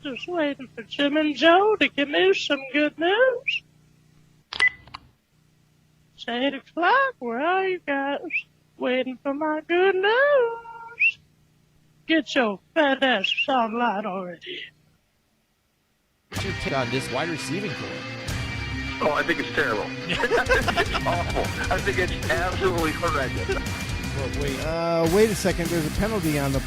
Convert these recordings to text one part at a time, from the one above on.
Just waiting for Jim and Joe to give me some good news. It's 8 o'clock. Where are you guys? Waiting for my good news. Get your fat ass online already. What's your take on this wide receiving core? Oh, I think it's terrible. It's awful. I think it's absolutely horrendous. Wait a second. There's a penalty on the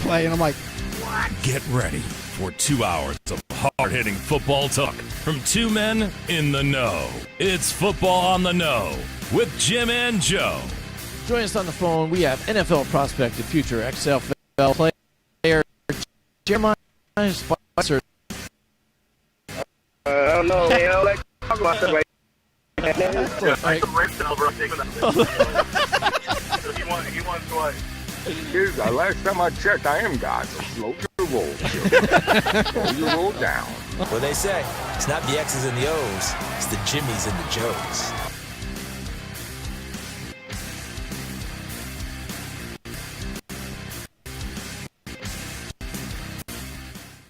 play, and I'm like, what? Get ready for 2 hours of hard-hitting football talk from two men in the know. It's Football on the Know with Jim and Joe. Join us on the phone. We have NFL prospect and future XFL player Jeremiah Spicer. I don't know, man. Let's talk about that right He wants what? Here's last time I checked, I am God, so slow your roll. Slow your roll down. What they say, it's not the X's and the O's, it's the Jimmys and the Joes.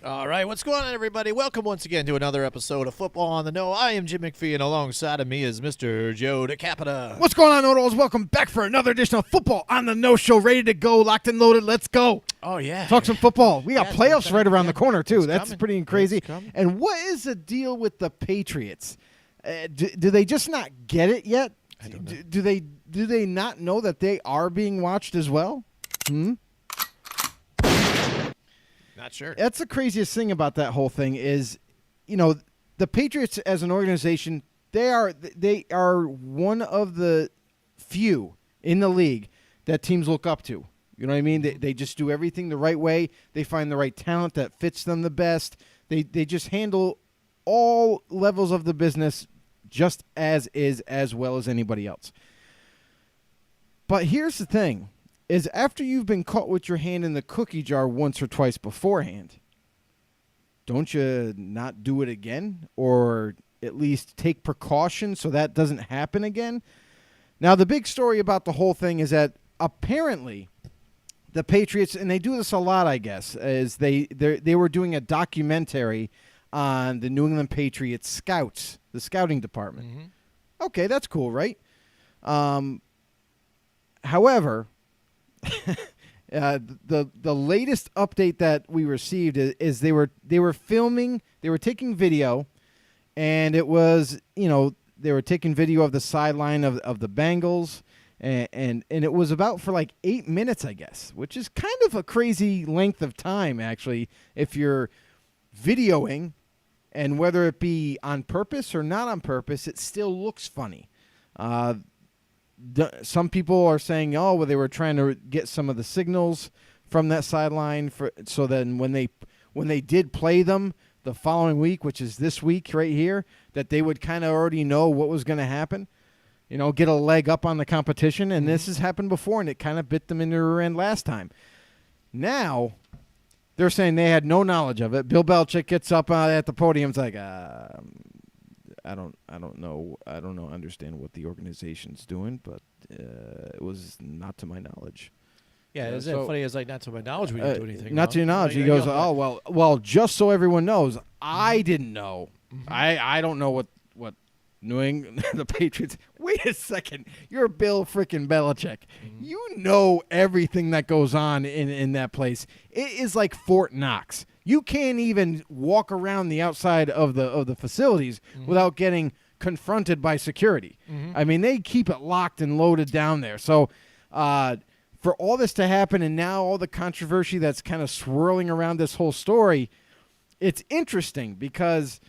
All right, what's going on, everybody? Welcome once again to another episode of Football on the Know. I am Jim McPhee, and alongside of me is Mr. Joe DeCapita. What's going on, Noodles? Welcome back for another edition of Football on the No Show. Ready to go, locked and loaded. Let's go. Oh, yeah. Talk some football. We got playoffs right around the corner, too. It's That's coming. pretty crazy. It's coming. And what is the deal with the Patriots? Do they just not get it yet? I don't know. Do they not know that they are being watched as well? Not sure. That's the craziest thing about that whole thing is, the Patriots as an organization, they are one of the few in the league that teams look up to. You know what I mean? They just do everything the right way. They find the right talent that fits them the best. They just handle all levels of the business just as well as anybody else. But here's the thing. Is after you've been caught with your hand in the cookie jar once or twice beforehand, don't you not do it again? Or at least take precautions so that doesn't happen again? Now, the big story about the whole thing is that apparently the Patriots, and they do this a lot, I guess, is they were doing a documentary on the New England Patriots scouts, the scouting department. Mm-hmm. Okay, that's cool, right? However... the latest update that we received is they were taking video, and it was, they were taking video of the sideline of the Bengals, and it was about for like 8 minutes, I guess, which is kind of a crazy length of time, actually, if you're videoing, and whether it be on purpose or not on purpose, it still looks funny. Some people are saying, they were trying to get some of the signals from that sideline so then when they did play them the following week, which is this week right here, that they would kind of already know what was going to happen, get a leg up on the competition. And this has happened before, and it kind of bit them in the rear end last time. Now they're saying they had no knowledge of it. Bill Belichick gets up at the podium, it's like, I don't know. I don't understand what the organization's doing, but it was not to my knowledge. Yeah, isn't it funny? It's like, not to my knowledge, we didn't do anything Not to your knowledge. He goes, well, just so everyone knows, I didn't know. Mm-hmm. I don't know what New England, the Patriots. Wait a second. You're Bill freaking Belichick. Mm-hmm. You know everything that goes on in that place. It is like Fort Knox. You can't even walk around the outside of the facilities without getting confronted by security. Mm-hmm. I mean, they keep it locked and loaded down there. So for all this to happen and now all the controversy that's kind of swirling around this whole story, it's interesting because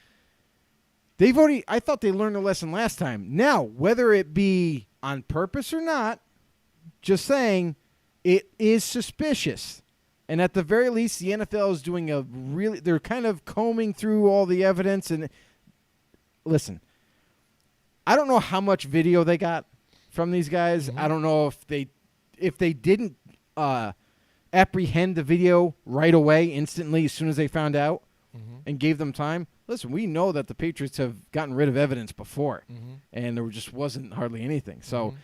I thought they learned a lesson last time. Now, whether it be on purpose or not, just saying, it is suspicious. And at the very least, the NFL is doing they're kind of combing through all the evidence. And listen, I don't know how much video they got from these guys. Mm-hmm. I don't know if they didn't apprehend the video right away, instantly, as soon as they found out and gave them time. Listen, we know that the Patriots have gotten rid of evidence before, and there just wasn't hardly anything. So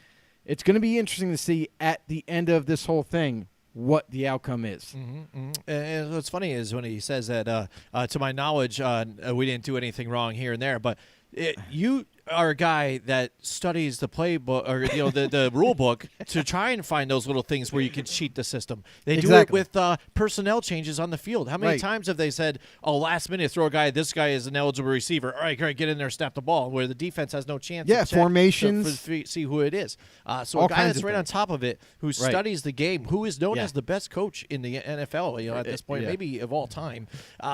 it's going to be interesting to see at the end of this whole thing what the outcome is. And what's funny is when he says that, to my knowledge, we didn't do anything wrong here and there, but you are a guy that studies the playbook or the rule book to try and find those little things where you can cheat the system. They Exactly. do it with personnel changes on the field. How many Right. times have they said, "Oh, last minute throw a guy. This guy is an eligible receiver. All right, get in there, snap the ball," where the defense has no chance. Yeah, to check formations. to see who it is. So All a guy kinds that's of right on things. top of it, who studies the game, who is known Yeah. as the best coach in the NFL. At this point, Yeah. maybe of all time,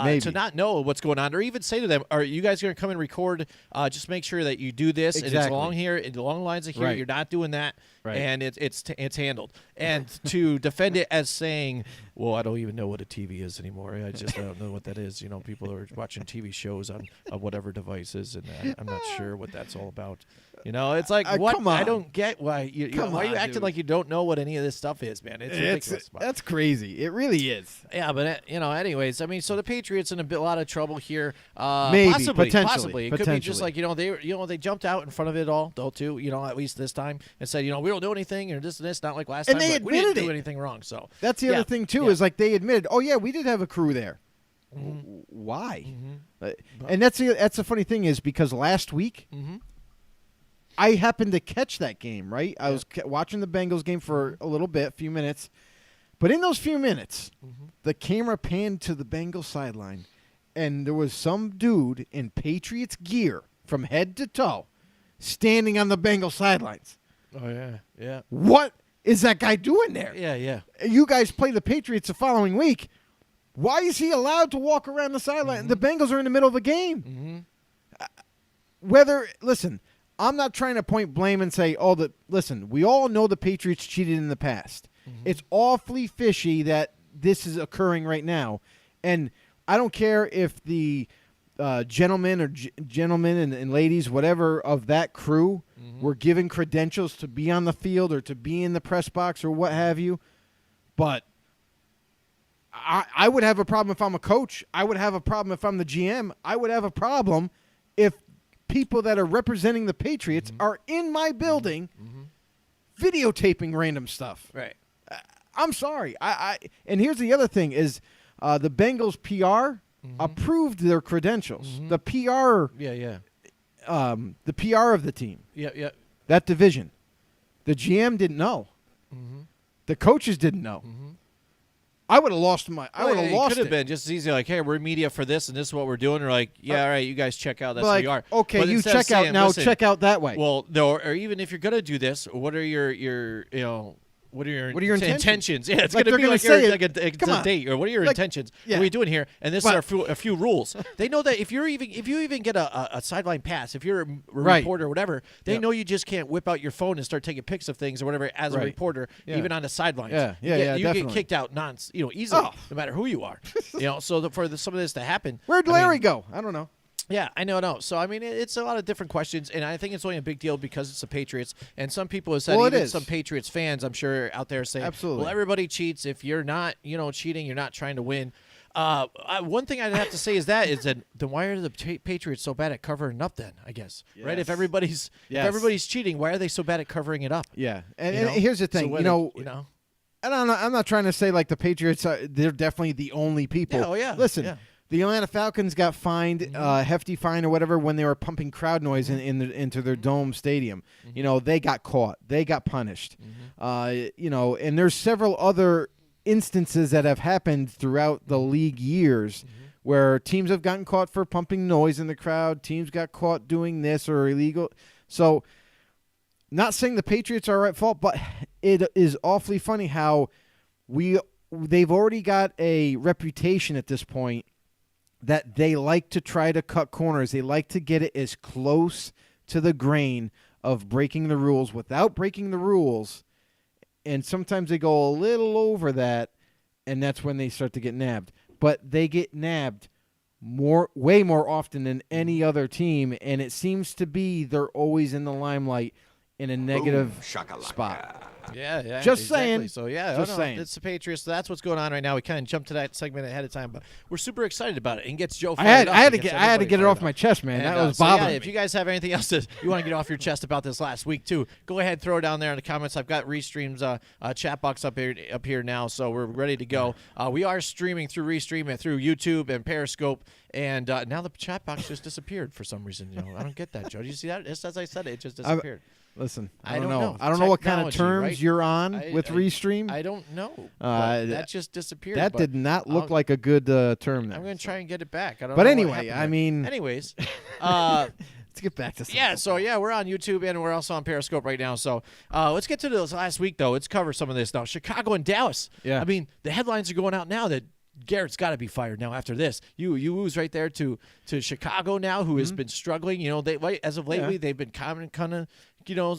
Maybe. to not know what's going on, or even say to them, "Are you guys going to come and record? Just make sure that you do this, and it's Exactly. along here, along the lines of here. Right. You're not doing that, Right. and it's handled." And to defend it as saying, "Well, I don't even know what a TV is anymore. I don't know what that is." People are watching TV shows on whatever devices, and I'm not sure what that's all about. It's like what come on. I don't get why Come why are you on, acting dude. like you don't know what any of this stuff is, man. It's ridiculous. That's crazy. It really is. Yeah, but anyways, I mean, so the Patriots in a lot of trouble here. Maybe, possibly, potentially, it could be just potentially. like they jumped out in front of it all, though, too. At least this time, and said, we don't do anything, or this and this, not like last And time. they but we didn't admitted do it. anything wrong. So That's the Yeah, other thing too. yeah. Is like they admitted, oh yeah, we did have a crew there. Why? And that's the funny thing is because last week I happened to catch that game. Right, I was watching the Bengals game for a little bit, a few minutes, but in those few minutes, the camera panned to the Bengals sideline, and there was some dude in Patriots gear from head to toe standing on the Bengals sidelines. Oh yeah. What is that guy doing there? Yeah. You guys play the Patriots the following week. Why is he allowed to walk around the sideline? The Bengals are in the middle of a game. Listen, I'm not trying to point blame and say, listen, we all know the Patriots cheated in the past. It's awfully fishy that this is occurring right now. And I don't care if the gentlemen and ladies, whatever of that crew were given credentials to be on the field or to be in the press box or what have you. But I would have a problem if I'm a coach. I would have a problem if I'm the GM. I would have a problem if people that are representing the Patriots are in my building videotaping random stuff. Right. I'm sorry. And here's the other thing is the Bengals PR approved their credentials. The PR Yeah. the PR of the team, Yeah. that division. The GM didn't know. The coaches didn't know. I would have lost my. I would have lost Could have been just as easy. Like, hey, we're media for this, and this is what we're doing. Or like, yeah, all right, you guys check out. That's Like, who you are. okay, But you instead of check out saying, now. listen, Check out that way. Well, no, or even if you're gonna do this, what are your what are your intentions? Yeah, it's Like gonna they're be gonna like, say it. like it's Come a on. date, or what are your Like, intentions? yeah. What are you doing here? And this But- are a few rules. They know that if you even get a sideline pass, if you're a Right. reporter or whatever, they Yeah. know you just can't whip out your phone and start taking pics of things or whatever as a Right. reporter, Yeah. even on the sidelines. Yeah. You get Definitely. kicked out easily, Oh. no matter who you are. So some of this to happen. Where'd I mean, Larry go? I don't know. yeah, I know. So, I mean, it's a lot of different questions, and I think it's only a big deal because it's the Patriots. And some people have said, Well, it even is. some Patriots fans, I'm sure, out there saying, Absolutely. well, everybody cheats. If you're not, cheating, you're not trying to win. One thing I'd have to say is that then why are the Patriots so bad at covering up then, I guess, right? If Yes. everybody's cheating, why are they so bad at covering it up? Yeah, and, You and know? here's the So thing. whether- And I'm not trying to say like the Patriots they're definitely the only people. Yeah, oh, yeah, Listen, yeah. the Atlanta Falcons got fined hefty fine or whatever when they were pumping crowd noise into their dome stadium. They got caught. They got punished. And there's several other instances that have happened throughout the league years where teams have gotten caught for pumping noise in the crowd. Teams got caught doing this or illegal. So not saying the Patriots are at fault, but it is awfully funny how they've already got a reputation at this point that they like to try to cut corners. They like to get it as close to the grain of breaking the rules without breaking the rules. And sometimes they go a little over that, and that's when they start to get nabbed. But they get nabbed way more often than any other team, and it seems to be they're always in the limelight in a negative spot. Yeah. Just exactly. saying. So, yeah. Just saying. It's the Patriots. So that's what's going on right now. We kind of jumped to that segment ahead of time, but we're super excited about it. And gets Joe I fired up. had to Gets get it everybody off fired my up. chest, man. And, That was so, bothering yeah, me. if you guys have anything else that you want to get off your chest about this last week, too, go ahead, throw it down there in the comments. I've got Restream's chat box up here now, so we're ready to go. We are streaming through Restream and through YouTube and Periscope, and now the chat box just disappeared for some reason. I don't get that, Joe. Do you see that? Just as I said it just disappeared. Listen, I I don't don't know. know. I don't know what kind of Technology, terms right? you're on with Restream. I don't know. But that just disappeared. That but did not look I'll- like a good term there. I'm going to try and get it back. I don't But know what anyway, happened I there. mean- Anyways, Let's get back to something. yeah, so yeah, we're on YouTube and we're also on Periscope right now. So let's get to this last week, though. Let's cover some of this now. Chicago and Dallas. Yeah. I mean, the headlines are going out now that Garrett's got to be fired now after this. You lose right there to Chicago now, who has been struggling. As of lately, they've been kind of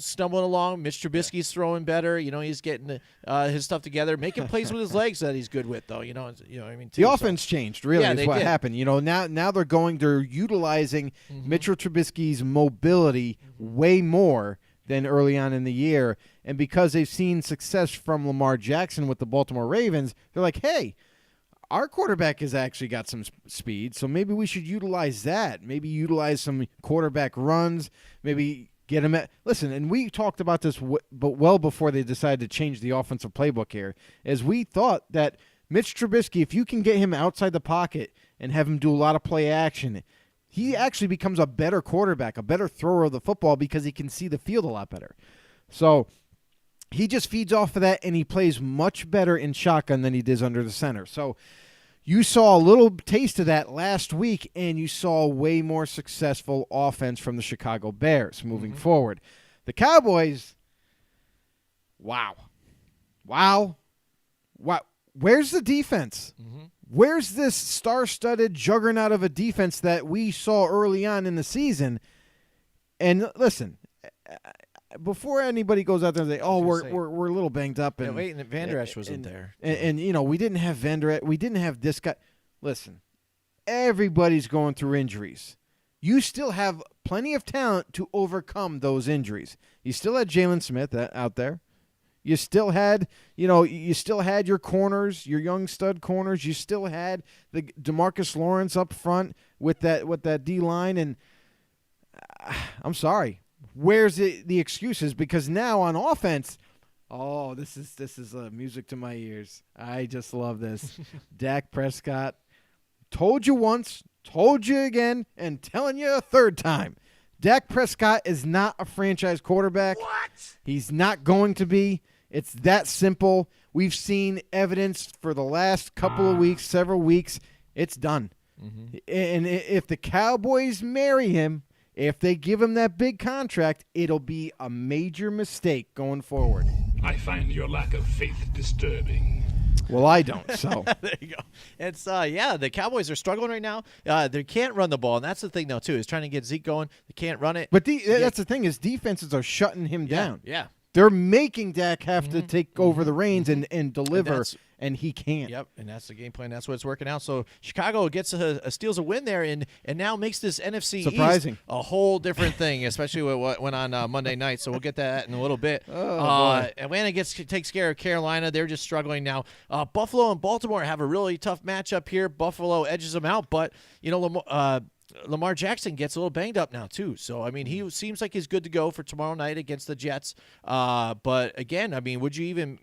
stumbling along. Mitch Trubisky's throwing better. He's getting his stuff together, making plays with his legs that he's good with, though. I mean, The offense changed, really, Yeah, is they what did. happened. Now they're utilizing Mitchell Trubisky's mobility way more than early on in the year. And because they've seen success from Lamar Jackson with the Baltimore Ravens, they're like, hey, our quarterback has actually got some speed, so maybe we should utilize that. Maybe utilize some quarterback runs, maybe get him at – listen, and we talked about this but well before they decided to change the offensive playbook here, as we thought that Mitch Trubisky, if you can get him outside the pocket and have him do a lot of play action, he actually becomes a better quarterback, a better thrower of the football because he can see the field a lot better. So he just feeds off of that, and he plays much better in shotgun than he does under the center. So you saw a little taste of that last week, and you saw way more successful offense from the Chicago Bears moving forward. The Cowboys, wow. Where's the defense? Where's this star-studded juggernaut of a defense that we saw early on in the season? And listen, before anybody goes out there and say, "Oh, we're a little banged up," and Van Der Esch wasn't there. and we didn't have Van Der Esch, we didn't have this guy. Listen, everybody's going through injuries. You still have plenty of talent to overcome those injuries. You still had Jalen Smith out there. You still had, your corners, your young stud corners. You still had the DeMarcus Lawrence up front with that D line, and I'm sorry. Where's the excuses? Because now on offense, this is music to my ears. I just love this. Dak Prescott, told you once, told you again, and telling you a third time. Dak Prescott is not a franchise quarterback. What? He's not going to be. It's that simple. We've seen evidence for the last couple of weeks, several weeks. It's done. And if the Cowboys marry him, if they give him that big contract, it'll be a major mistake going forward. I find your lack of faith disturbing. Well, I don't, so. There you go. It's the Cowboys are struggling right now. They can't run the ball, and that's the thing, though, too, is trying to get Zeke going. They can't run it. But that's the thing, is defenses are shutting him down. Yeah. They're making Dak have to take over the reins and deliver, and he can't. Yep, and that's the game plan. That's what it's working out. So Chicago gets steals a win there, and now makes this NFC Surprising. East a whole different thing, especially with what went on Monday night. So we'll get to that in a little bit. Boy. Atlanta takes care of Carolina. They're just struggling now. Buffalo and Baltimore have a really tough matchup here. Buffalo edges them out, but Lamar Jackson gets a little banged up now, too. So, I mean, he seems like he's good to go for tomorrow night against the Jets. But, again, I mean, would you even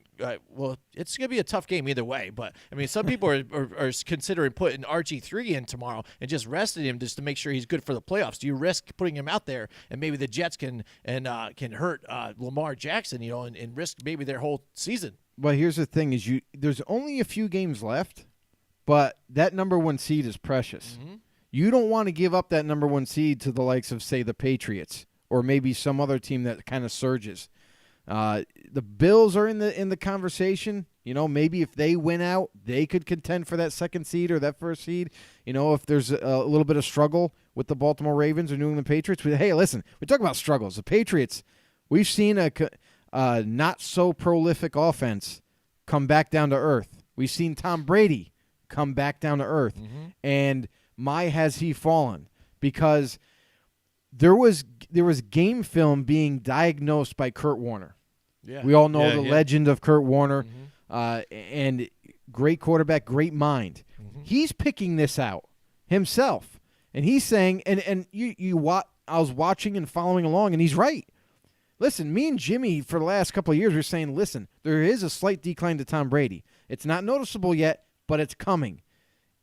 it's going to be a tough game either way. But, I mean, some people are considering putting RG3 in tomorrow and just resting him just to make sure he's good for the playoffs. Do you risk putting him out there and maybe the Jets can hurt Lamar Jackson, and risk maybe their whole season? Well, here's the thing, is there's only a few games left, but that number one seed is precious. You don't want to give up that number one seed to the likes of, say, the Patriots or maybe some other team that kind of surges. The Bills are in the conversation. Maybe if they win out, they could contend for that second seed or that first seed. If there's a little bit of struggle with the Baltimore Ravens or New England Patriots. But, hey, listen, we talk about struggles. The Patriots, we've seen a not so prolific offense come back down to earth. We've seen Tom Brady come back down to earth. And my has he fallen, because there was game film being diagnosed by Kurt Warner. Yeah. We all know Yeah, the yeah. legend of Kurt Warner, and great quarterback, great mind. He's picking this out himself, and he's saying, and I was watching and following along, and he's right. Listen, me and Jimmy for the last couple of years were saying, listen, there is a slight decline to Tom Brady. It's not noticeable yet, but it's coming.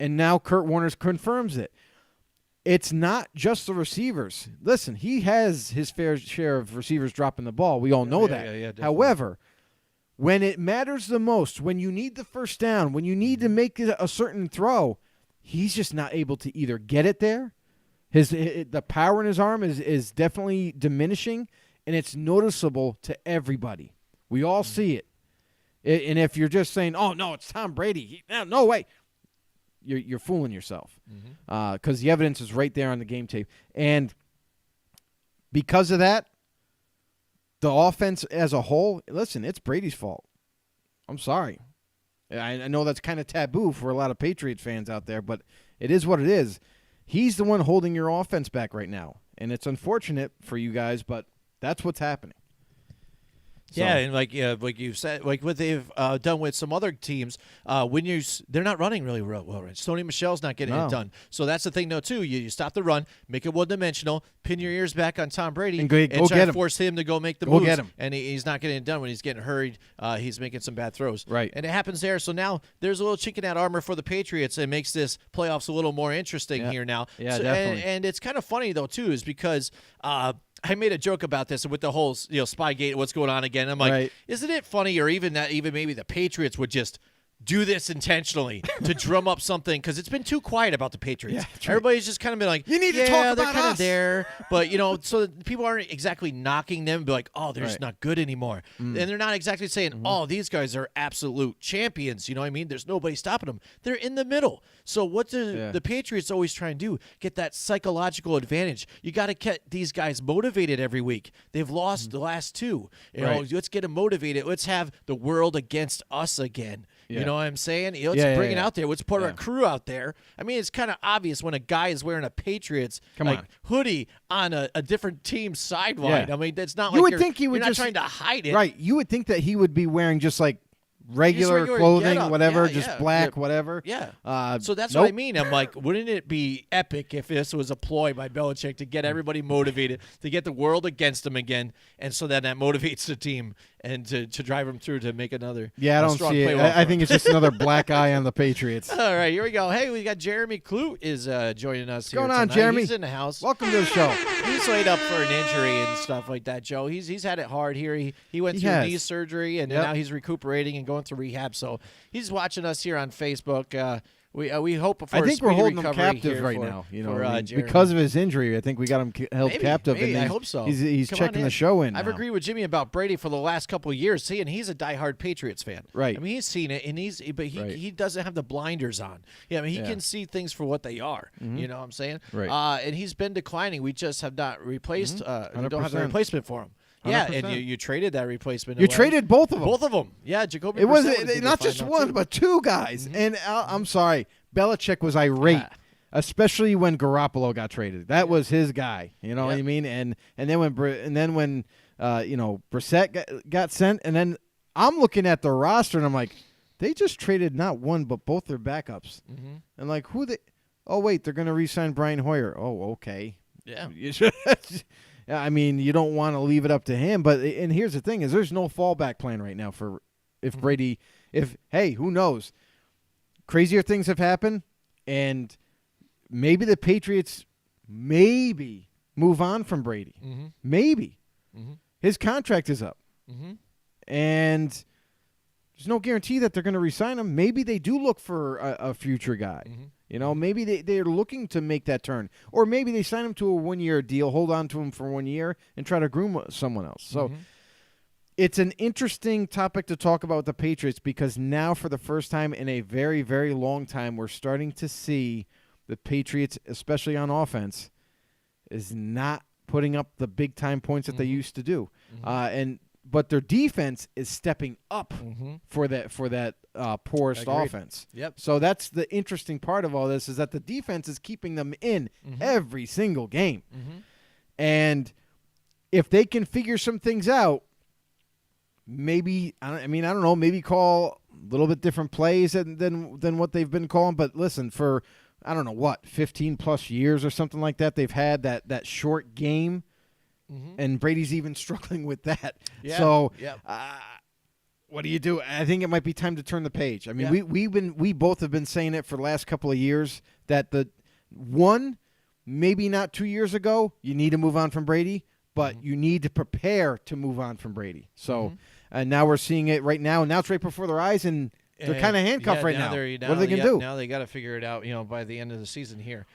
And now Kurt Warner confirms it. It's not just the receivers. Listen, he has his fair share of receivers dropping the ball. We all know that. definitely. However, when it matters the most, when you need the first down, when you need to make it a certain throw, he's just not able to either get it there. The power in his arm is definitely diminishing, and it's noticeable to everybody. We all see it. And if you're just saying, "Oh no, it's Tom Brady," no way, you're fooling yourself, because the evidence is right there on the game tape. And because of that, the offense as a whole, listen, it's Brady's fault. I'm sorry. I know that's kind of taboo for a lot of Patriots fans out there, but it is what it is. He's the one holding your offense back right now, and it's unfortunate for you guys, but that's what's happening. So, Yeah, and like you said, like what they've done with some other teams, they're not running really well. Right? Sony Michel's not getting it done. So that's the thing, though, too. You stop the run, make it one-dimensional, pin your ears back on Tom Brady, and go try get to him. force him to go make the Go moves. get him. And he's not getting it done when he's getting hurried. He's making some bad throws. Right. And it happens there. So now there's a little chink in that armor for the Patriots. It makes this playoffs a little more interesting here now. Yeah, So, definitely. And it's kind of funny, though, too, is because I made a joke about this with the whole Spygate, what's going on again. I'm like, Right. isn't it funny, or even maybe the Patriots would just do this intentionally to drum up something, because it's been too quiet about the Patriots. Yeah, that's right. Everybody's just kind of been like, You need to yeah, talk they're about kind us. of there, but so people aren't exactly knocking them, be like, oh, they're just Right. not good anymore, and they're not exactly saying, oh, these guys are absolute champions. You know what I mean? There's nobody stopping them. They're in the middle. So what do the Patriots always try and do? Get that psychological advantage. You got to get these guys motivated every week. They've lost the last two. You know, Right. let's get them motivated. Let's have the world against us again. Yeah. You know what I'm saying? Let's Yeah, bring it yeah. out there. Let's put our Yeah. crew out there. I mean, it's kind of obvious when a guy is wearing a Patriots Come on. hoodie on a different team's sideline. Yeah. I mean, that's not You like would you're, think he would you're not just- trying to hide it. Right. You would think that he would be wearing just like regular regular clothing, getup. whatever, Yeah, just yeah. black, Yeah. whatever. Yeah. So that's nope. what I mean. I'm like, wouldn't it be epic if this was a ploy by Belichick to get everybody motivated, to get the world against him again, and so that motivates the team and to drive them through to make another Yeah, I don't strong see it. playoff I run. think it's just another black eye on the Patriots. All right, here we go. Hey, we got Jeremy Clute is joining us here going on, tonight. Jeremy? He's in the house. Welcome to the show. He's laid up for an injury and stuff like that, Joe. He's had it hard here. He went He through has. knee surgery, and Yep. now he's recuperating and going through rehab. So he's watching us here on Facebook. We hope for I a think we're speedy holding him recovery captive here right for- now. You know, for, I mean, Jeremy. because of his injury, I think we got him held Maybe, captive. maybe. and I hope so. He's Come on checking in. the show in. I've now. agreed with Jimmy about Brady for the last couple of years. See, and he's a diehard Patriots fan. Right. I mean, he's seen it, and but Right. he doesn't have the blinders on. Yeah, I mean, he Yeah. can see things for what they are. You know what I'm saying? Right. And he's been declining. We just have not replaced. We don't have the 100%. replacement for him. Yeah, and 100%. you traded that replacement. You away. traded both of them. Both of them. Yeah, Jacoby. It was Brissett not fine just now, one, too. but two guys. And I'm sorry, Belichick was irate, Yeah. especially when Garoppolo got traded. That was his guy. You know what I Yep. mean? And then when Brissett got sent, and then I'm looking at the roster and I'm like, they just traded not one but both their backups. And like, who they? Oh wait, they're going to re-sign Brian Hoyer. Oh, okay. Yeah. You should- Yeah, I mean, you don't want to leave it up to him, and here's the thing: is there's no fallback plan right now for if Brady. Hey, who knows? Crazier things have happened, and maybe the Patriots move on from Brady. Maybe his contract is up, and there's no guarantee that they're going to re-sign him. Maybe they do look for a future guy. You know, maybe they're looking to make that turn. Or maybe they sign him to a one-year deal, hold on to him for 1 year, and try to groom someone else. So it's an interesting topic to talk about with the Patriots because now for the first time in a very, very long time, we're starting to see the Patriots, especially on offense, is not putting up the big-time points that they used to do. But their defense is stepping up for that poorest Agreed. offense. Yep. So that's the interesting part of all this is that the defense is keeping them in every single game. And if they can figure some things out, maybe I don't know, maybe call a little bit different plays than what they've been calling. But listen, for I don't know what 15 plus years or something like that, they've had that short game, and Brady's even struggling with that. Yeah. So. Yeah. What do you do? I think it might be time to turn the page. I mean, we both have been saying it for the last couple of years that maybe not 2 years ago, you need to move on from Brady, but you need to prepare to move on from Brady. So, and now we're seeing it right now. Now it's right before their eyes, and they're kind of handcuffed right now. What are they going to do? Now they got to figure it out, by the end of the season here.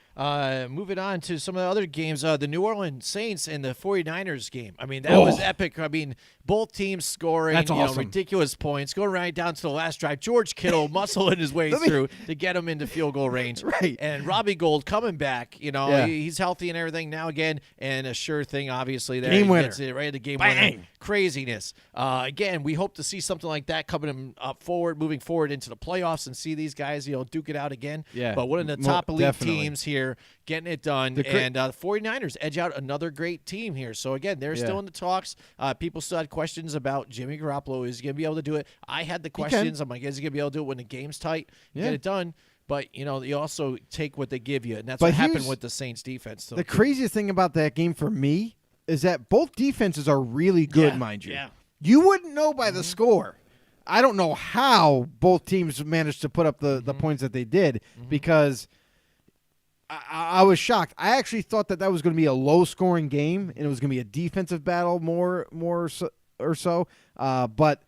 Moving on to some of the other games, the New Orleans Saints and the 49ers game. I mean, that was epic. I mean, both teams scoring ridiculous points, going right down to the last drive. George Kittle muscling his way through to get him into field goal range. Right. And Robbie Gould coming back. He's healthy and everything now again, and a sure thing, obviously. There game winner. Gets it right at the game winner. Craziness. Again, we hope to see something like that coming up moving forward into the playoffs and see these guys, duke it out again. Yeah. But one of the top elite definitely. teams here getting it done. The 49ers edge out another great team here. So, again, they're still in the talks. People still had questions about Jimmy Garoppolo. Is he going to be able to do it? I had the questions. I'm like, is he going to be able to do it when the game's tight? Get it done. But, you also take what they give you, and that's what happened with the Saints defense. So. The craziest thing about that game for me is that both defenses are really good, mind you. Yeah. You wouldn't know by the score. I don't know how both teams managed to put up the points that they did because I was shocked. I actually thought that was going to be a low-scoring game, and it was going to be a defensive battle more so. But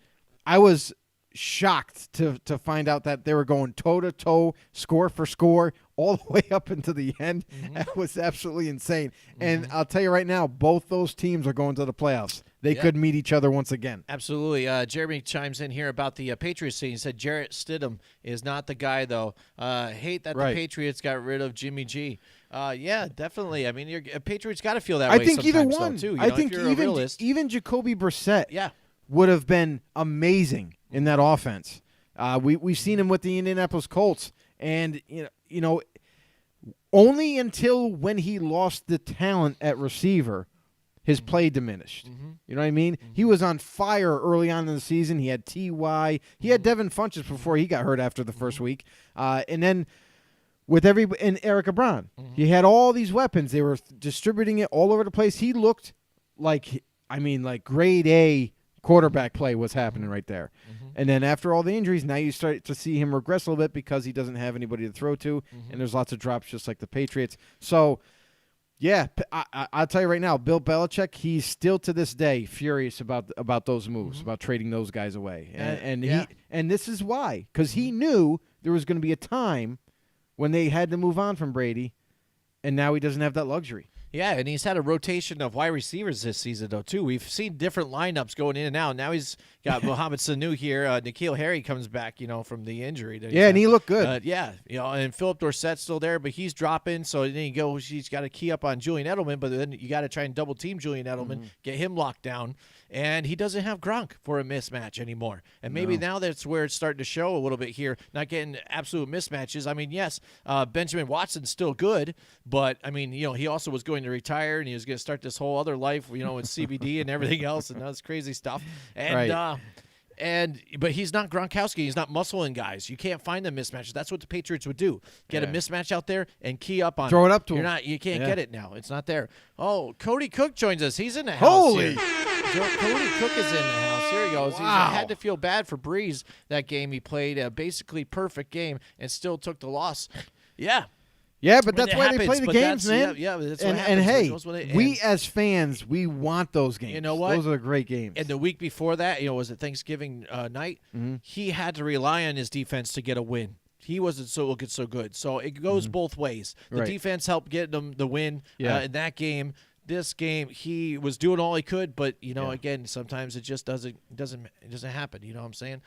I was shocked to find out that they were going toe-to-toe, score for score, all the way up into the end. That was absolutely insane. And I'll tell you right now, both those teams are going to the playoffs. They could meet each other once again. Absolutely. Jeremy chimes in here about the Patriots team. He said Jarrett Stidham is not the guy, though. Hate that the Patriots got rid of Jimmy G. Yeah, definitely. I mean, Patriots got to feel that way. I think either one. Too, I think even Jacoby Brissett would have been amazing in that offense. We've seen him with the Indianapolis Colts, and only until when he lost the talent at receiver, his play diminished. You know what I mean? He was on fire early on in the season. He had T.Y. He had Devin Funchess before he got hurt after the first week. And then with and Eric Ebron, he had all these weapons. They were distributing it all over the place. He looked like grade A quarterback play was happening right there. And then after all the injuries, now you start to see him regress a little bit because he doesn't have anybody to throw to, and there's lots of drops just like the Patriots. So, yeah, I'll tell you right now, Bill Belichick, he's still to this day furious about those moves, about trading those guys away. And this is why, because he knew there was going to be a time when they had to move on from Brady, and now he doesn't have that luxury. Yeah, and he's had a rotation of wide receivers this season, though, too. We've seen different lineups going in and out. Now he's got Mohamed Sanu here. N'Keal Harry comes back, from the injury. And he looked good. And Philip Dorsett's still there, but he's dropping. So then he's got to key up on Julian Edelman, but then you got to try and double team Julian Edelman, get him locked down. And he doesn't have Gronk for a mismatch anymore. And maybe now that's where it's starting to show a little bit here, not getting absolute mismatches. I mean, yes, Benjamin Watson's still good, but, I mean, he also was going to retire, and he was going to start this whole other life, with CBD and everything else, and that's crazy stuff. And but he's not Gronkowski. He's not muscling guys. You can't find them mismatches. That's what the Patriots would do. Get a mismatch out there and key up on Throw it up to him. You can't get it now. It's not there. Oh, Cody Cook joins us. He's in the house. Holy! Cody Cook is in the house. Here he goes. Wow. He had to feel bad for Breeze that game. He played a basically perfect game and still took the loss. Yeah. Yeah, but that's why they play the games, man. Yeah, that's and, what happens. And hey, we as fans, we want those games. You know what? Those are great games. And the week before that, was it Thanksgiving night? He had to rely on his defense to get a win. He wasn't looking so good. So it goes both ways. The defense helped get them the win in that game. This game, he was doing all he could, but again, sometimes it just doesn't happen. You know what I'm saying?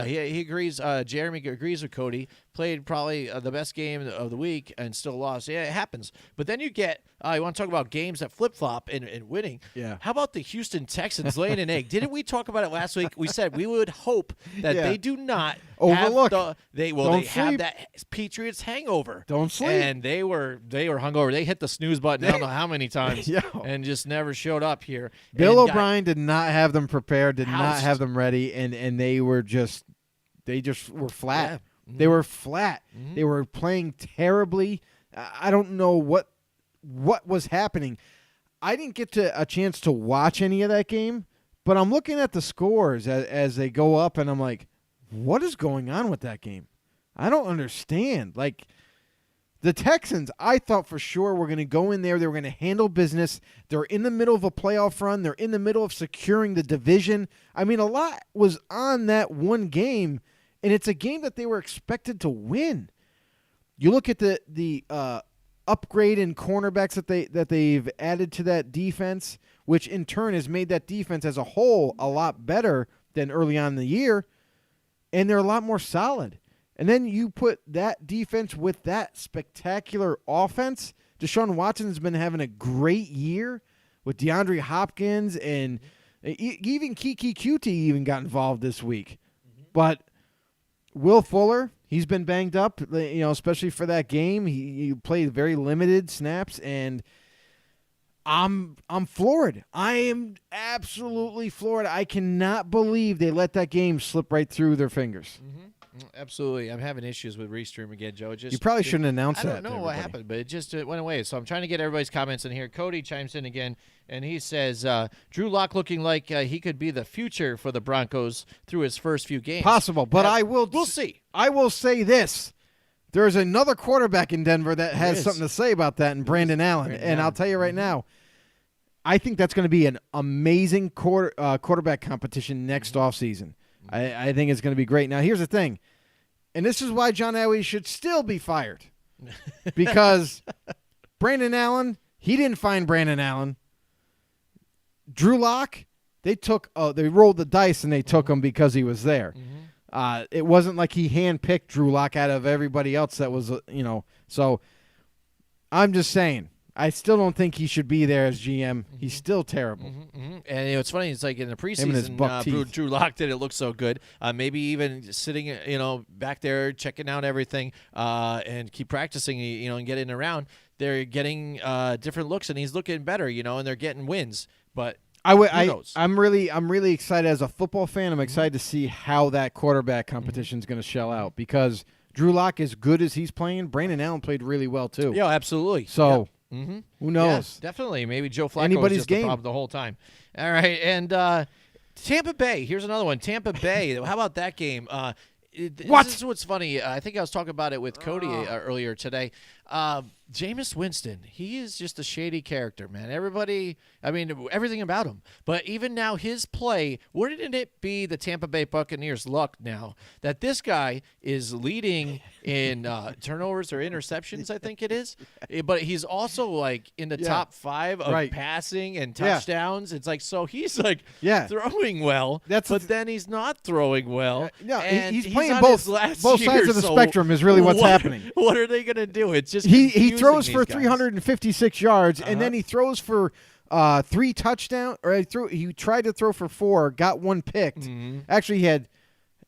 He agrees. Jeremy agrees with Cody. Played probably the best game of the week and still lost. Yeah, it happens. But then you get. You want to talk about games that flip flop and winning? Yeah. How about the Houston Texans laying an egg? Didn't we talk about it last week? We said we would hope that they do not Overlook. They Don't have sleep. that Patriots hangover. Don't sleep. And they were hungover. They hit the snooze button I don't know how many times Yeah. and just never showed up here. Bill And O'Brien did not have them prepared, did not Housed. have them ready, and they were just were flat. Yeah. They were flat. They were playing terribly. I don't know what was happening. I didn't get a chance to watch any of that game, but I'm looking at the scores as they go up, and I'm like, what is going on with that game? I don't understand. Like, the Texans, I thought for sure were going to go in there. They were going to handle business. They're in the middle of a playoff run. They're in the middle of securing the division. I mean, a lot was on that one game, and it's a game that they were expected to win. You look at the upgrade in cornerbacks that they've added to that defense, which in turn has made that defense as a whole a lot better than early on in the year, and they're a lot more solid. And then you put that defense with that spectacular offense. Deshaun Watson's been having a great year with DeAndre Hopkins, and even Kiki Cutie even got involved this week. But Will Fuller, he's been banged up, especially for that game. He played very limited snaps, and I'm floored. I am absolutely floored. I cannot believe they let that game slip right through their fingers. Absolutely. I'm having issues with Restream again, Joe. You probably shouldn't announce that. I don't know what happened, but it just went away. So I'm trying to get everybody's comments in here. Cody chimes in again, and he says, Drew Lock looking like he could be the future for the Broncos through his first few games. Possible, but we'll see. I will say this. There's another quarterback in Denver that has is. something to say about that, and Brandon Allen. And I'll tell you right now, I think that's going to be an amazing quarterback competition next offseason. I think it's going to be great. Now, here's the thing, and this is why John Elway should still be fired, because Brandon Allen, he didn't find Brandon Allen. Drew Lock, they rolled the dice and they took him because he was there. It wasn't like he handpicked Drew Lock out of everybody else that was, So I'm just saying, I still don't think he should be there as GM. He's still terrible. And it's funny. It's like in the Him and his buck preseason, teeth. Drew Lock didn't look so good. Maybe even sitting, back there checking out everything and keep practicing, and getting around. They're getting different looks, and he's looking better, and they're getting wins. But who knows? I'm really excited as a football fan. I'm excited to see how that quarterback competition is going to shell out, because Drew Lock, as good as he's playing, Brandon Allen played really well too. Yeah, absolutely. So. Yeah. Who knows? Yeah, definitely. Maybe Joe Flacco Anybody's was just the game. problem the whole time. All right, and Tampa Bay. Here's another one. Tampa Bay. How about that game? What? This is what's funny. I think I was talking about it with Cody earlier today. Jameis Winston, he is just a shady character, man. Everything about him. But even now, his play, wouldn't it be the Tampa Bay Buccaneers' luck now that this guy is leading in turnovers or interceptions, I think it is. But he's also like in the top 5 of passing and touchdowns. It's like, so he's like throwing well, but then he's not throwing well. No, and he's playing on both his last sides year, of the so spectrum is really what's happening. What are they going to do? It's just He confusing throws these for guys. 356 yards, and then he throws for 3 touchdowns. Or he tried to throw for 4, got 1 picked. Actually,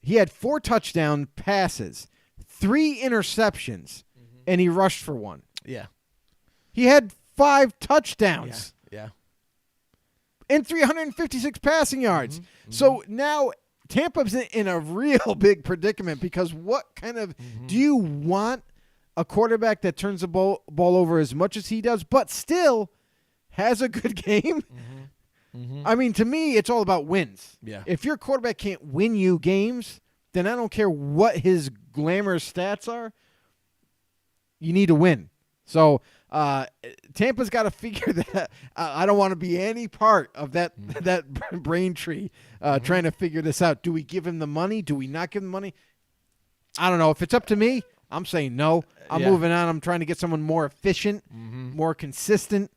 he had 4 touchdown passes, 3 interceptions, and he rushed for 1. Yeah. He had 5 touchdowns Yeah. and 356 passing yards. So now Tampa's in a real big predicament, because what kind of do you want a quarterback that turns the ball over as much as he does, but still has a good game? I mean, to me, it's all about wins. Yeah. If your quarterback can't win you games, then I don't care what his glamorous stats are. You need to win. So Tampa's got to figure that. I don't want to be any part of that brain tree trying to figure this out. Do we give him the money? Do we not give him money? I don't know. If it's up to me, I'm saying no. I'm moving on. I'm trying to get someone more efficient, more consistent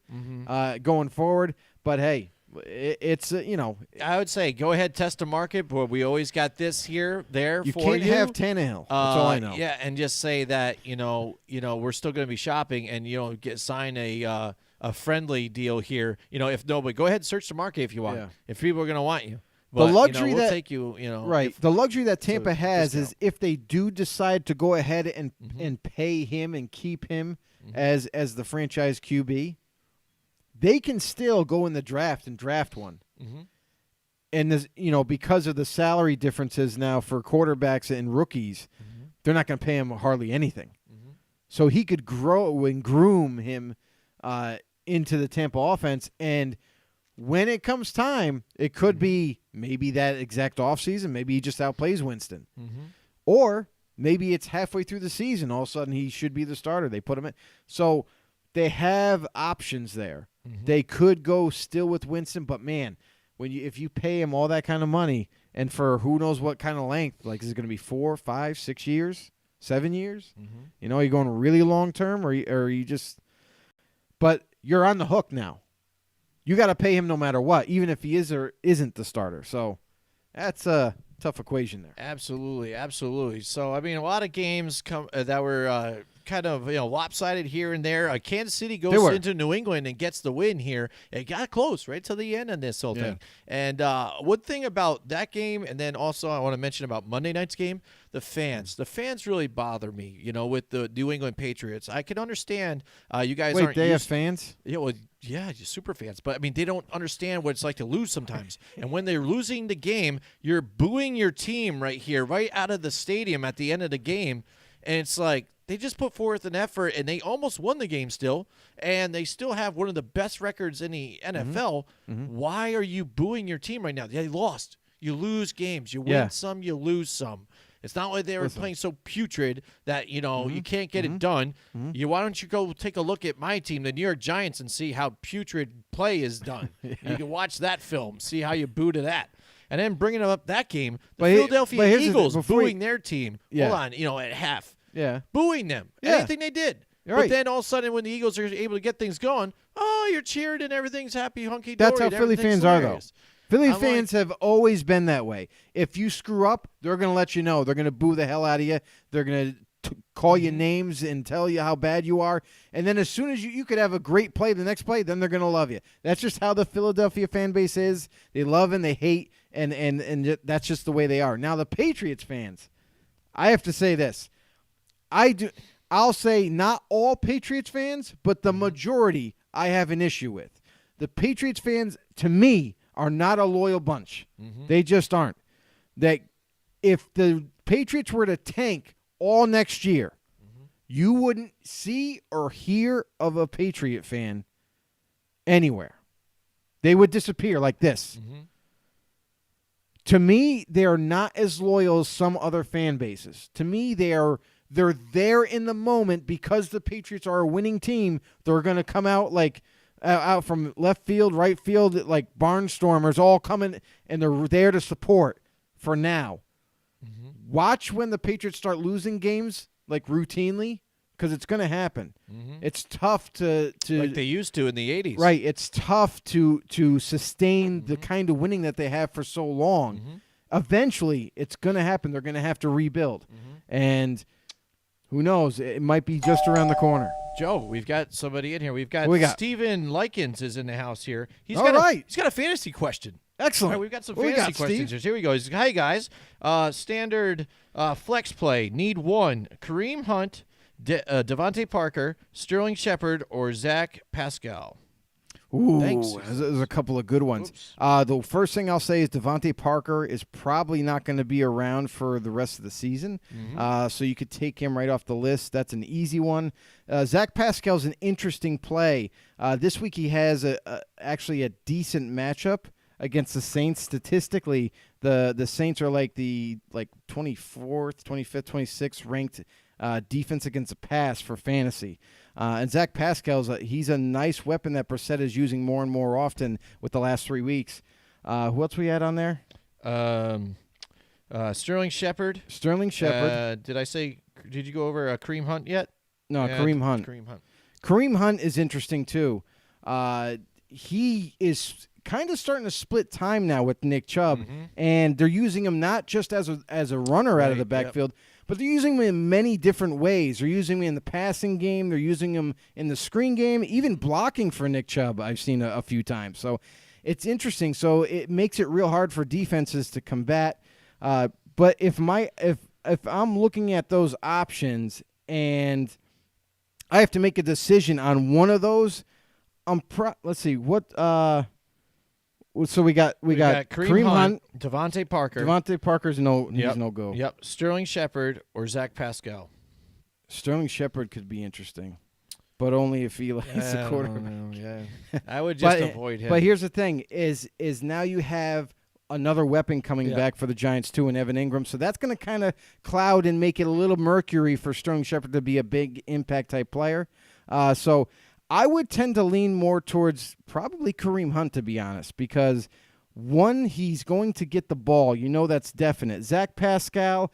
going forward. But, hey, it's, I would say go ahead, test the market, but we always got this there you for can't have Tannehill. That's all I know. Yeah, and just say that, we're still going to be shopping and, sign a friendly deal here. If nobody, go ahead and search the market if you want. Yeah. If people are going to want you. But, luxury we'll that take you, right. if- The luxury that Tampa has discount. is if they do decide to go ahead and pay him and keep him as the franchise QB, they can still go in the draft and draft one. And this, because of the salary differences now for quarterbacks and rookies, they're not going to pay him hardly anything. So he could grow and groom him into the Tampa offense. And when it comes time, it could be maybe that exact offseason. Maybe he just outplays Winston. Or maybe it's halfway through the season. All of a sudden, he should be the starter. They put him in. So they have options there. They could go still with Winston. But, man, if you pay him all that kind of money and for who knows what kind of length, like is it going to be 4, 5, 6 years, 7 years? Are you going really long term or you just – but you're on the hook now. You got to pay him no matter what, even if he is or isn't the starter. So that's a tough equation there. Absolutely, absolutely. So, I mean, a lot of games that were kind of lopsided here and there. Kansas City goes into New England and gets the win here. It got close right to the end of this whole thing. And one thing about that game, and then also I want to mention about Monday night's game, the fans. The fans really bother me, with the New England Patriots. I can understand you guys aren't they have used- fans? Yeah, well, yeah, you're super fans. But, I mean, they don't understand what it's like to lose sometimes. And when they're losing the game, you're booing your team right here, right out of the stadium at the end of the game. And it's like they just put forth an effort, and they almost won the game still. And they still have one of the best records in the NFL. Why are you booing your team right now? They lost. You lose games. You win some, you lose some. It's not like they were playing so putrid that, you can't get it done. Why don't you go take a look at my team, the New York Giants, and see how putrid play is done? You can watch that film, see how you boo to that. And then bringing up that game, the Philadelphia Eagles booing their team. Hold on, at half. Yeah. Booing them. Yeah. Anything they did. You're but right. then all of a sudden when the Eagles are able to get things going, you're cheered and everything's happy, hunky-dory. That's how and Philly everything's fans are, though. hilarious. Philly I'm fans have always been that way. If you screw up, they're going to let you know. They're going to boo the hell out of you. They're going to call you names and tell you how bad you are. And then as soon as you could have a great play, the next play, then they're going to love you. That's just how the Philadelphia fan base is. They love and they hate, and that's just the way they are. Now, the Patriots fans, I have to say this. I'll say not all Patriots fans, but the majority I have an issue with. The Patriots fans, to me, are not a loyal bunch. They just aren't. That if the Patriots were to tank all next year, you wouldn't see or hear of a Patriot fan anywhere. They would disappear like this. To me, they are not as loyal as some other fan bases. To me, they're there in the moment because the Patriots are a winning team. They're going to come out out from left field, right field, like barnstormers all coming, and they're there to support for now. Watch when the Patriots start losing games routinely, because it's going to happen. It's tough to like they used to in the 80s. Right, it's tough to sustain the kind of winning that they have for so long. Eventually, it's going to happen. They're going to have to rebuild, and who knows? It might be just around the corner. Joe, we've got somebody in here. We've got, Steven Likens is in the house here. He's got a fantasy question. Excellent. All right, we've got some fantasy questions here. Here we go. Hi, guys. Standard flex play. Need one. Kareem Hunt, Devontae Parker, Sterling Shepard, or Zach Pascal. Ooh, Thanks. There's a couple of good ones. The first thing I'll say is Devontae Parker is probably not going to be around for the rest of the season, so you could take him right off the list. That's an easy one. Zach Pascal's an interesting play. This week he has actually a decent matchup against the Saints. Statistically, the Saints are the 24th, 25th, 26th ranked defense against the pass for fantasy. And Zach Pascal's he's a nice weapon that Brissett is using more and more often with the last 3 weeks. Who else we had on there? Sterling Shepard. Did you go over Kareem Hunt yet? No, Kareem Hunt. Kareem Hunt is interesting too. He is kind of starting to split time now with Nick Chubb, and they're using him not just as a runner out of the backfield, but they're using him in many different ways. They're using him in the passing game. They're using him in the screen game, even blocking for Nick Chubb I've seen a few times. So it's interesting. So it makes it real hard for defenses to combat. But if I'm looking at those options and I have to make a decision on one of those, let's see what. So we got Kareem Hunt, Devontae Parker. Devontae Parker's he's no go. Yep, Sterling Shepard or Zach Pascal. Sterling Shepard could be interesting, but only if Eli's the quarterback. I would just avoid him. But here's the thing: is now you have another weapon coming back for the Giants too, in Evan Ingram. So that's going to kind of cloud and make it a little mercury for Sterling Shepard to be a big impact type player. So I would tend to lean more towards probably Kareem Hunt, to be honest, because one, he's going to get the ball. That's definite. Zach Pascal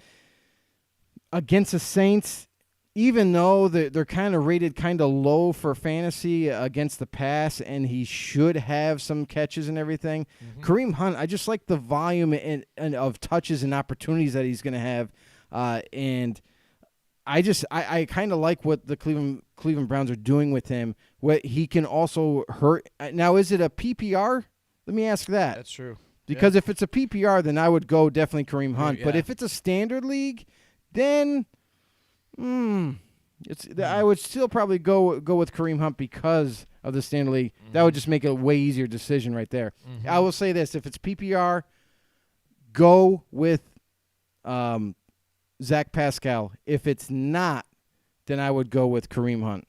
against the Saints, even though they're kind of rated kind of low for fantasy against the pass, and he should have some catches and everything, Kareem Hunt, I just like the volume and of touches and opportunities that he's going to have, and I kind of like what the Cleveland Browns are doing with him. What he can also hurt. Now, is it a PPR? Let me ask that. That's true. Because if it's a PPR, then I would go definitely Kareem Hunt. But if it's a standard league, then I would still probably go with Kareem Hunt because of the standard league. That would just make it a way easier decision right there. I will say this: if it's PPR, go with Zach Pascal. If it's not, then I would go with Kareem Hunt.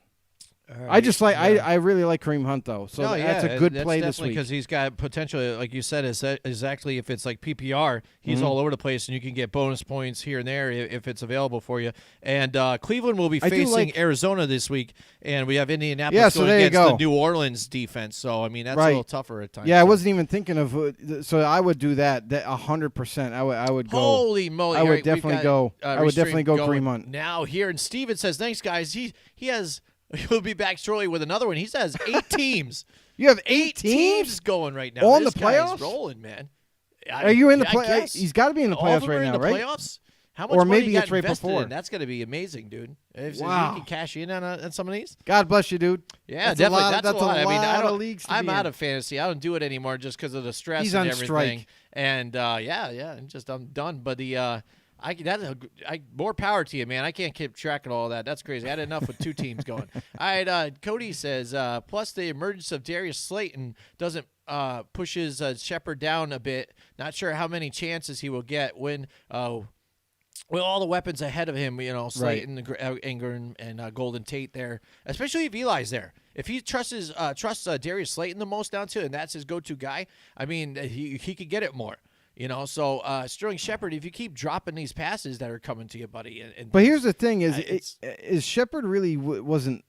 Right. I really like Kareem Hunt though, so that's a good play this week because he's got potential, like you said, is exactly if it's like PPR, he's all over the place, and you can get bonus points here and there if it's available for you. And Cleveland will be facing Arizona this week, and we have Indianapolis going against the New Orleans defense. So I mean that's a little tougher at times. Yeah, I wasn't even thinking of. So I would do that 100%. I would go. Holy moly! I would definitely go. I would definitely go Kareem Hunt. Now here, and Steven says, "Thanks guys." He'll be back shortly with another one. He says 8 teams. You have 8 teams going right now. On this the playoffs? Guy's rolling, man. Are you in the playoffs? He's got to be in the playoffs right now, right? Playoffs? How much or money maybe you got it's right invested before. In? That's going to be amazing, dude. If you can cash in on some of these. God bless you, dude. Yeah, definitely. That's a lot. I mean, I'm out of fantasy. I don't do it anymore just because of the stress He's and on everything. Strike. And I'm done. But more power to you, man. I can't keep track of all that. That's crazy. I had enough with 2 teams going. All right, Cody says, plus the emergence of Darius Slayton doesn't pushes Shepard down a bit. Not sure how many chances he will get when with all the weapons ahead of him, Slayton, Ingram, and Golden Tate there, especially if Eli's there. If he trusts Darius Slayton the most down to, and that's his go-to guy, I mean, he could get it more. So Sterling Shepard, if you keep dropping these passes that are coming to you, buddy. But here's the thing: is Shepard really wasn't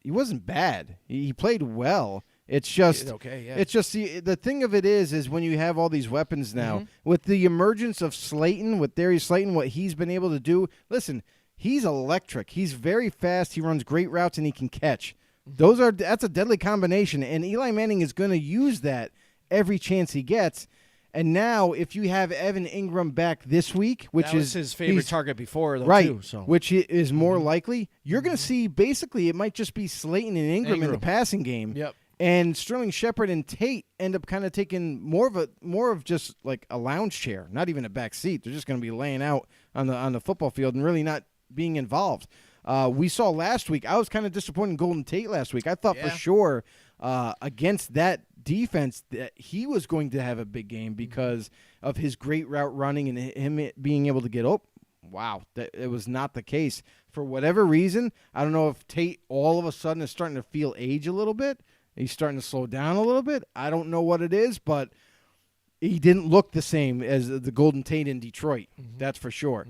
he wasn't bad. He played well. It's just okay. Yeah. It's just the thing of it is when you have all these weapons now with the emergence of Slayton, with Darius Slayton, what he's been able to do. Listen, he's electric. He's very fast. He runs great routes and he can catch. That's a deadly combination, and Eli Manning is going to use that every chance he gets. And now, if you have Evan Ingram back this week, which is his favorite target before, though, right, too, so. Which is more likely, you're going to see basically it might just be Slayton and Ingram in the passing game. Yep. And Sterling Shepard and Tate end up kind of taking more of just like a lounge chair, not even a back seat. They're just going to be laying out on the football field and really not being involved. We saw last week. I was kind of disappointed in Golden Tate last week. I thought for sure against that defense that he was going to have a big game because of his great route running and him being able to get up. Wow, it was not the case. For whatever reason, I don't know if Tate all of a sudden is starting to feel age a little bit. He's starting to slow down a little bit. I don't know what it is, but he didn't look the same as the Golden Tate in Detroit. That's for sure.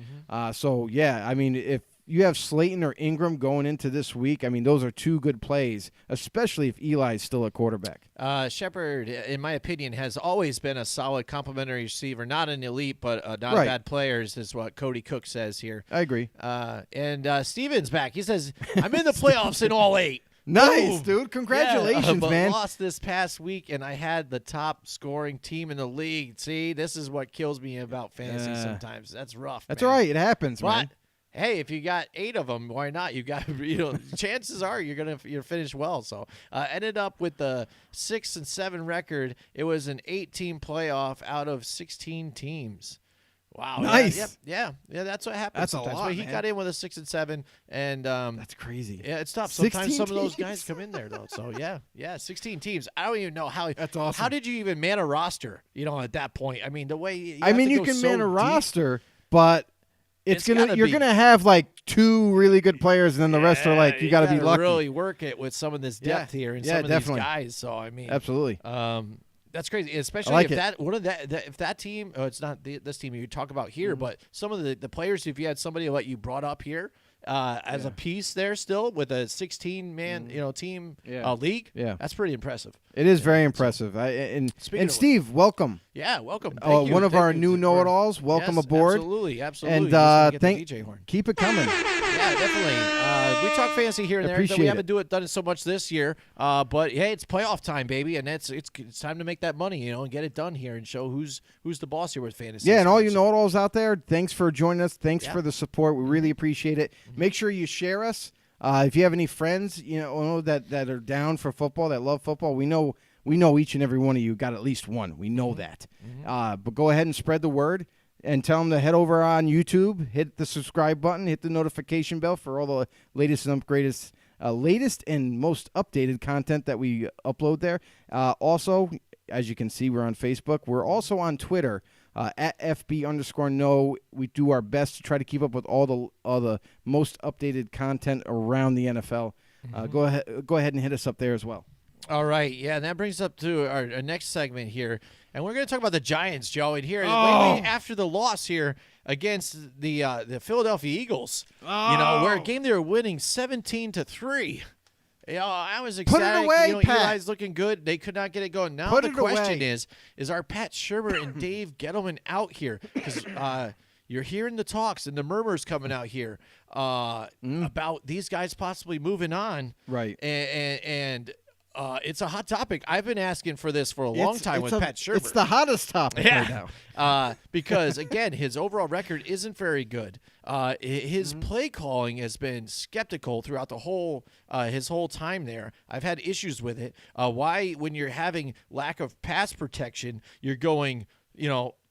So, yeah, I mean, if you have Slayton or Ingram going into this week, I mean, those are 2 good plays, especially if Eli's still a quarterback. Shepard, in my opinion, has always been a solid complementary receiver. Not an elite, but not a bad player, is what Cody Cook says here. I agree. And Steven's back. He says, I'm in the playoffs in all 8. Nice, dude. Congratulations, but man. Lost this past week, and I had the top scoring team in the league. See, this is what kills me about fantasy sometimes. That's rough. That's all right. It happens, man. hey, if you got 8 of them, why not? You got, chances are you're finish well. So ended up with the 6-7 record. It was an 8-team playoff out of 16 teams. Wow! Nice. Yeah. That's what happens. That's a sometimes. lot, But he man. got in with a 6-7, and That's crazy. yeah, it's tough. 16 Sometimes some of those teams. guys come in there though. So yeah, 16 teams. I don't even know how. That's awesome. How did you even man a roster? At that point. I mean, the way you can man a roster, but It's gotta you're be- gonna have like 2 really good players, and then the rest are like you got to be gotta lucky. really work it with some of this depth here and Yeah, some of definitely. these guys. So I mean, Absolutely. that's crazy, especially like if it. if that team. Oh, it's not this team you talk about here, Mm-hmm. but some of the players. If you had somebody like you brought up here as a piece there, still with a 16-man team Yeah. league, Yeah. that's pretty impressive. It is very impressive. And Speaking of- Steve, welcome. Yeah, welcome. Thank you. One of Thank our you new for- know-it-alls. Welcome Yes, aboard. Absolutely. And He's gonna get the thank DJ horn. keep it coming. Yeah, definitely. We talk fantasy here and there. Appreciate We it. haven't done it so much this year, but hey, it's playoff time, baby, and it's time to make that money, and get it done here and show who's the boss here with fantasy. Yeah, and all sports. you know-it-alls out there, thanks for joining us. Thanks Yeah. for the support. We really appreciate it. Make sure you share us. If you have any friends, that are down for football, that love football, we know each and every one of you got at least one. We know that. But go ahead and spread the word and tell them to head over on YouTube, hit the subscribe button, hit the notification bell for all the latest and latest and most updated content that we upload there. Also, as you can see, we're on Facebook. We're also on Twitter. At FB_no, we do our best to try to keep up with all the most updated content around the NFL. Go ahead and hit us up there as well. All right, yeah, and that brings us up to our next segment here, and we're going to talk about the Giants, Joe. And here, after the loss here against the Philadelphia Eagles, where a game they were winning 17-3. I was excited. away, Pat. Eli's looking good. They could not get it going. Now Put the it question away. is our Pat Shurmur and Dave Gettleman out here? Because you're hearing the talks and the murmurs coming out here about these guys possibly moving on. Right. And it's a hot topic. I've been asking for this for a long time with Pat Shurmur. It's the hottest topic right now. Because again, his overall record isn't very good. His play calling has been skeptical throughout the whole his whole time there. I've had issues with it. Why, when you're having lack of pass protection, you're going,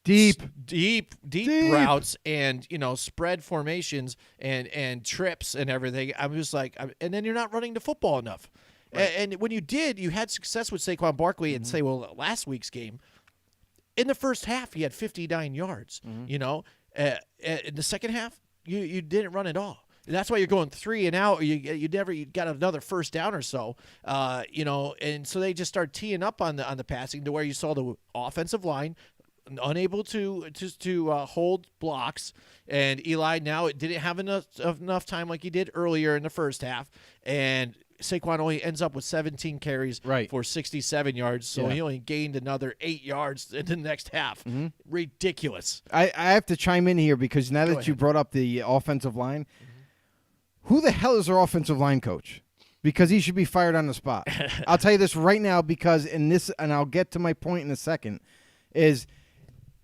Deep routes and spread formations and trips and everything. I'm just like, and then you're not running the football enough. Right. And when you did, you had success with Saquon Barkley and say, well, last week's game, in the first half, he had 59 yards. In the second half, you didn't run at all. And that's why you're going 3 and out. You got another first down or so. And so they just start teeing up on the passing to where you saw the offensive line unable to hold blocks, and Eli now didn't have enough time like he did earlier in the first half, and Saquon only ends up with 17 carries for 67 yards, so he only gained another 8 yards in the next half. Ridiculous. I have to chime in here because now that you brought up the offensive line, who the hell is their offensive line coach? Because he should be fired on the spot. I'll tell you this right now because and I'll get to my point in a second, is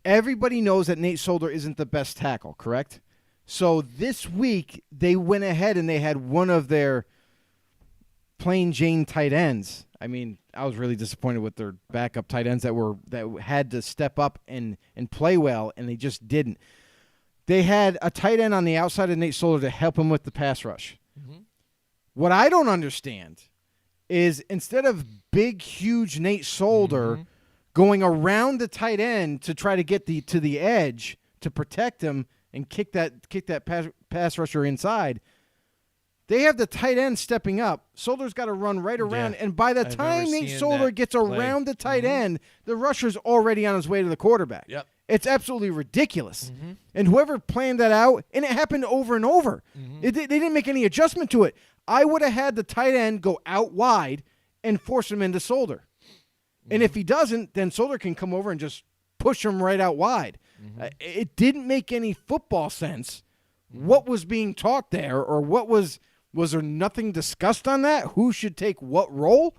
everybody knows that Nate Solder isn't the best tackle, correct? So this week they went ahead and they had one of their plain Jane tight ends. I mean, I was really disappointed with their backup tight ends that had to step up and play well, and they just didn't. They had a tight end on the outside of Nate Solder to help him with the pass rush. What I don't understand is instead of big, huge Nate Solder going around the tight end to try to get to the edge to protect him and kick that pass rusher inside, they have the tight end stepping up. Solder's got to run right around, and by the time Nate Solder gets around the tight end, the rusher's already on his way to the quarterback. Yep. It's absolutely ridiculous. And whoever planned that out, and it happened over and over, they didn't make any adjustment to it. I would have had the tight end go out wide and force him into Solder. And if he doesn't, then Solder can come over and just push him right out wide. It didn't make any football sense. What was being taught there, or was there nothing discussed on that? Who should take what role?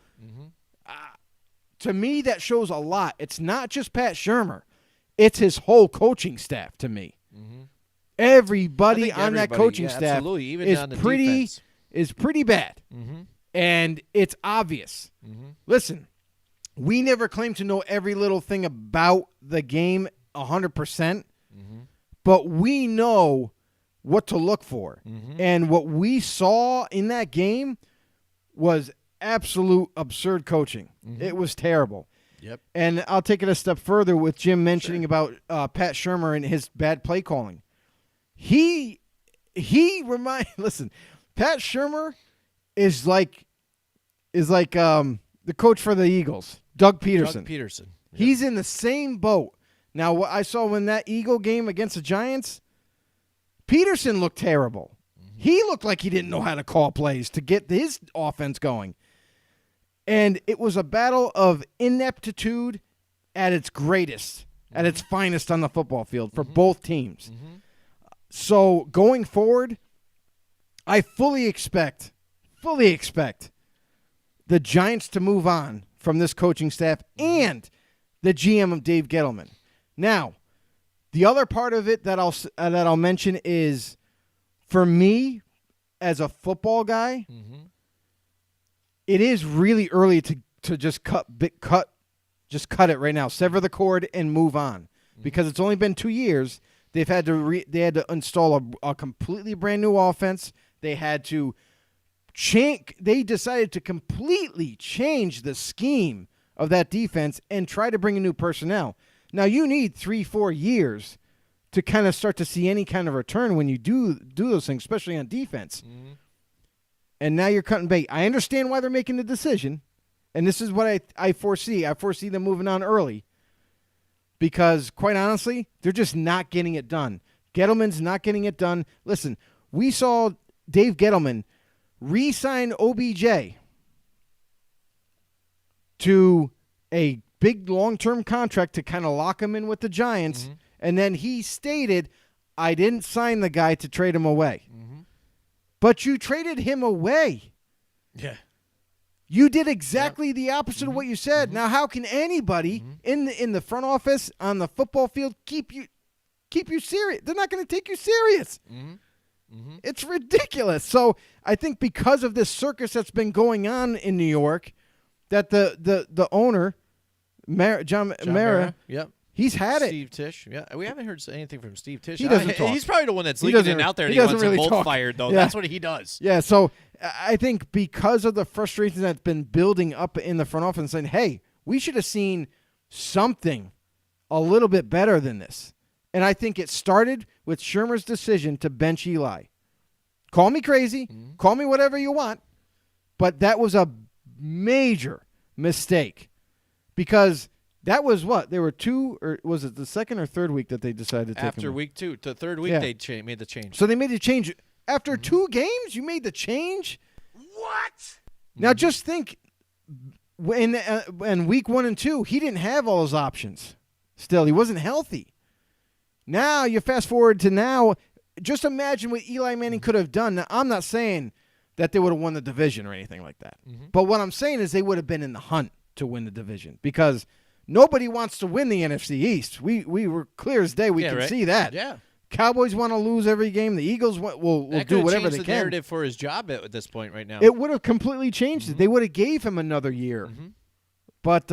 To me, that shows a lot. It's not just Pat Shurmur. It's his whole coaching staff to me. Everybody I think on that everybody, coaching yeah, staff absolutely, even is on the pretty defense. is pretty bad, and it's obvious. Listen, we never claim to know every little thing about the game 100%, but we know what to look for, and what we saw in that game was absolute absurd coaching. It was terrible. Yep. And I'll take it a step further with Jim mentioning about Pat Shurmur and his bad play calling. Listen, Pat Shurmur is like the coach for the Eagles, Doug Peterson. Doug Peterson. Yep. He's in the same boat. Now, what I saw in that Eagle game against the Giants, Peterson looked terrible. He looked like he didn't know how to call plays to get his offense going. And it was a battle of ineptitude at its greatest, at its finest on the football field for both teams. So going forward, I fully expect the Giants to move on from this coaching staff and the GM of Dave Gettleman. Now, the other part of it that I'll mention is, for me as a football guy, it is really early to just cut it right now. Sever the cord and move on, because it's only been 2 years. They had to install a completely brand new offense. They had to change. They decided to completely change the scheme of that defense and try to bring in new personnel. Now you need 3-4 years to kind of start to see any kind of return when you do those things, especially on defense. And now you're cutting bait. I understand why they're making the decision, and this is what I foresee. I foresee them moving on early because, quite honestly, they're just not getting it done. Gettleman's not getting it done. Listen, we saw Dave Gettleman re-sign OBJ to a big long-term contract to kind of lock him in with the Giants, and then he stated, I didn't sign the guy to trade him away. But you traded him away. Yeah. You did exactly the opposite of what you said. Now, how can anybody in the front office on the football field keep you serious? They're not going to take you serious. It's ridiculous. So I think because of this circus that's been going on in New York, that the owner, John Mara, Yep. he's had it. Steve Tisch. Yeah, we haven't heard anything from Steve Tisch. He doesn't talk. He's probably the one that's He leaking doesn't- it out there. he And he doesn't wants really them both talk. fired, though. Yeah. That's what he does. Yeah, so I think because of the frustration that's been building up in the front office and saying, hey, we should have seen something a little bit better than this. And I think it started with Shurmur's decision to bench Eli. Call me crazy. Call me whatever you want. But that was a major mistake because that was what? There were two, or was it the second or third week that they decided to take After him? week 2, the third week, Yeah. they made the change. So they made the change. After 2 games, you made the change? What? Now just think, in week 1 and 2, he didn't have all his options. Still, he wasn't healthy. Now you fast forward to now. Just imagine what Eli Manning could have done. Now, I'm not saying that they would have won the division or anything like that. But what I'm saying is they would have been in the hunt to win the division because nobody wants to win the NFC East. We were clear as day. We can see that. Yeah. Cowboys want to lose every game. The Eagles will That do could've whatever changed they the can. narrative for his job at this point right now. It would have completely changed it. They would have gave him another year. But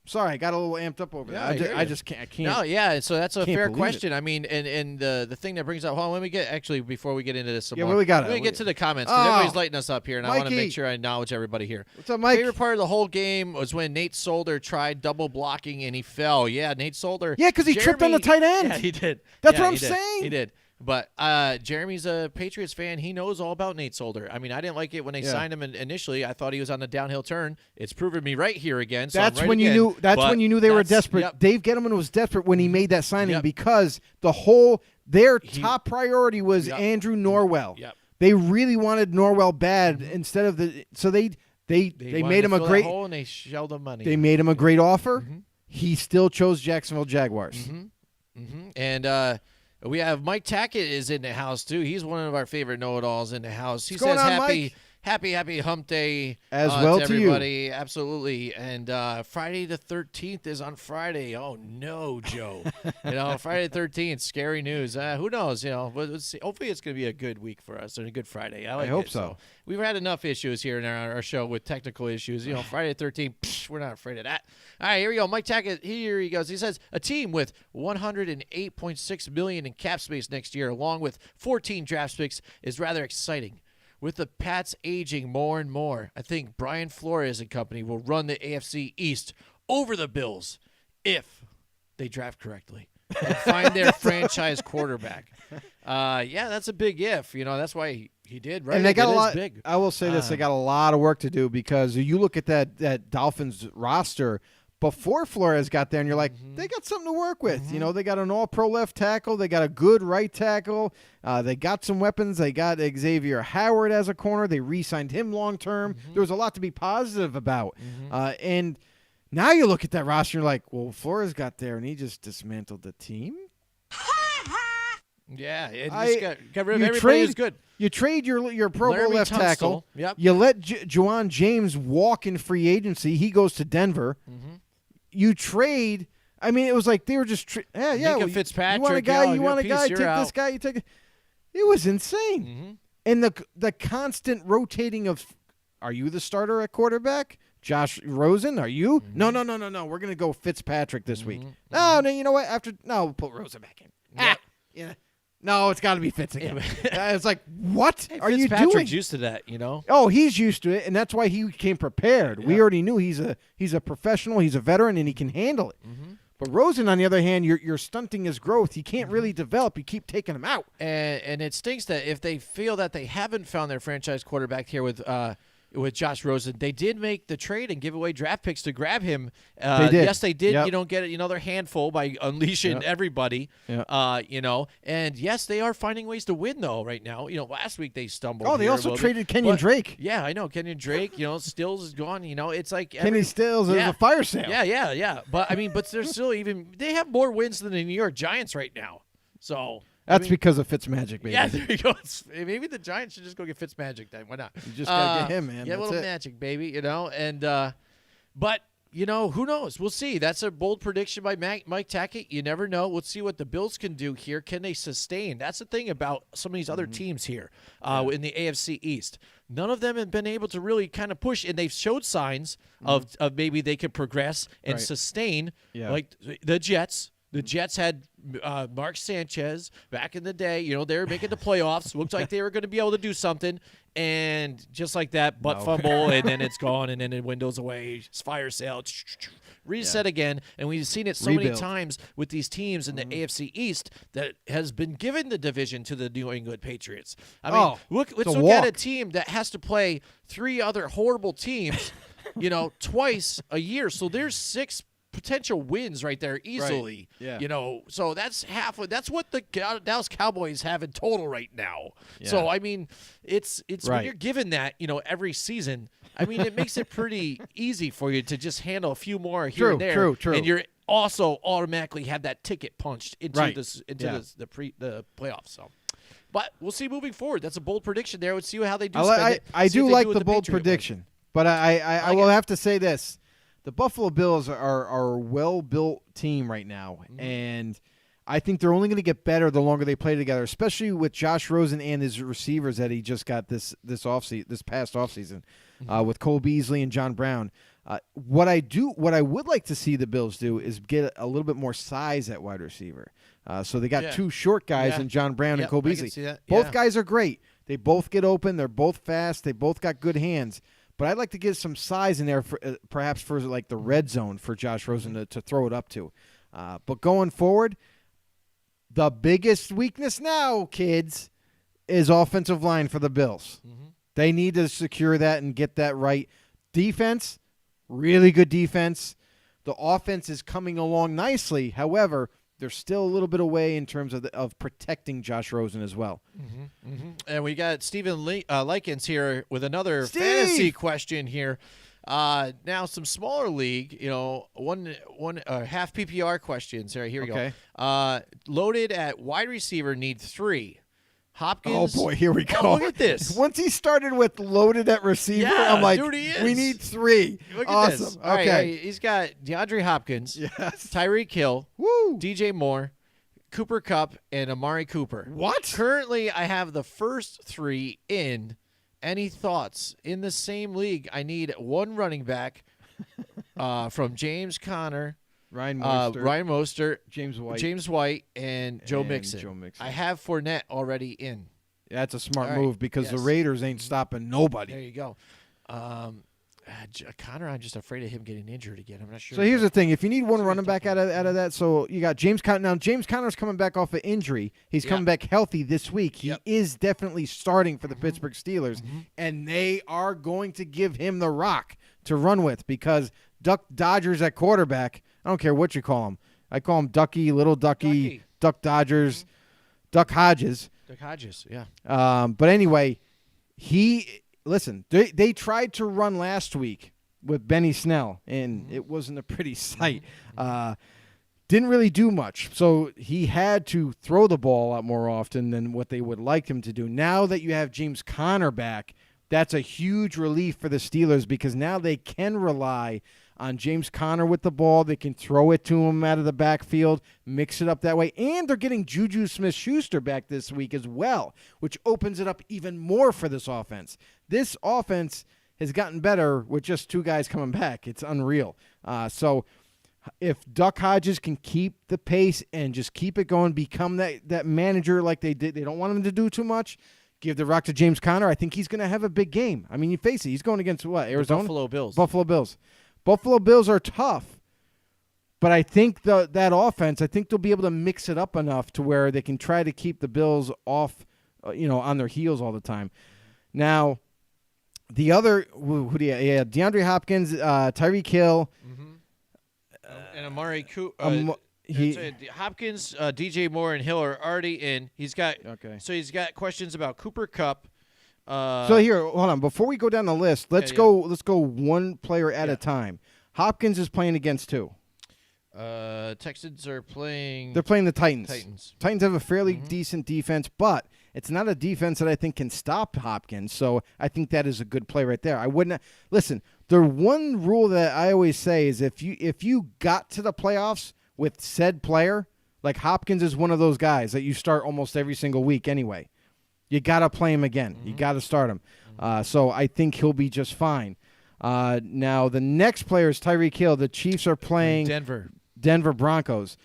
sorry, I got a little amped up over Yeah, that. I hear I you. just can't. I can't. No, yeah, so that's a Can't fair believe question. I mean, and the thing that brings up, hold on, let me get, actually, before we get into this some Yeah, more, what we got? let me get to the comments, because Oh, everybody's lighting us up here, and I want to Mikey. make sure I acknowledge everybody here. What's up, Mike? Favorite part of the whole game was when Nate Solder tried double blocking, and he fell. Yeah, Nate Solder. Yeah, 'cause he tripped on the tight end. Yeah, he did. That's Yeah, what I'm he did. saying. He did. But Jeremy's a Patriots fan. He knows all about Nate Solder. I mean, I didn't like it when they signed him initially. I thought he was on the downhill turn. It's proven me right here again. So That's I'm right when you again. knew. That's But when you knew they were that's- desperate. Yep. Dave Gettleman was desperate when he made that signing Yep. because their top priority was Yep. Andrew Norwell. Yep. They really wanted Norwell bad instead of the. So they They made him a fill that great. hole and they shelled him money. They made him a great offer. He still chose Jacksonville Jaguars. And we have Mike Tackett is in the house too. He's one of our favorite know-it-alls in the house. He What's going says on, happy. Mike? happy hump day As well to to you. everybody. Absolutely. And Friday the 13th is on Friday. Oh, no, Joe. Friday the 13th, scary news. Who knows? Let's see. Hopefully it's going to be a good week for us and a good Friday. I hope it. so. We've had enough issues here in our show with technical issues. Friday the 13th, we're not afraid of that. All right, here we go. Mike Tackett, here he goes. He says, a team with $108.6 million in cap space next year, along with 14 draft picks, is rather exciting. With the Pats aging more and more, I think Brian Flores and company will run the AFC East over the Bills if they draft correctly and find their franchise quarterback. That's a big if. That's why he did, right? And they got a lot. Big. I will say this: they got a lot of work to do because you look at that Dolphins roster before Flores got there, and you're like, they got something to work with. They got an All-Pro left tackle, they got a good right tackle, they got some weapons. They got Xavier Howard as a corner. They re-signed him long term. There was a lot to be positive about, and now you look at that roster, and you're like, well, Flores got there, and he just dismantled the team. Yeah, it just got rid of everybody who's good. You trade your Pro Bowl Laramie left tackle. Yep. You let Juwan James walk in free agency. He goes to Denver. You trade. I mean, it was like they were just Fitzpatrick. You want a guy. You want a guy. You're Take out. this guy. You take it. It was insane. And the constant rotating of, are you the starter at quarterback? Josh Rosen, are you? No. We're gonna go Fitzpatrick this week. No, you know what? We'll put Rosen back in. Yeah. No, it's got to be Fitz again. It's like, what are you doing? Fitzpatrick's used to that, Oh, he's used to it, and that's why he came prepared. We already knew he's a professional, he's a veteran, and he can handle it. But Rosen, on the other hand, you're stunting his growth. He can't really develop. You keep taking him out. And it stinks that if they feel that they haven't found their franchise quarterback here with Josh Rosen, they did make the trade and give away draft picks to grab him. They did. Yes, they did. Yep. You don't get another handful by unleashing everybody. Yep. And yes, they are finding ways to win though right now. Last week they stumbled. Oh, they also traded Kenyon Drake. Yeah, I know Kenyon Drake. Stills is gone. It's like Kenny Stills is a fire sale. Yeah. But they're still they have more wins than the New York Giants right now. So. That's because of Fitzmagic, baby. Yeah, there you go. Maybe the Giants should just go get Fitzmagic then. Why not? You just got to get him, man. Yeah, a little magic, baby, And, but, who knows? We'll see. That's a bold prediction by Mike Tackett. You never know. We'll see what the Bills can do here. Can they sustain? That's the thing about some of these other teams here in the AFC East. None of them have been able to really kind of push, and they've showed signs of maybe they could progress and sustain, like the Jets. The Jets had Mark Sanchez back in the day. They were making the playoffs. Looked like they were going to be able to do something. And just like that, fumble, and then it's gone, and then it windows away. Fire sale. Reset again. And we've seen it so many times with these teams in the AFC East that has been given the division to the New England Patriots. I mean, let's look at a team that has to play 3 other horrible teams, twice a year. So there's 6 potential wins right there easily. Right. Yeah. So that's that's what the Dallas Cowboys have in total right now. Yeah. So I mean, it's when you're given that, every season, I mean, it makes it pretty easy for you to just handle a few more here and there. True. And you're also automatically have that ticket punched into the playoffs. So but we'll see moving forward. That's a bold prediction there. We'll see how they do. I do like the bold prediction. But I will have to say this. The Buffalo Bills are a well-built team right now, and I think they're only going to get better the longer they play together, especially with Josh Rosen and his receivers that he just got this past offseason with Cole Beasley and John Brown. What I would like to see the Bills do is get a little bit more size at wide receiver. So they got 2 short guys in John Brown and Cole Beasley. I can see that. Both guys are great. They both get open. They're both fast. They both got good hands. But I'd like to get some size in there, perhaps for like the red zone for Josh Rosen to throw it up to. But going forward, the biggest weakness now, kids, is offensive line for the Bills. They need to secure that and get that right. Defense, really good defense. The offense is coming along nicely. However, they're still a little bit away in terms of protecting Josh Rosen as well. And we got Stephen Likens here with another fantasy question here. Now some smaller league, one half PPR questions. Here we go. Loaded at wide receiver, need 3. Hopkins. Oh boy, here we go. Oh, look at this. Once he started with loaded at receiver, Yeah, I'm like, dude, he is. we need 3. Look at awesome. this. All right, Okay. he's got DeAndre Hopkins, Yes. Tyreek Hill, Woo. DJ Moore, Cooper Kupp, and Amari Cooper. What? Currently, I have the first 3 in. Any thoughts? In the same league, I need 1 running back from James Conner, Ryan Mostert, Ryan Mostert, James White. and Joe And Mixon. Joe Mixon. I have Fournette already in. That's a smart All right. move because the Yes. Raiders ain't stopping nobody. There you go. Connor, I'm just afraid of him getting injured again. I'm not sure. So here's the thing: if you need one That's a running tough back out of that, so you got James Conner. Now James Conner's coming back off an injury. He's coming back healthy this week. He Yep. is definitely starting for the Pittsburgh Steelers, and they are going to give him the rock to run with because Duck Dodgers at quarterback. I don't care what you call him. I call him Ducky, Little Ducky. Duck Dodgers, Duck Hodges. Duck Hodges, yeah. But anyway, listen. They tried to run last week with Benny Snell, and it wasn't a pretty sight. Didn't really do much. So he had to throw the ball out more often than what they would like him to do. Now that you have James Conner back, that's a huge relief for the Steelers because now they can rely on James Conner with the ball. They can throw it to him out of the backfield, mix it up that way. And they're getting Juju Smith-Schuster back this week as well, which opens it up even more for this offense. This offense has gotten better with just 2 guys coming back. It's unreal. So if Duck Hodges can keep the pace and just keep it going, become that manager like they did, they don't want him to do too much. Give the rock to James Conner. I think he's going to have a big game. I mean, you face it. He's going against what? Arizona? Buffalo Bills. Buffalo Bills. Buffalo Bills are tough, but I think that offense, I think they'll be able to mix it up enough to where they can try to keep the Bills off, on their heels all the time. Now, the other, who do you have? Yeah, DeAndre Hopkins, Tyreek Hill. And Amari Cooper. Hopkins, DJ Moore, and Hill are already in. He's got questions about Cooper Kupp. So here, hold on. Before we go down the list, let's go one player at a time. Hopkins is playing against who? Texans are playing. They're playing the Titans. Titans have a fairly decent defense, but it's not a defense that I think can stop Hopkins. So I think that is a good play right there. I wouldn't listen. The one rule that I always say is if you got to the playoffs with said player, like Hopkins is one of those guys that you start almost every single week anyway. You got to play him again. You got to start him. So I think he'll be just fine. Now, the next player is Tyreek Hill. The Chiefs are playing Denver Broncos.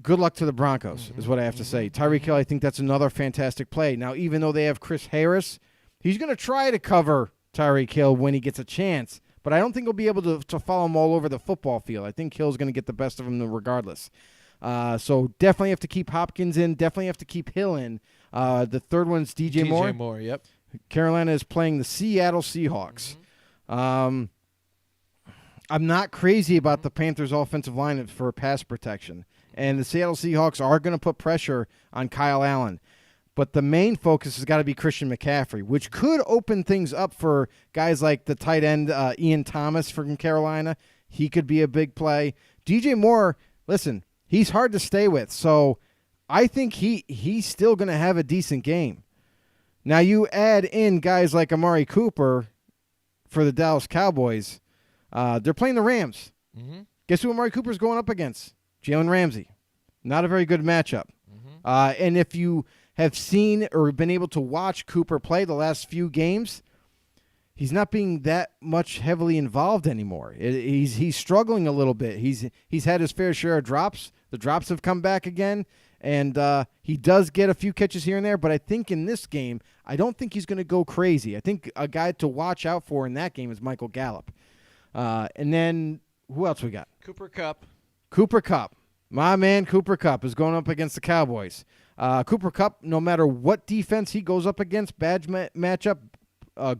Good luck to the Broncos is what I have to say. Tyreek Hill, I think that's another fantastic play. Now, even though they have Chris Harris, he's going to try to cover Tyreek Hill when he gets a chance, but I don't think he'll be able to follow him all over the football field. I think Hill's going to get the best of him regardless. So definitely have to keep Hopkins in. Definitely have to keep Hill in. The third one's DJ Moore. DJ Moore, yep. Carolina is playing the Seattle Seahawks. I'm not crazy about the Panthers' offensive line for pass protection. And the Seattle Seahawks are going to put pressure on Kyle Allen. But the main focus has got to be Christian McCaffrey, which could open things up for guys like the tight end Ian Thomas from Carolina. He could be a big play. DJ Moore, listen, he's hard to stay with. So I think he's still going to have a decent game. Now you add in guys like Amari Cooper for the Dallas Cowboys. They're playing the Rams. Guess who Amari Cooper's going up against? Jalen Ramsey. Not a very good matchup. And if you have seen or been able to watch Cooper play the last few games, he's not being that much heavily involved anymore. He's struggling a little bit. He's had his fair share of drops. The drops have come back again, and he does get a few catches here and there, but I think in this game, I don't think he's going to go crazy. I think a guy to watch out for in that game is Michael Gallup. And then who else we got? Cooper Kupp. Cooper Kupp. My man Cooper Kupp is going up against the Cowboys. Cooper Kupp, no matter what defense he goes up against, bad matchup,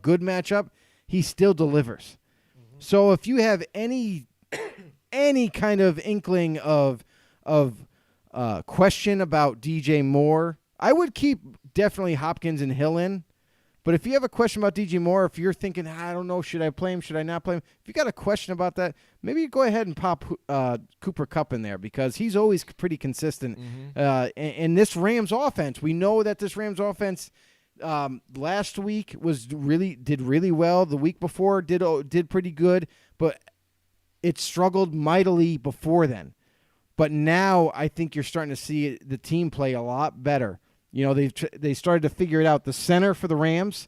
good matchup, he still delivers. So if you have any kind of inkling of question about DJ Moore, I would keep definitely Hopkins and Hill in. But if you have a question about DJ Moore, if you're thinking, I don't know, should I play him, should I not play him? If you got a question about that, maybe go ahead and pop Cooper Kupp in there because he's always pretty consistent. In this Rams offense, we know that this Rams offense last week did really well. The week before did pretty good, but it struggled mightily before then. But now I think you're starting to see the team play a lot better. You know, they started to figure it out. The center for the Rams,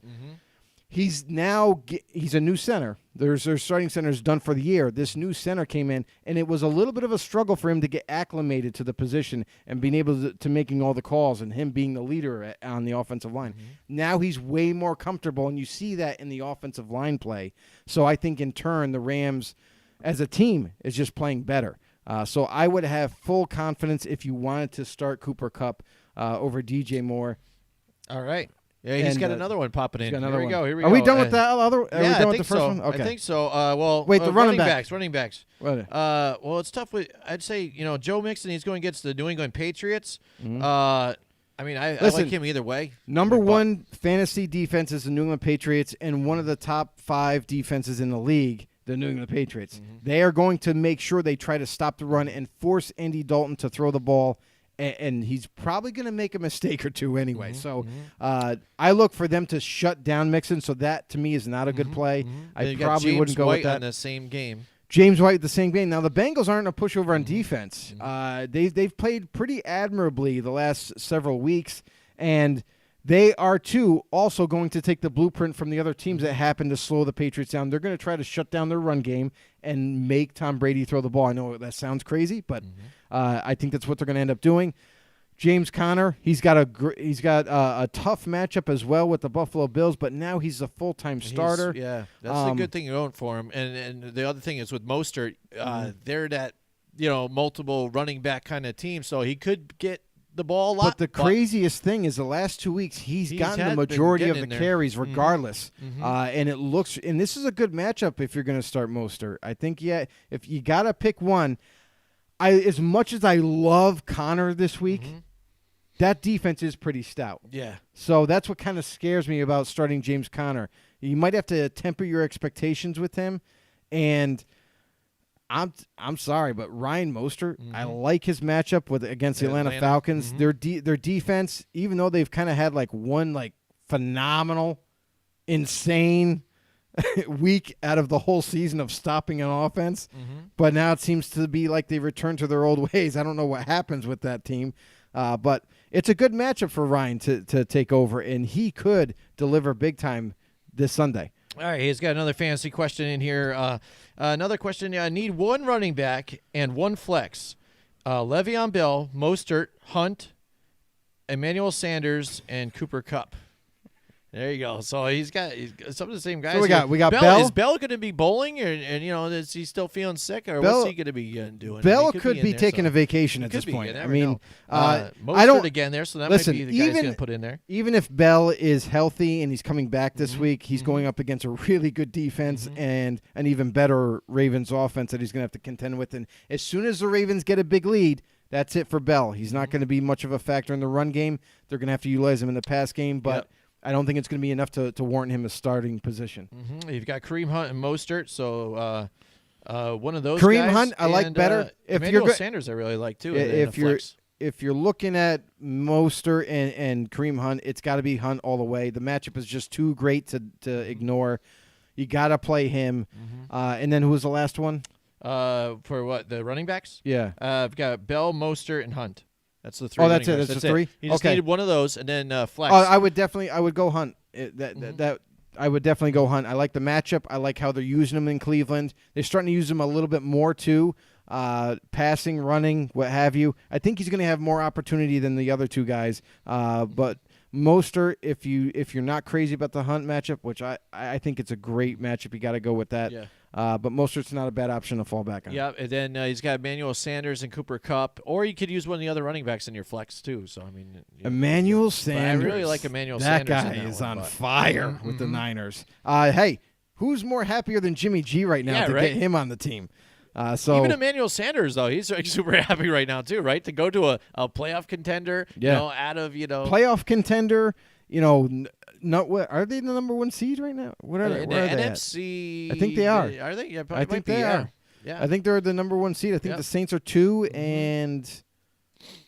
he's a new center. Their starting center is done for the year. This new center came in, and it was a little bit of a struggle for him to get acclimated to the position and being able to making all the calls and him being the leader on the offensive line. Now he's way more comfortable, and you see that in the offensive line play. So I think in turn the Rams as a team is just playing better. So I would have full confidence if you wanted to start Cooper Kupp over DJ Moore. All right. Yeah, he's got another one popping in. Here we go. Are we done with that other? Are we I done with think the first so. one? Okay. I think so. Well, wait, the running backs. Well, It's tough. I'd say Joe Mixon. He's going against the New England Patriots. I like him either way. Number one fantasy defense is the New England Patriots, and one of the top 5 defenses in the league. The New England Patriots. They are going to make sure they try to stop the run and force Andy Dalton to throw the ball, and he's probably going to make a mistake or two anyway. So I look for them to shut down Mixon, so that to me is not a good play. I probably wouldn't go with that. On the same game. James White, the same game. Now, the Bengals aren't a pushover on defense. They've played pretty admirably the last several weeks, and they are, too, also going to take the blueprint from the other teams that happen to slow the Patriots down. They're going to try to shut down their run game and make Tom Brady throw the ball. I know that sounds crazy, but I think that's what they're going to end up doing. James Conner, he's got a tough matchup as well with the Buffalo Bills, but now he's a full-time starter. That's the good thing going for him. And the other thing is with Mostert, they're that multiple running back kind of team, so he could get the ball a lot. But the craziest thing is the last 2 weeks he's gotten the majority of the carries regardless. And it looks – and this is a good matchup if you're going to start Mostert. I think, if you got to pick one, as much as I love Connor this week, that defense is pretty stout. Yeah. So that's what kind of scares me about starting James Conner. You might have to temper your expectations with him, and – I'm sorry, but Ryan Mostert, I like his matchup against the Atlanta Falcons. Their defense, even though they've kind of had one phenomenal, insane week out of the whole season of stopping an offense, but now it seems to be like they returned to their old ways. I don't know what happens with that team, but it's a good matchup for Ryan to take over, and he could deliver big time this Sunday. All right, he's got another fantasy question in here. Another question. I need one running back and one flex. Le'Veon Bell, Mostert, Hunt, Emmanuel Sanders, and Cooper Kupp. There you go. So he's got some of the same guys. So we got Bell. Is Bell going to be bowling, and is he still feeling sick, or what's he going to be doing? Bell could be taking a vacation at this point. I mean, I don't again there, so that listen, might be the guy he's going to put in there. Even if Bell is healthy and he's coming back this week, he's going up against a really good defense and an even better Ravens offense that he's going to have to contend with. And as soon as the Ravens get a big lead, that's it for Bell. He's not going to be much of a factor in the run game. They're going to have to utilize him in the pass game, but. Yep. I don't think it's going to be enough to warrant him a starting position. You've got Kareem Hunt and Mostert, so one of those Kareem guys. Hunt, I like better. If Emmanuel Sanders, I really like too. If you're looking at Mostert and Kareem Hunt, it's got to be Hunt all the way. The matchup is just too great to ignore. You got to play him. And then who was the last one? For what, the running backs? Yeah, I've got Bell, Mostert, and Hunt. That's the 3. Oh, that's it. That's the 3. You just needed one of those, and then flex. I would go Hunt. I would definitely go Hunt. I like the matchup. I like how they're using him in Cleveland. They're starting to use him a little bit more too, passing, running, what have you. I think he's going to have more opportunity than the other two guys. But Mostert, if you're not crazy about the Hunt matchup, which I think it's a great matchup, you got to go with that. Yeah. But Mostert's not a bad option to fall back on. Yeah, and then he's got Emmanuel Sanders and Cooper Kupp, or you could use one of the other running backs in your flex too. So I mean, Emmanuel Sanders. I really like Emmanuel Sanders. That guy is on fire with the Niners. Hey, who's more happier than Jimmy G right now to get him on the team? Even Emmanuel Sanders, though, he's super happy right now too, right? To go to a playoff contender, out of playoff contender, No, what are they the number 1 seed right now? What are they? In Where the are they at? NFC. I think they are. Are they? Yeah, I probably think might be, they yeah. are. Yeah. I think they're the number 1 seed. I think Yep. the Saints are 2, and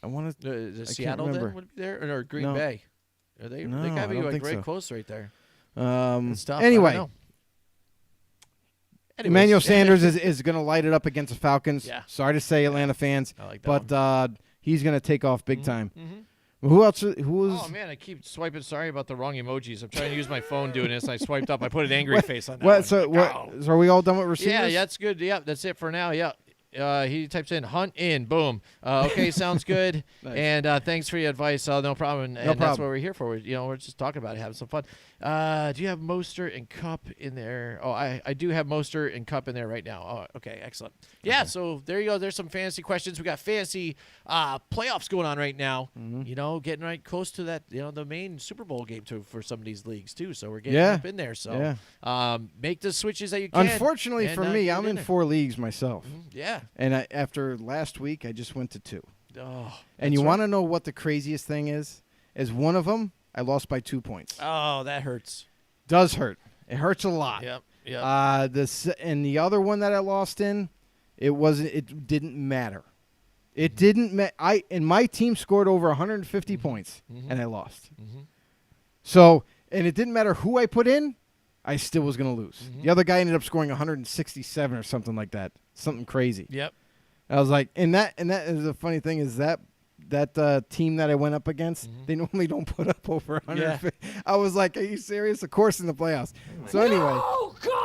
I want to. The Seattle then remember. would be there, or Green No. Bay? Are they? No, they gotta I be don't like think right so. close right there. It's tough. I don't Anyway, know. Emmanuel Anyways. Sanders is going to light it up against the Falcons. Yeah. Sorry to say, Atlanta fans, I like that but he's going to take off big time. Mhm. Who else? Who was? Oh man, I keep swiping. Sorry about the wrong emojis. I'm trying to use my phone doing this. And I swiped up. I put an angry face on that. What? one. So Like, what? ow. So are we all done with receivers? Yeah, that's good. Yeah, that's it for now. Yeah. He types in Hunt in. Boom. Okay, sounds good. Nice. And thanks for your advice. No problem. And that's problem. what we're here for. We're just talking about it, having some fun. Do you have Mostert and Cup in there? Oh, I do have Mostert and Cup in there right now. Oh, okay, excellent. Yeah, so there you go. There's some fantasy questions. We got fantasy playoffs going on right now. Mm-hmm. Getting right close to that. The main Super Bowl game for some of these leagues too. So we're getting Yeah. up in there. So make the switches that you can. Unfortunately and, for me, get I'm in there. 4 leagues myself, Yeah. and after last week, I just went to 2. Oh, And you that's want to know what the craziest thing is? Is one of them I lost by 2 points. Oh, that hurts. Does hurt. It hurts a lot. Yep. Yep. And the other one that I lost in, it didn't matter. It didn't and my team scored over 150 points and I lost. So, and it didn't matter who I put in, I still was going to lose. The other guy ended up scoring 167 or something like that. Something crazy. Yep. I was like, and that is the funny thing is that team that I went up against, they normally don't put up over 150. I was like, are you serious? Of course in the playoffs. So anyway.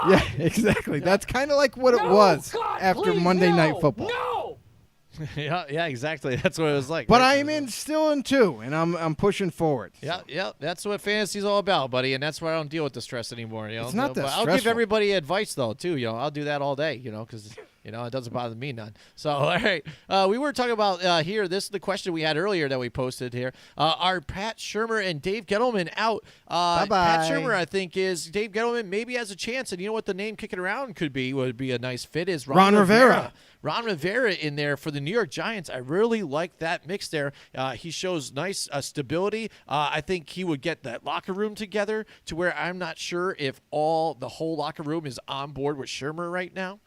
Yeah, exactly. That's kind of like what it was after Monday Night Football. yeah, exactly. That's what it was like. But right? I am still in 2, and I'm pushing forward. Yeah. That's what fantasy's all about, buddy, and that's why I don't deal with the stress anymore. It's not that But I'll give stressful. everybody advice though too. I'll do that all day. Because it doesn't bother me none. So all right, we were talking about here. This is the question we had earlier that we posted here. Are Pat Shurmur and Dave Gettleman out? Bye-bye. Pat Shurmur, I think, is Dave Gettleman maybe has a chance, and you know what the name kicking around would be a nice fit is Ron Rivera. Ron Rivera in there for the New York Giants. I really like that mix there. He shows nice stability. I think he would get that locker room together to where I'm not sure if the whole locker room is on board with Shurmur right now.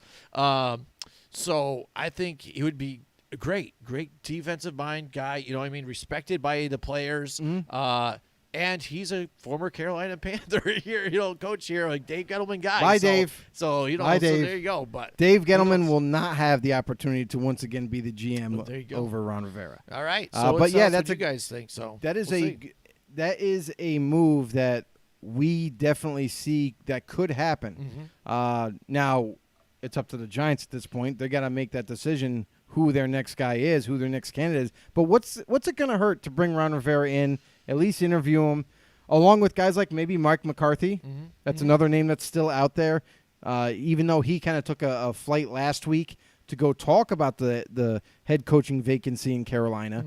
So I think he would be a great defensive mind guy. Respected by the players. And he's a former Carolina Panther here, coach here, like Dave Gettleman guy. Bye, so, Dave. So, Bye, so Dave. there you go. But Dave Gettleman will not have the opportunity to once again be the Well, there you GM go. over Ron Rivera. All right. But So yeah, that's what that's you a- guys think. So That is we'll see. that is a move that we definitely see that could happen. Now, it's up to the Giants at this point. They got to make that decision who their next guy is, who their next candidate is. But what's it going to hurt to bring Ron Rivera in, at least interview him, along with guys like maybe Mike McCarthy? That's another name that's still out there, even though he kind of took a flight last week to go talk about the head coaching vacancy in Carolina.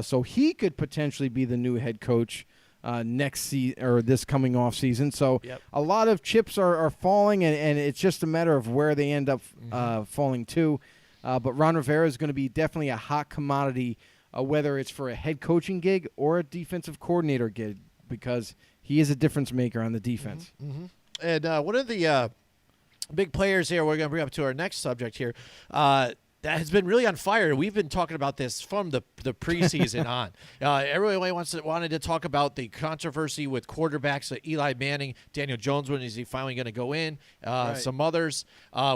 So he could potentially be the new head coach next season or this coming off season. So a lot of chips are falling, and it's just a matter of where they end up falling to. But Ron Rivera is going to be definitely a hot commodity, whether it's for a head coaching gig or a defensive coordinator gig, because he is a difference maker on the defense. And one of the big players here we're going to bring up to our next subject here that has been really on fire. We've been talking about this from the preseason on. Everybody wanted to talk about the controversy with quarterbacks, Eli Manning, Daniel Jones. When is he finally going to go in? Some others.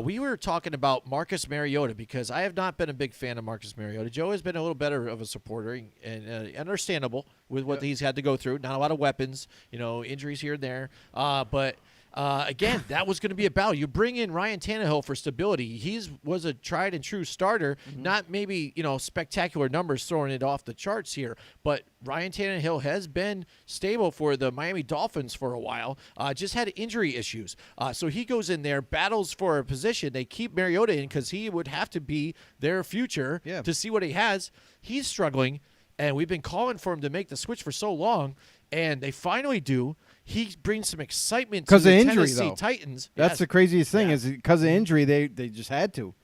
We were talking about Marcus Mariota because I have not been a big fan of Marcus Mariota. Joe has been a little better of a supporter and understandable with what he's had to go through. Not a lot of weapons, injuries here and there. But again, that was going to be a battle. You bring in Ryan Tannehill for stability. He was a tried and true starter, not maybe, spectacular numbers throwing it off the charts here, but Ryan Tannehill has been stable for the Miami Dolphins for a while, just had injury issues. So he goes in there, battles for a position. They keep Mariota in because he would have to be their future to see what he has. He's struggling, and we've been calling for him to make the switch for so long, and they finally do. He brings some excitement to the Because of injury, Tennessee though. Titans. That's Yes. the craziest thing is because of injury, they just had to.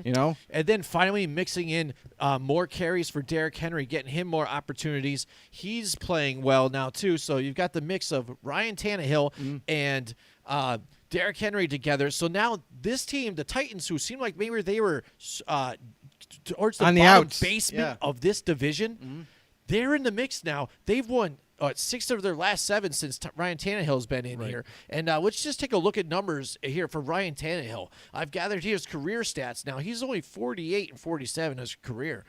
You know? And then finally mixing in more carries for Derrick Henry, getting him more opportunities. He's playing well now, too. So you've got the mix of Ryan Tannehill and Derrick Henry together. So now this team, the Titans, who seemed like maybe they were towards the On the bottom outs. basement of this division, they're in the mix now. They've won 6 of their last 7 since Ryan Tannehill's been in here. And let's just take a look at numbers here for Ryan Tannehill. I've gathered here his career stats. Now, he's only 48 and 47 in his career.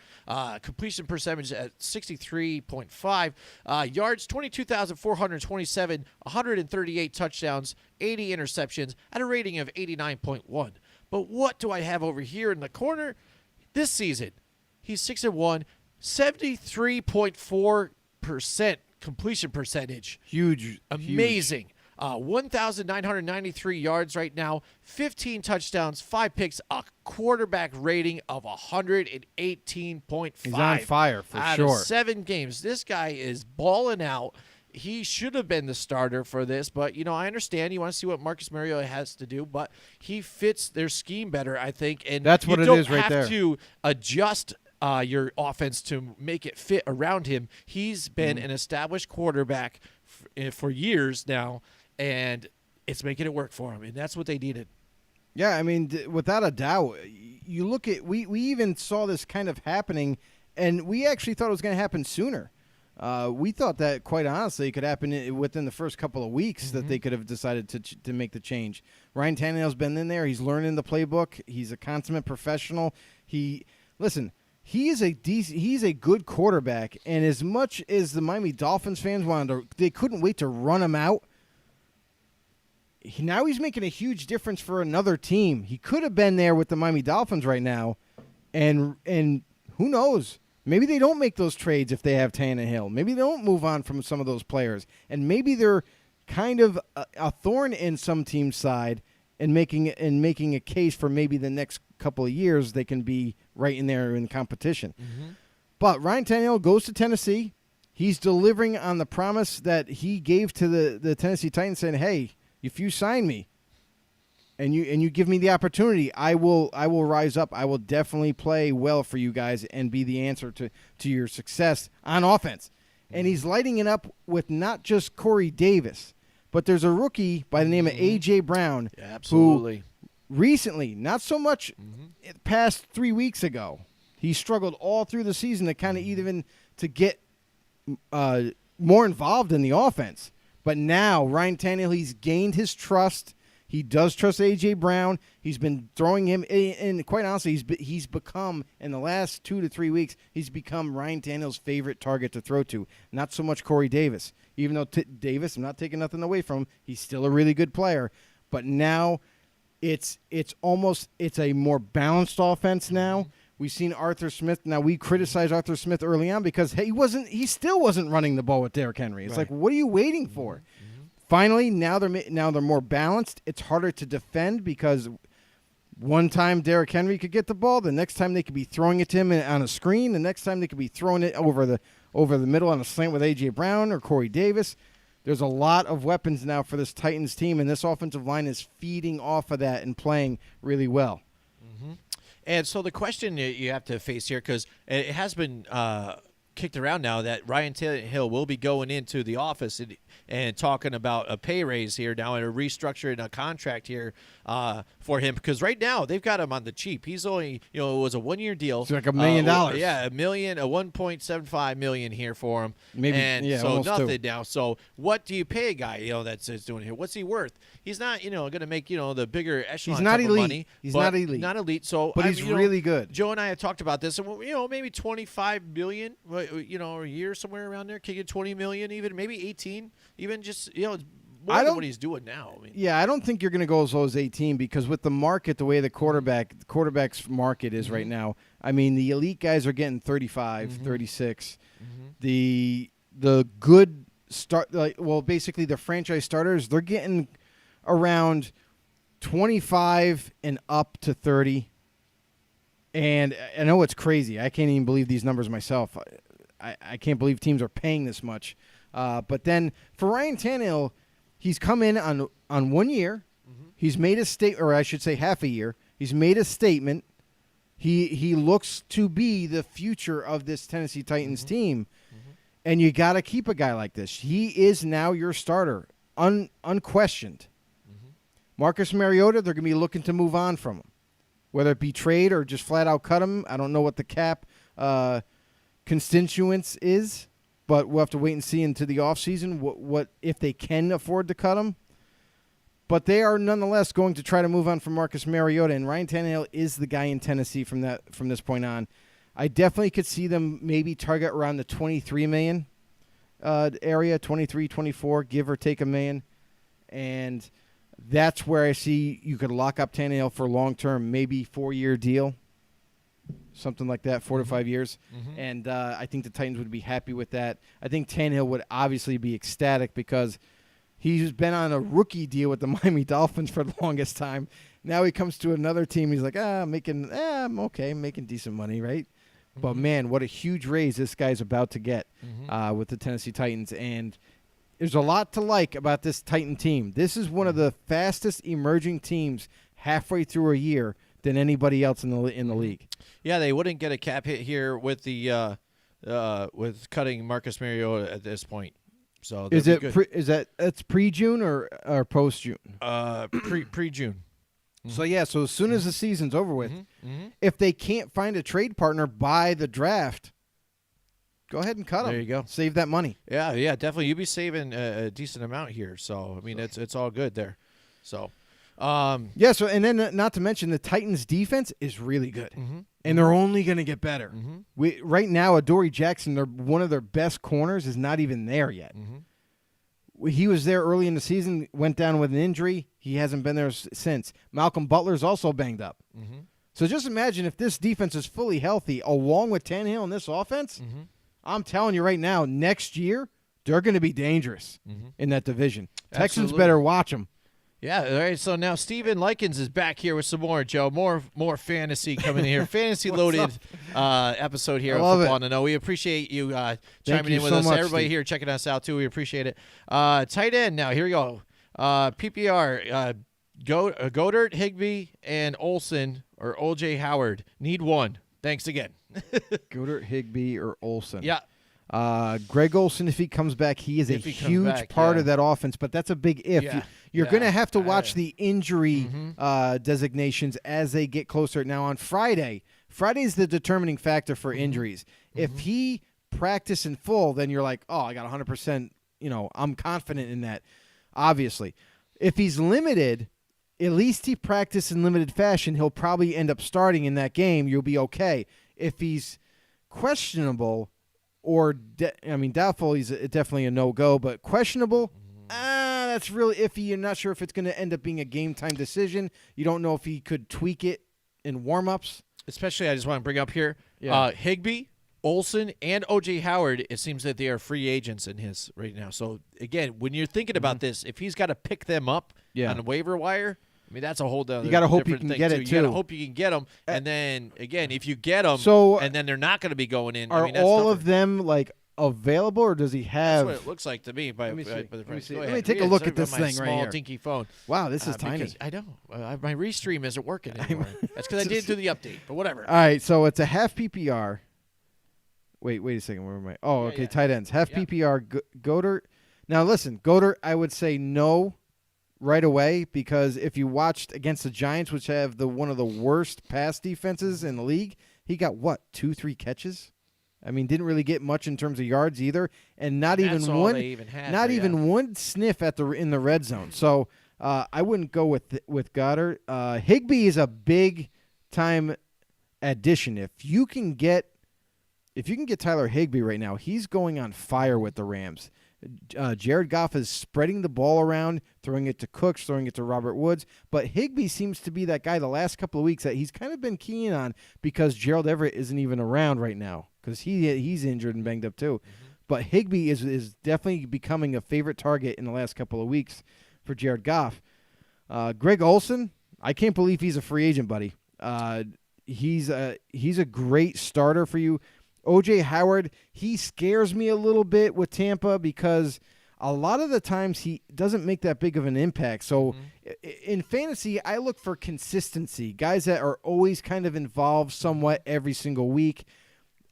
Completion percentage at 63.5. Yards, 22,427, 138 touchdowns, 80 interceptions, at a rating of 89.1. But what do I have over here in the corner? This season, he's 6-1, 73.4% completion percentage. Huge. Amazing. 1,993 yards right now, 15 touchdowns, 5 picks, a quarterback rating of 118.5. He's on fire for out sure. of 7 games. This guy is balling out. He should have been the starter for this, but, I understand you want to see what Marcus Mariota has to do, but he fits their scheme better, I think. And that's what you it don't is right have there. to adjust your offense to make it fit around him. He's been an established quarterback for years now, and it's making it work for him, and that's what they needed. Yeah, I mean, without a doubt. You look at we even saw this kind of happening, and we actually thought it was going to happen sooner. We thought that, quite honestly, it could happen within the first couple of weeks that they could have decided to make the change. Ryan Tannehill's been in there. He's learning the playbook. He's a consummate professional. Listen. He's a good quarterback, and as much as the Miami Dolphins fans they couldn't wait to run him out. Now he's making a huge difference for another team. He could have been there with the Miami Dolphins right now, and who knows? Maybe they don't make those trades if they have Tannehill. Maybe they don't move on from some of those players, and maybe they're kind of a thorn in some team's side, and making a case for maybe the next couple of years they can be right in there in competition. But Ryan Tannehill goes to Tennessee. He's delivering on the promise that he gave to the Tennessee Titans, saying, "Hey, if you sign me and you give me the opportunity, I will rise up. I will definitely play well for you guys and be the answer to your success on offense." And he's lighting it up with not just Corey Davis, but there's a rookie by the name of A.J. Brown, Absolutely. who recently, not so much past 3 weeks ago, he struggled all through the season to kind of even to get more involved in the offense. But now Ryan Tannehill, he's gained his trust. He does trust A.J. Brown. He's been throwing him, and quite honestly, he's become, in the last 2 to 3 weeks, he's become Ryan Tannehill's favorite target to throw to. Not so much Corey Davis. Even though Davis, I'm not taking nothing away from him, he's still a really good player. But now it's a more balanced offense now. We've seen Arthur Smith. Now, we criticized Arthur Smith early on because he still wasn't running the ball with Derrick Henry. It's like, what are you waiting for? Finally, now they're more balanced. It's harder to defend because one time Derrick Henry could get the ball, the next time they could be throwing it to him on a screen, the next time they could be throwing it over the middle on a slant with A.J. Brown or Corey Davis. There's a lot of weapons now for this Titans team, and this offensive line is feeding off of that and playing really well. And so the question you have to face here, because it has been kicked around now that Ryan Tannehill will be going into the office and talking about a pay raise here now and a restructuring a contract here for him, because right now they've got him on the cheap. He's only, it was a 1-year deal. It's like $1 million. Yeah, $1.75 million here for him. Maybe, and yeah, so almost nothing two. now. So what do you pay a guy, that's doing here? What's he worth? He's not, going to make, the bigger echelon He's not type of elite. money. He's but not elite. Not elite. So, But he's really good. Joe and I have talked about this, and maybe $25 million, a year somewhere around there. Can you get $20 million, even maybe 18, even just it's more than what he's doing now. I mean, yeah, I don't think you're going to go as low as 18 because with the market, the way the quarterback's market is right now, I mean, the elite guys are getting 35, 36. The good start, basically the franchise starters, they're getting around 25 and up to 30. And I know it's crazy. I can't even believe these numbers myself. I can't believe teams are paying this much. But then for Ryan Tannehill, he's come in on 1 year. He's made a statement, or I should say half a year. He's made a statement He looks to be the future of this Tennessee Titans team, and you got to keep a guy like this. He is now your starter, unquestioned. Marcus Mariota, they're going to be looking to move on from him, whether it be trade or just flat out cut him. I don't know what the cap constituents is, but we'll have to wait and see into the offseason what if they can afford to cut him. But they are nonetheless going to try to move on from Marcus Mariota, and Ryan Tannehill is the guy in Tennessee from this point on. I definitely could see them maybe target around the $23 million area, 23, 24, give or take $1 million, and that's where I see you could lock up Tannehill for long term, maybe 4-year deal, something like that, 4 to 5 years, and I think the Titans would be happy with that. I think Tannehill would obviously be ecstatic because he's been on a rookie deal with the Miami Dolphins for the longest time. Now he comes to another team. He's like, I'm okay, making decent money, right? But, man, what a huge raise this guy's about to get with the Tennessee Titans. And there's a lot to like about this Titan team. This is one of the fastest emerging teams halfway through a year than anybody else in the league. Yeah, they wouldn't get a cap hit here with the with cutting Marcus Mariota at this point. So is that's pre-June or post-June? Pre-June. So so as soon as the season's over with, if they can't find a trade partner by the draft, go ahead and cut them. There you go. Save that money. Yeah, definitely. You'd be saving a decent amount here. So I mean, it's all good there. So. So and then not to mention the Titans' defense is really good, and they're only going to get better. Right now, Adoree Jackson, one of their best corners, is not even there yet. He was there early in the season, went down with an injury. He hasn't been there since. Malcolm Butler's also banged up. So just imagine if this defense is fully healthy, along with Tannehill in this offense. I'm telling you right now, next year they're going to be dangerous in that division. Texans better watch them. Yeah, all right. So now Steven Likens is back here with some more, Joe. More fantasy coming in here. Fantasy loaded episode here of Football on the Know. We appreciate you chiming in with us. Much, everybody Steve. here checking us out too. We appreciate it. Tight end now. Here we go. PPR. Goddard, Higbee, and Olsen or OJ Howard. Need one. Thanks again. Goddard, Higbee, or Olsen. Yeah. Greg Olsen, if he comes back, he is a huge part of that offense, but that's a big if. Yeah. You're going to have to watch the injury designations as they get closer. Now, on Friday's the determining factor for injuries. If he practiced in full, then you're like, oh, I got 100%, I'm confident in that, obviously. If he's limited, at least he practiced in limited fashion. He'll probably end up starting in that game. You'll be okay. If he's questionable or, doubtful, he's definitely a no-go, but questionable, that's really iffy. You're not sure if it's going to end up being a game-time decision. You don't know if he could tweak it in warm-ups. Especially, I just want to bring up here, Higbee, Olsen, and O.J. Howard, it seems that they are free agents in his right now. So, again, when you're thinking about this, if he's got to pick them up on the waiver wire, that's a whole other You got to hope you different can thing, get it, too. You got to hope you can get them. And then, again, if you get them, and then they're not going to be going in. Are that's all tougher. of them, available, or does he have? That's what it looks like to me. By the price. Let me take a look at this thing right here. Small, dinky phone. Wow, this is tiny. I know. My Restream isn't working anymore. That's because I didn't do the update, but whatever. All right, so it's a half PPR. Wait a second. Where am I? Oh, okay, yeah. tight ends. Half PPR, Goddard. Now, listen, Goddard, I would say no right away because if you watched against the Giants, which have one of the worst pass defenses in the league, he got, 2-3 catches? Didn't really get much in terms of yards either, and not even one sniff in the red zone. So I wouldn't go with Goddard. Higbee is a big time addition. If you can get Tyler Higbee right now, he's going on fire with the Rams. Jared Goff is spreading the ball around, throwing it to Cooks, throwing it to Robert Woods. But Higbee seems to be that guy the last couple of weeks that he's kind of been keying on because Gerald Everett isn't even around right now because he's injured and banged up too. But Higbee is definitely becoming a favorite target in the last couple of weeks for Jared Goff. Greg Olsen, I can't believe he's a free agent, buddy. He's a great starter for you. O.J. Howard, he scares me a little bit with Tampa because a lot of the times he doesn't make that big of an impact. So in fantasy, I look for consistency, guys that are always kind of involved somewhat every single week.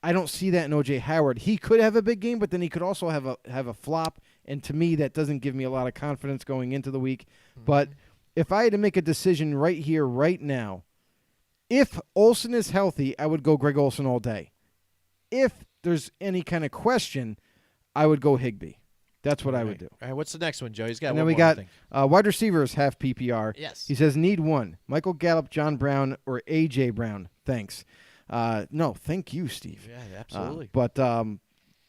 I don't see that in O.J. Howard. He could have a big game, but then he could also have a flop, and to me, that doesn't give me a lot of confidence going into the week. But if I had to make a decision right here, right now, if Olsen is healthy, I would go Greg Olsen all day. If there's any kind of question, I would go Higbee. That's what I would do. All right, what's the next one, Joe? He's got And one then we more, I got think. wide receivers, half PPR. Yes. He says, need one. Michael Gallup, John Brown, or A.J. Brown. Thanks. No, thank you, Steve. Yeah, absolutely. But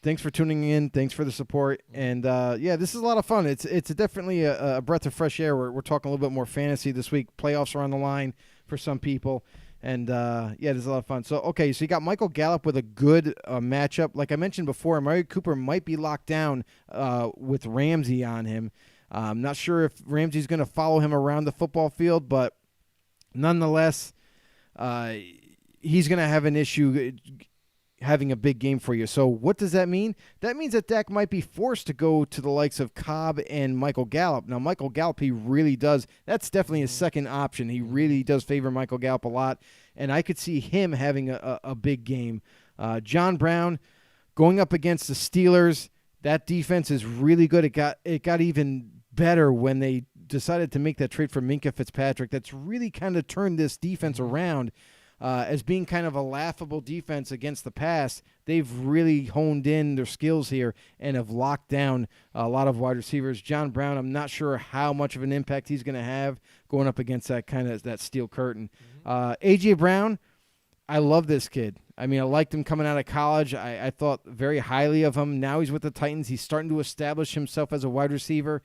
thanks for tuning in. Thanks for the support. And, yeah, this is a lot of fun. It's definitely a breath of fresh air. We're talking a little bit more fantasy this week. Playoffs are on the line for some people. And, yeah, this is a lot of fun. So, okay, so you got Michael Gallup with a good matchup. Like I mentioned before, Amari Cooper might be locked down with Ramsey on him. I'm not sure if Ramsey's going to follow him around the football field, but nonetheless, he's going to have an issue having a big game for you. So what does that mean? That means that Dak might be forced to go to the likes of Cobb and Michael Gallup. Now, Michael Gallup, he really does. That's definitely his second option. He really does favor Michael Gallup a lot, and I could see him having a big game. John Brown going up against the Steelers, that defense is really good. It got even better when they decided to make that trade for Minkah Fitzpatrick. That's really kind of turned this defense around. As being kind of a laughable defense against the pass, they've really honed in their skills here and have locked down a lot of wide receivers. John Brown, I'm not sure how much of an impact he's going to have going up against that steel curtain. A.J. Brown, I love this kid. I mean, I liked him coming out of college. I thought very highly of him. Now he's with the Titans. He's starting to establish himself as a wide receiver.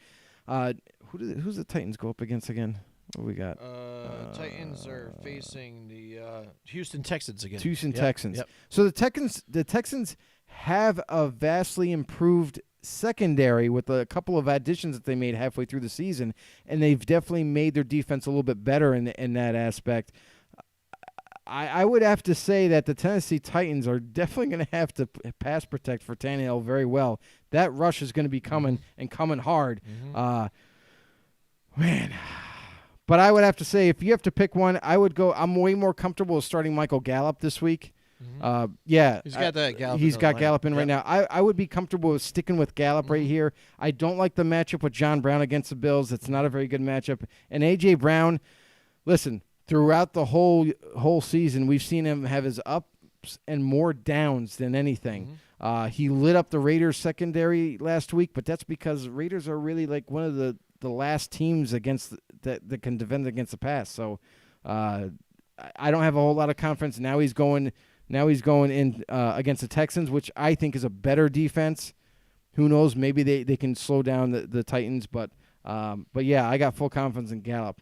Who's the Titans go up against again? What we got? Titans are facing the Houston Texans again. Houston Yep, Texans. Yep. So the Texans have a vastly improved secondary with a couple of additions that they made halfway through the season, and they've definitely made their defense a little bit better in that aspect. I would have to say that the Tennessee Titans are definitely going to have to pass protect for Tannehill very well. That rush is going to be coming and coming hard. Man. But I would have to say, if you have to pick one, I'm way more comfortable with starting Michael Gallup this week. Yeah. He's got that Gallup. He's got Gallup in Yep. right now. I would be comfortable with sticking with Gallup right here. I don't like the matchup with John Brown against the Bills. It's not a very good matchup. And A.J. Brown, listen, throughout the whole season, we've seen him have his ups and more downs than anything. He lit up the Raiders secondary last week, but that's because Raiders are really like one of the last teams against that can defend against the pass. So I don't have a whole lot of confidence. Now he's going in against the Texans, which I think is a better defense. Who knows? Maybe they can slow down the Titans, but yeah, I got full confidence in Gallup.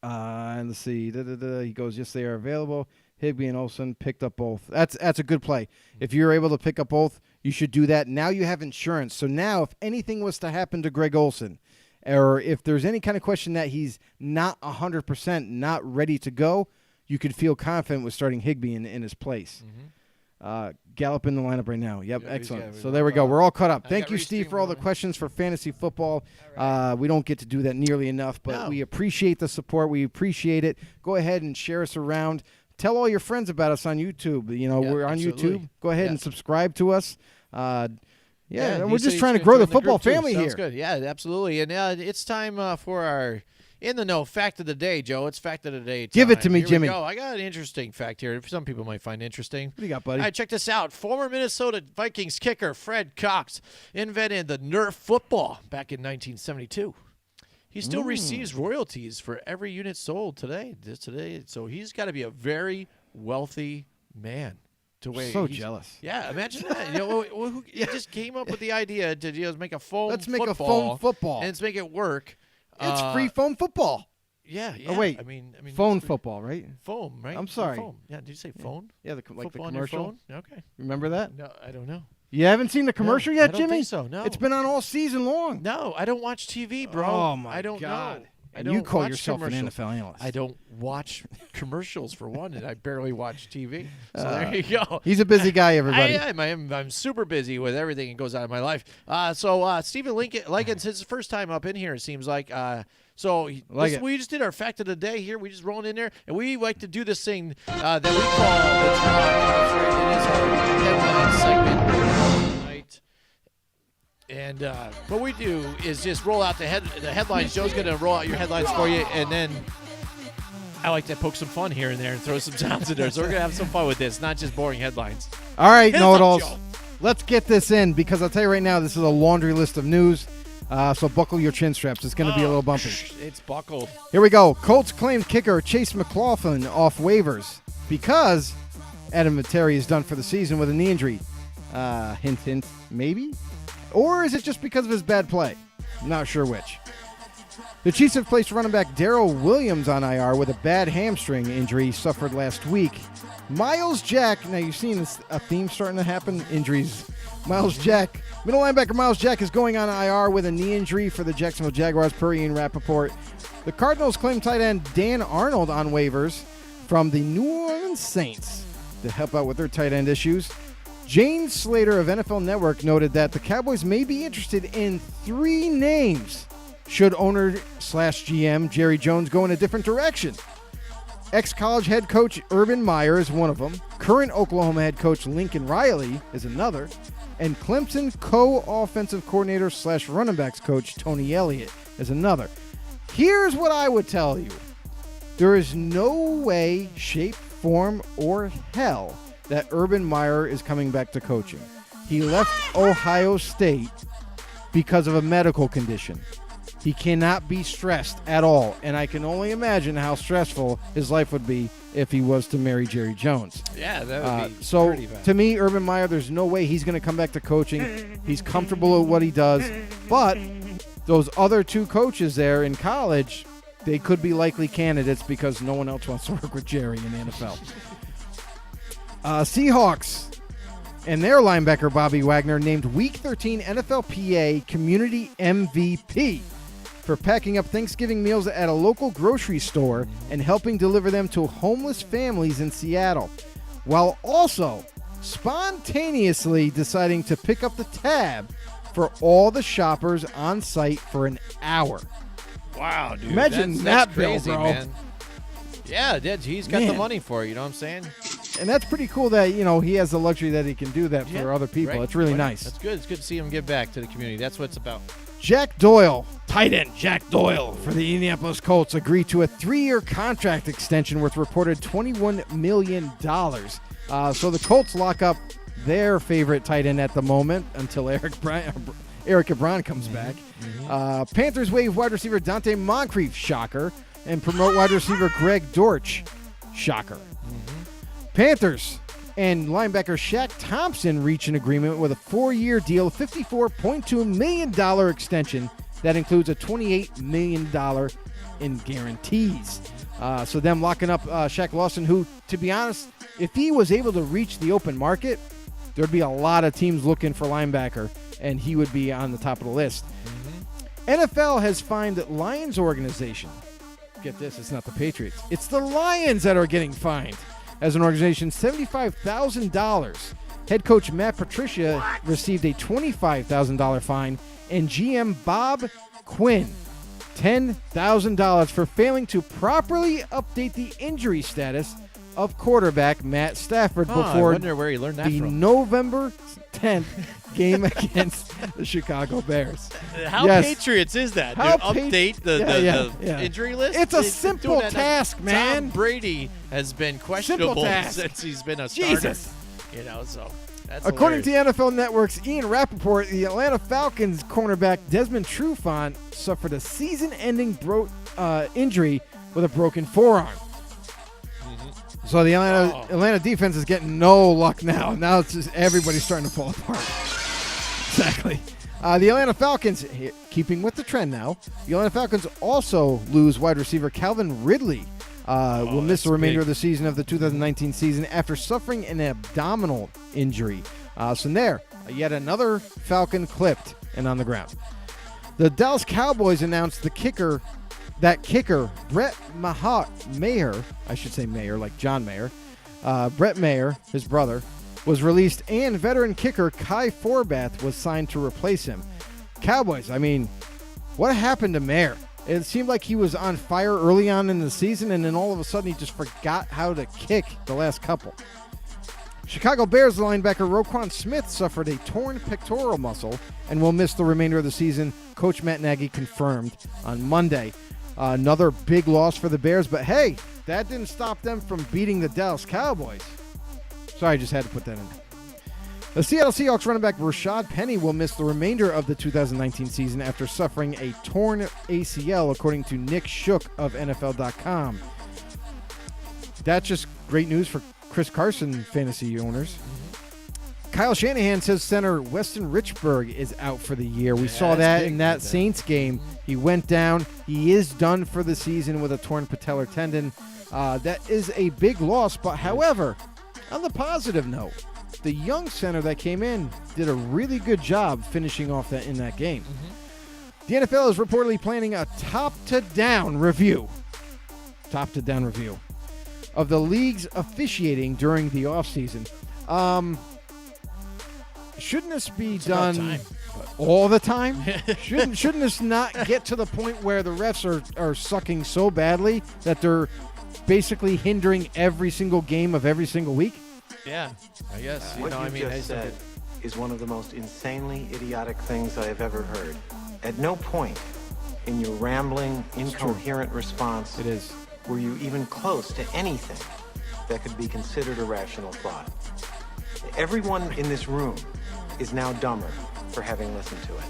And let's see. He goes, yes, they are available. Higbee and Olsen picked up both. That's a good play. If you're able to pick up both, you should do that. Now you have insurance. So now if anything was to happen to Greg Olsen, or if there's any kind of question that he's not 100% not ready to go, you could feel confident with starting Higbee in his place. Gallup in the lineup right now. Yep, excellent. So there we go. We're all caught up. Thank you, Steve, for all the questions for fantasy football. We don't get to do that nearly enough, but we appreciate the support. We appreciate it. Go ahead and share us around. Tell all your friends about us on YouTube. We're on YouTube. Go ahead and subscribe to us. Yeah, we're just trying to grow the football family here. Sounds good. Yeah, absolutely. And it's time for our In the Know fact of the day, Joe. It's fact of the day time. Give it to me, Here Jimmy. We go. I got an interesting fact here. Some people might find interesting. What do you got, buddy? All right, check this out. Former Minnesota Vikings kicker Fred Cox invented the Nerf football back in 1972. He still receives royalties for every unit sold today. So he's got to be a very wealthy man. Jealous. Yeah, imagine that. He just came up with the idea to make a foam Let's make football. a foam football. And let's make it work. It's free foam football. Yeah. Oh, wait. I mean, phone football, right? Foam, right? I'm sorry. Foam. Yeah, did you say phone? Yeah, like the Football on your commercial. phone? Okay. Remember that? No, I don't know. You haven't seen the commercial yet, I don't Jimmy? think so, no. It's been on all season long. No, I don't watch TV, bro. Oh, my I don't God. know. And you don't call watch yourself an commercials. NFL analyst. I don't watch commercials for one, and I barely watch TV. So there you go. He's a busy guy, everybody. I am. I'm super busy with everything that goes on in my life. So Stephen Likens, his first time up in here, it seems like. We just did our fact of the day here. We just rolling in there, and we like to do this thing that we call the headline segment. Right. And what we do is just roll out the headlines. Joe's going to roll out your headlines for you, and then I like to poke some fun here and there and throw some sounds in there. So we're going to have some fun with this, not just boring headlines. All right, Hit us up, know-it-alls. Joe. Let's get this in because I'll tell you right now, this is a laundry list of news. So buckle your chin straps. It's going to be a little bumpy. It's buckled. Here we go. Colts claimed kicker Chase McLaughlin off waivers because Adam Vinatieri is done for the season with a knee injury. Hint, hint, maybe? Or is it just because of his bad play? I'm not sure which. The Chiefs have placed running back Darrell Williams on IR with a bad hamstring injury suffered last week. Miles Jack, now you've seen a theme starting to happen, injuries. Middle linebacker Miles Jack is going on IR with a knee injury for the Jacksonville Jaguars, per Ian Rappaport. The Cardinals claim tight end Dan Arnold on waivers from the New Orleans Saints to help out with their tight end issues. Jane Slater of NFL Network noted that the Cowboys may be interested in 3 names should owner/GM Jerry Jones go in a different direction. Ex-college head coach Urban Meyer is one of them. Current Oklahoma head coach Lincoln Riley is another. And Clemson co-offensive coordinator / running backs coach Tony Elliott is another. Here's what I would tell you. There is no way, shape, form, or hell that Urban Meyer is coming back to coaching. He left Ohio State because of a medical condition. He cannot be stressed at all, and I can only imagine how stressful his life would be if he was to marry Jerry Jones. Yeah, that would be so pretty bad. to me, Urban Meyer, there's no way he's going to come back to coaching. He's comfortable with what he does, but those other 2 coaches there in college, they could be likely candidates because no one else wants to work with Jerry in the NFL. Seahawks and their linebacker Bobby Wagner named Week 13 NFLPA Community MVP for packing up Thanksgiving meals at a local grocery store and helping deliver them to homeless families in Seattle, while also spontaneously deciding to pick up the tab for all the shoppers on site for an hour. Wow, dude. Imagine that's that bill, crazy, bro. man. Yeah, he's got the Man. money for it, you know what I'm saying? And that's pretty cool that, he has the luxury that he can do that for other people. Right. It's really Right. nice. That's good. It's good to see him give back to the community. That's what it's about. Jack Doyle, tight end Jack Doyle for the Indianapolis Colts, agreed to a 3-year contract extension worth reported $21 million. So the Colts lock up their favorite tight end at the moment until Eric Ebron comes back. Panthers waive wide receiver Dante Moncrief, shocker, and promote wide receiver Greg Dortch, shocker. Panthers and linebacker Shaq Thompson reach an agreement with a 4-year deal, $54.2 million extension that includes a $28 million in guarantees. So them locking up Shaq Lawson, who, to be honest, if he was able to reach the open market, there'd be a lot of teams looking for linebacker, and he would be on the top of the list. NFL has fined Lions organization. Get this, it's not the Patriots. It's the Lions that are getting fined. As an organization, $75,000. Head coach Matt Patricia received a $25,000 fine, and GM Bob Quinn $10,000 for failing to properly update the injury status of quarterback Matt Stafford I before wonder where he learned that the from. November 10th game against the Chicago Bears. How Yes. Patriots is that? How Dude, update the Yeah. injury list? It's a They've been simple doing that now. task, man. Tom Brady has been questionable task. since he's been a starter. Jesus. So that's According hilarious. to NFL Network's Ian Rappaport, the Atlanta Falcons cornerback Desmond Trufant suffered a season-ending injury with a broken forearm. So the Atlanta defense is getting no luck now. Now it's just everybody's starting to fall apart. Exactly. The Atlanta Falcons, keeping with the trend now, the Atlanta Falcons also lose wide receiver Calvin Ridley. Will miss the remainder of the season of the 2019 season after suffering an abdominal injury. So there, yet another Falcon clipped and on the ground. The Dallas Cowboys announced the kicker that kicker, Brett Maher, I should say Mayer, like John Mayer, Brett Mayer, his brother, was released, and veteran kicker Kai Forbath was signed to replace him. Cowboys, I mean, what happened to Mayer? It seemed like he was on fire early on in the season, and then all of a sudden he just forgot how to kick the last couple. Chicago Bears linebacker Roquan Smith suffered a torn pectoral muscle and will miss the remainder of the season, Coach Matt Nagy confirmed on Monday. Another big loss for the Bears, but hey, that didn't stop them from beating the Dallas Cowboys. Sorry, I just had to put that in. The Seattle Seahawks running back Rashad Penny will miss the remainder of the 2019 season after suffering a torn ACL, according to Nick Shook of NFL.com. That's just great news for Chris Carson fantasy owners. Kyle Shanahan says center Weston Richburg is out for the year. We saw that in that Saints game. He went down. He is done for the season with a torn patellar tendon. That is a big loss, but however, on the positive note, the young center that came in did a really good job finishing off that in that game. The NFL is reportedly planning a top-to-down review of the league's officiating during the offseason. Shouldn't this be done all the time? Shouldn't this not get to the point where the refs are sucking so badly that they're basically hindering every single game of every single week? Yeah, I guess. What you just said is one of the most insanely idiotic things I have ever heard. At no point in your rambling, incoherent response It is. were you even close to anything that could be considered a rational thought. Everyone in this room is now dumber for having listened to it.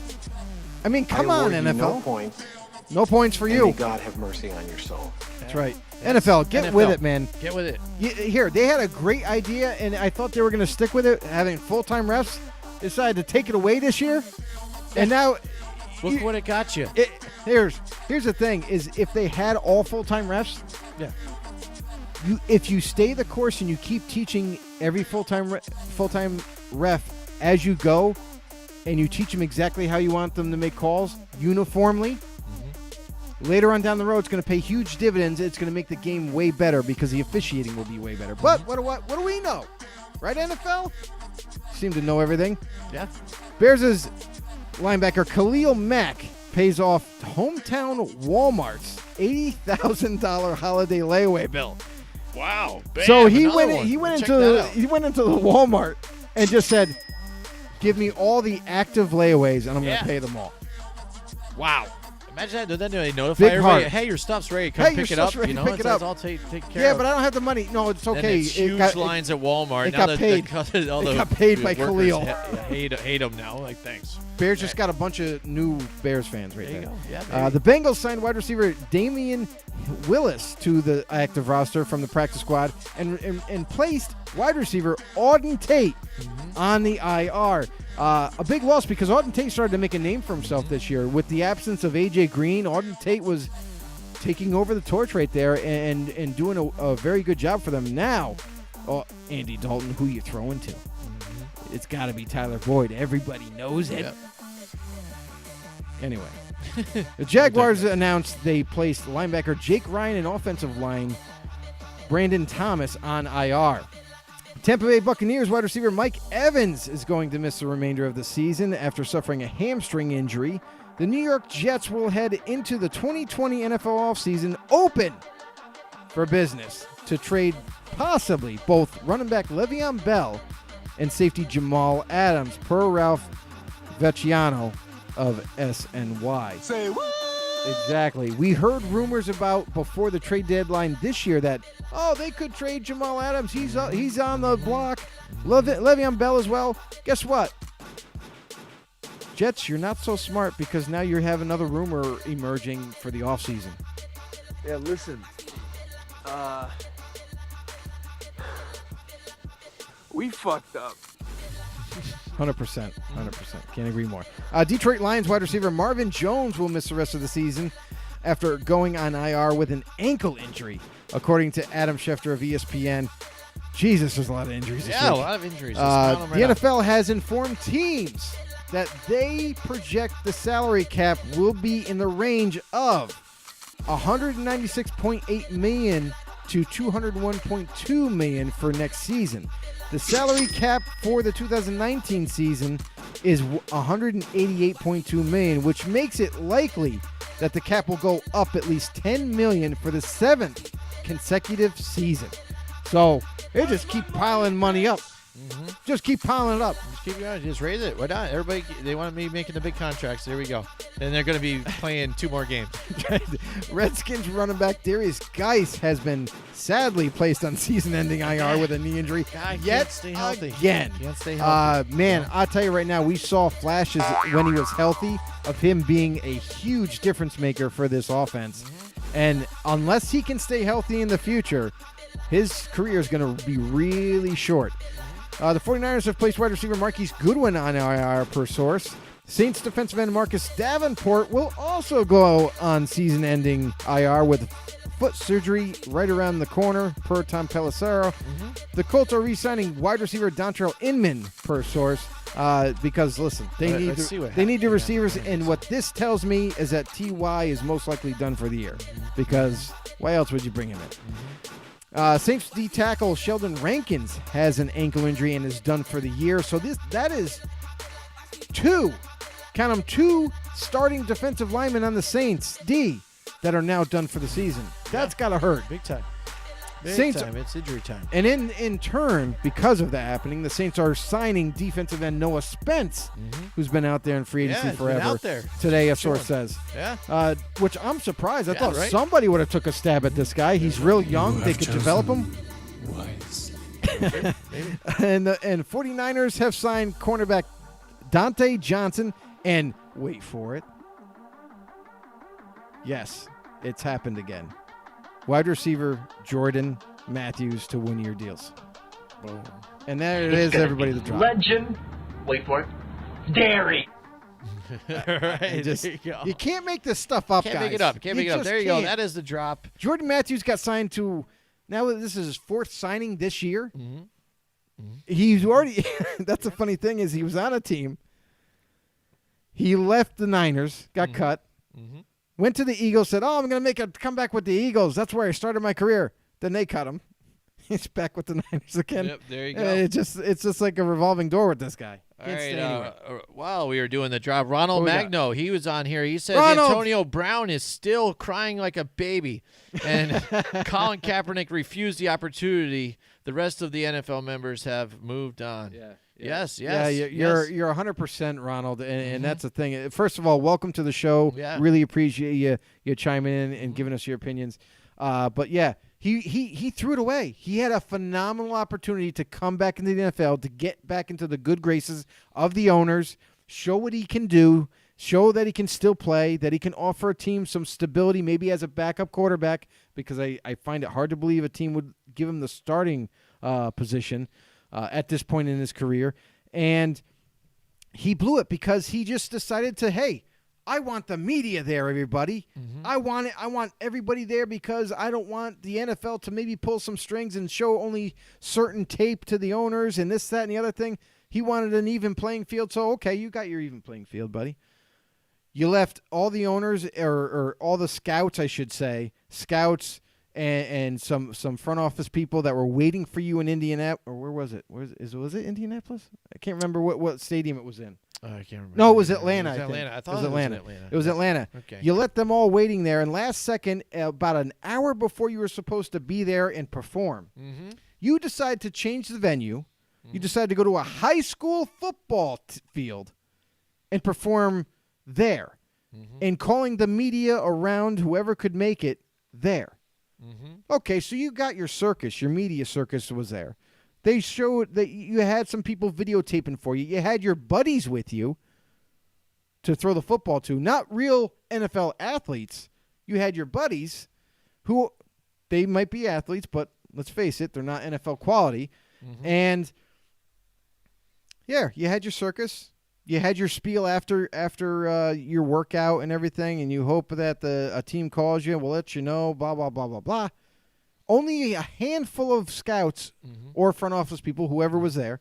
I mean, come I on, award you NFL. no points. No points for And you. may God have mercy on your soul. That's right. NFL, get with it, man. Get with it. Here, they had a great idea, and I thought they were going to stick with it, having full-time refs. Decided to take it away this year, and now Look what it got you. here's the thing: is if they had all full-time refs, Yeah. if you stay the course and you keep teaching every full-time ref as you go, and you teach them exactly how you want them to make calls uniformly. Later on down the road, it's going to pay huge dividends. It's going to make the game way better because the officiating will be way better. But what do we know? Right, NFL? Seem to know everything. Yeah. Bears' linebacker Khalil Mack pays off hometown Walmart's $80,000 holiday layaway bill. Wow. So he he went into the Walmart and just said, "Give me all the active layaways, and I'm going to pay them all." Wow. Imagine that. Then they notify Big everybody, heart. hey, your stuff's ready. Come Hey, pick your it up. stuff's ready. You know, Pick it up. I'll take care of it. Yeah, but I don't have the money. No, it's Then okay. it's huge lines at Walmart. It now got paid. all It the got paid by workers Khalil. Hate them now. Like, thanks. Bears just got a bunch of new Bears fans right There you there. go. Yeah, The Bengals signed wide receiver Damian Willis to the active roster from the practice squad and placed wide receiver Auden Tate on the IR. A big loss because Auden Tate started to make a name for himself this year. With the absence of A.J. Green, Auden Tate was taking over the torch right there and doing a very good job for them. Now, Andy Dalton, who you throwing to? It's got to be Tyler Boyd. Everybody knows it. Yep. Anyway, the Jaguars announced they placed linebacker Jake Ryan and offensive line Brandon Thomas on IR. Tampa Bay Buccaneers wide receiver Mike Evans is going to miss the remainder of the season after suffering a hamstring injury. The New York Jets will head into the 2020 NFL offseason open for business to trade possibly both running back Le'Veon Bell and safety Jamal Adams, per Ralph Vecchiano of SNY. Say what? Exactly. We heard rumors about before the trade deadline this year that, they could trade Jamal Adams. He's on the block. Le'Veon Bell as well. Guess what? Jets, you're not so smart because now you have another rumor emerging for the offseason. Yeah, listen. We fucked up. 100%. Can't agree more. Detroit Lions wide receiver Marvin Jones will miss the rest of the season after going on IR with an ankle injury, according to Adam Schefter of ESPN. Jesus, there's a lot of injuries this week. a lot of injuries. The NFL has informed teams that they project the salary cap will be in the range of $196.8 million to $201.2 million for next season. The salary cap for the 2019 season is $188.2 million, which makes it likely that the cap will go up at least $10 million for the 7th consecutive season. So they just keep piling money up. Just keep piling it up. Just keep going. Just raise it. Why not? Everybody, they want me making the big contracts. There we go. And they're going to be playing 2 more games. Redskins running back Darius Geis has been sadly placed on season-ending IR with a knee injury. Guy Yet can't stay healthy. again. Can't stay healthy. Man, I'll tell you right now, we saw flashes when he was healthy of him being a huge difference maker for this offense. And unless he can stay healthy in the future, his career is going to be really short. The 49ers have placed wide receiver Marquise Goodwin on IR per source. Saints defensive end Marcus Davenport will also go on season-ending IR with foot surgery right around the corner, per Tom Pelissero. The Colts are re-signing wide receiver Dontrell Inman per source because, listen, they need the receivers, and what this tells me is that T.Y. is most likely done for the year because why else would you bring him in? Saints D tackle Sheldon Rankins has an ankle injury and is done for the year. So that is 2 starting defensive linemen on the Saints D that are now done for the season. That's got to hurt. Big time. Saints, time. It's injury time. And in turn, because of that happening, the Saints are signing defensive end Noah Spence, who's been out there in free agency forever. Out there. Today, a source says. Yeah. Which I'm surprised. I thought right? somebody would have took a stab at this guy. He's real young. They could develop him. And 49ers have signed cornerback Dante Johnson. And wait for it. Yes, it's happened again. Wide receiver Jordan Matthews to 1-year deals. Boom. And there it is, everybody, the drop. Legend. Wait for it. Dairy. Right, you can't make this stuff up, Can't guys. make it up. Can't make it up. There you go. That is the drop. Jordan Matthews got signed to, now this is his 4th signing this year. He's already, that's the funny thing is he was on a team. He left the Niners, got cut. Went to the Eagles, said, I'm going to make a comeback with the Eagles. That's where I started my career. Then they cut him. He's back with the Niners again. Yep, there you go. It's just like a revolving door with this guy. All Can't right, stay anywhere. while we were doing the drop, Ronald Magno, he was on here. He says Ronald! Antonio Brown is still crying like a baby, and Colin Kaepernick refused the opportunity. The rest of the NFL members have moved on. Yes. Yeah, you're 100%, Ronald, and that's the thing. First of all, welcome to the show. Yeah. Really appreciate you chiming in and giving us your opinions. But yeah, he threw it away. He had a phenomenal opportunity to come back into the NFL, to get back into the good graces of the owners, show what he can do, show that he can still play, that he can offer a team some stability, maybe as a backup quarterback, because I find it hard to believe a team would give him the starting position at this point in his career. And he blew it because he just decided to, hey, I want the media there, everybody. I want it. I want everybody there because I don't want the NFL to maybe pull some strings and show only certain tape to the owners and this, that, and the other thing. He wanted an even playing field. So, okay, you got your even playing field, buddy. You left all the owners or all the scouts, I should say, and some front office people that were waiting for you in Indianapolis. Or where was it? Was it Indianapolis? I can't remember what stadium it was in. I can't remember. No, it was Atlanta. I thought it was Atlanta. It was Atlanta. Okay. You let them all waiting there, and last second, about an hour before you were supposed to be there and perform, you decide to change the venue. You decide to go to a high school football field and perform there, and calling the media around, whoever could make it, there. Okay, so you got your circus. Your media circus was there. They showed that you had some people videotaping for you. You had your buddies with you to throw the football to. Not real NFL athletes. You had your buddies who, they might be athletes, but let's face it, they're not NFL quality. And, yeah, you had your circus. You had your spiel after your workout and everything, and you hope that a team calls you and will let you know, blah, blah, blah, blah, blah. Only a handful of scouts or front office people, whoever was there,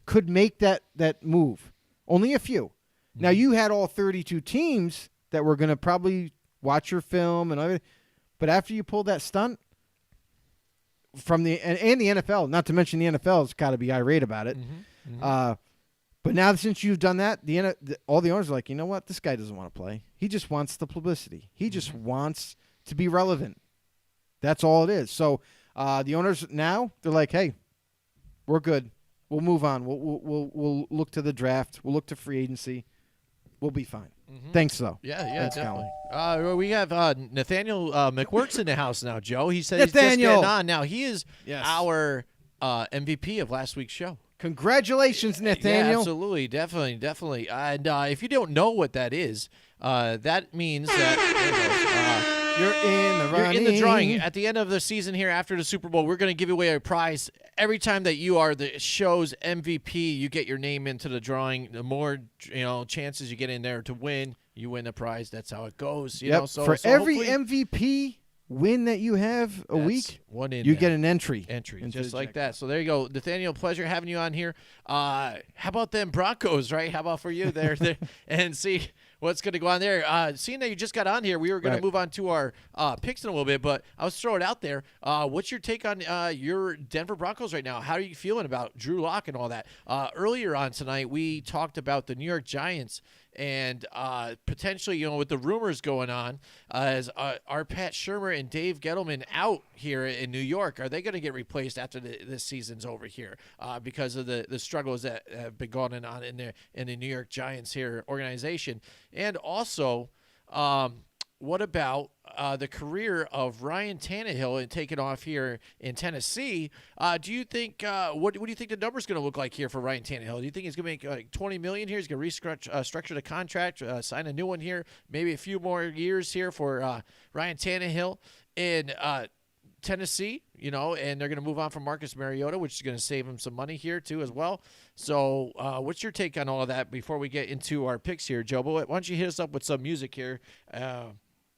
could make that move. Only a few. Now, you had all 32 teams that were going to probably watch your film and everything. But after you pulled that stunt from the and the NFL, not to mention the NFL's got to be irate about it. But now since you've done that, all the owners are like, you know what? This guy doesn't want to play. He just wants the publicity. He just wants to be relevant. That's all it is. So the owners now, they're like, hey, we're good. We'll move on. We'll look to the draft. We'll look to free agency. We'll be fine. Thanks, though. Yeah, Thanks, definitely. We have Nathaniel McWorks in the house now, Joe. He said Nathaniel. he's just getting on. Now, he is Yes. our MVP of last week's show. Congratulations, Nathaniel. Yeah, absolutely. Definitely. And if you don't know what that is, that means that You're in the you're running. in the drawing. At the end of the season here after the Super Bowl, we're going to give away a prize. Every time that you are the show's MVP, you get your name into the drawing. The more chances you get in there to win, you win the prize. That's how it goes. You know? For So every hopefully MVP win that you have a that's week, one in you there. get an entry. into Just the like jackpot. that. So there you go. Nathaniel, pleasure having you on here. How about them Broncos, right? How about for you there and see what's going to go on there. Seeing that you just got on here, we were going to move on to our picks in a little bit, but I was throwing it out there. What's your take on your Denver Broncos right now? How are you feeling about Drew Lock and all that? Earlier on tonight, we talked about the New York Giants and potentially, with the rumors going on, as are Pat Shurmur and Dave Gettleman out here in New York? Are they going to get replaced after this season's over here because of the struggles that have been going on in the New York Giants here organization? And also, what about the career of Ryan Tannehill and taking off here in Tennessee? Do you think what do you think the number's going to look like here for Ryan Tannehill? Do you think he's going to make like $20 million here? He's going to structure the contract, sign a new one here, maybe a few more years here for Ryan Tannehill in Tennessee, and they're going to move on from Marcus Mariota, which is going to save him some money here too as well. So what's your take on all of that before we get into our picks here, Joe? But why don't you hit us up with some music here?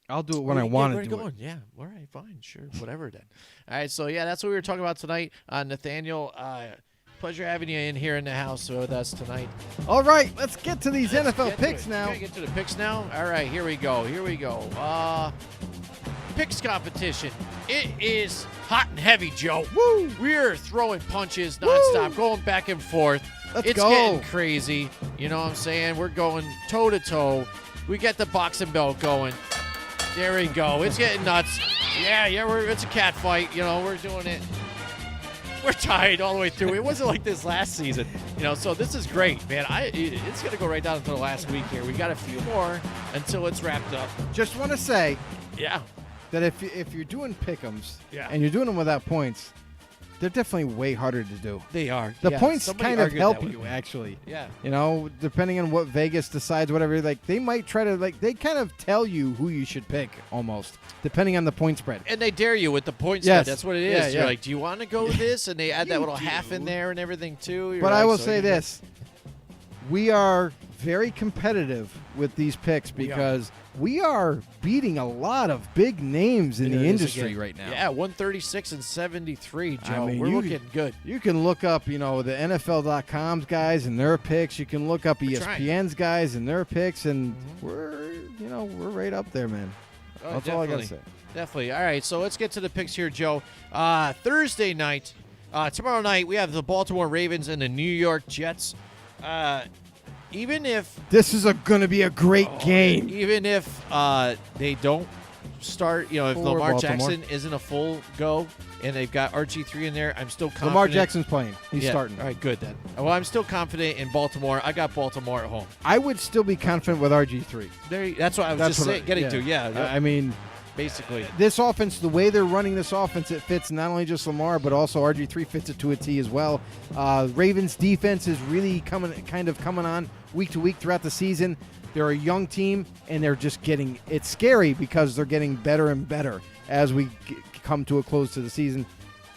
I'll do it when I want to do it. Yeah, all right, fine, sure, whatever then. All right, so yeah, that's what we were talking about tonight. Nathaniel, pleasure having you in here in the house with us tonight. All right, let's get to these NFL picks now. Get to the picks now. All right, here we go. Picks competition. It is hot and heavy, Joe. Woo! We're throwing punches nonstop, going back and forth. Let's it's go. getting crazy. You know what I'm saying? We're going toe to toe. We got the boxing belt going. There we go. It's getting nuts. Yeah, it's a cat fight. We're doing it. We're tied all the way through. It wasn't like this last season. So this is great, man. It's going to go right down until the last week here. We got a few more until it's wrapped up. Just want to say Yeah. that if you're doing pick'ems Yeah. and you're doing them without points, they're definitely way harder to do. They are. The Yeah, points somebody kind of argued help that with you, me. actually. Yeah. Depending on what Vegas decides, whatever, they might try to, they kind of tell you who you should pick, almost, depending on the point spread. And they dare you with the point Yes. spread. That's what it is. Yeah, You're yeah. like, do you want to go with this? And they add that little half in there and everything, too. You're But I like, will so say you- this. We are very competitive with these picks because we are beating a lot of big names in It the is industry again. right now. Yeah, 136 and 73, Joe. I mean, We're looking good. You can look up, the NFL.com's guys and their picks. You can look up ESPN's guys and their picks, and we're right up there, man. Oh, That's all I gotta say. Definitely. All right, so let's get to the picks here, Joe. Thursday night, tomorrow night, we have the Baltimore Ravens and the New York Jets. Even if This is going to be a great game. Even if they don't start, if For Lamar Baltimore. Jackson isn't a full go and they've got RG3 in there, I'm still confident. Lamar Jackson's playing. He's Yeah. starting. All right, good then. Well, I'm still confident in Baltimore. I got Baltimore at home. I would still be confident with RG3. That's what I was getting to. Yeah, I mean, basically. this offense, the way they're running this offense, it fits not only just Lamar, but also RG3 fits it to a T as well. Ravens defense is really coming on week to week throughout the season. They're a young team, and they're just it's scary because they're getting better and better as we come to a close to the season.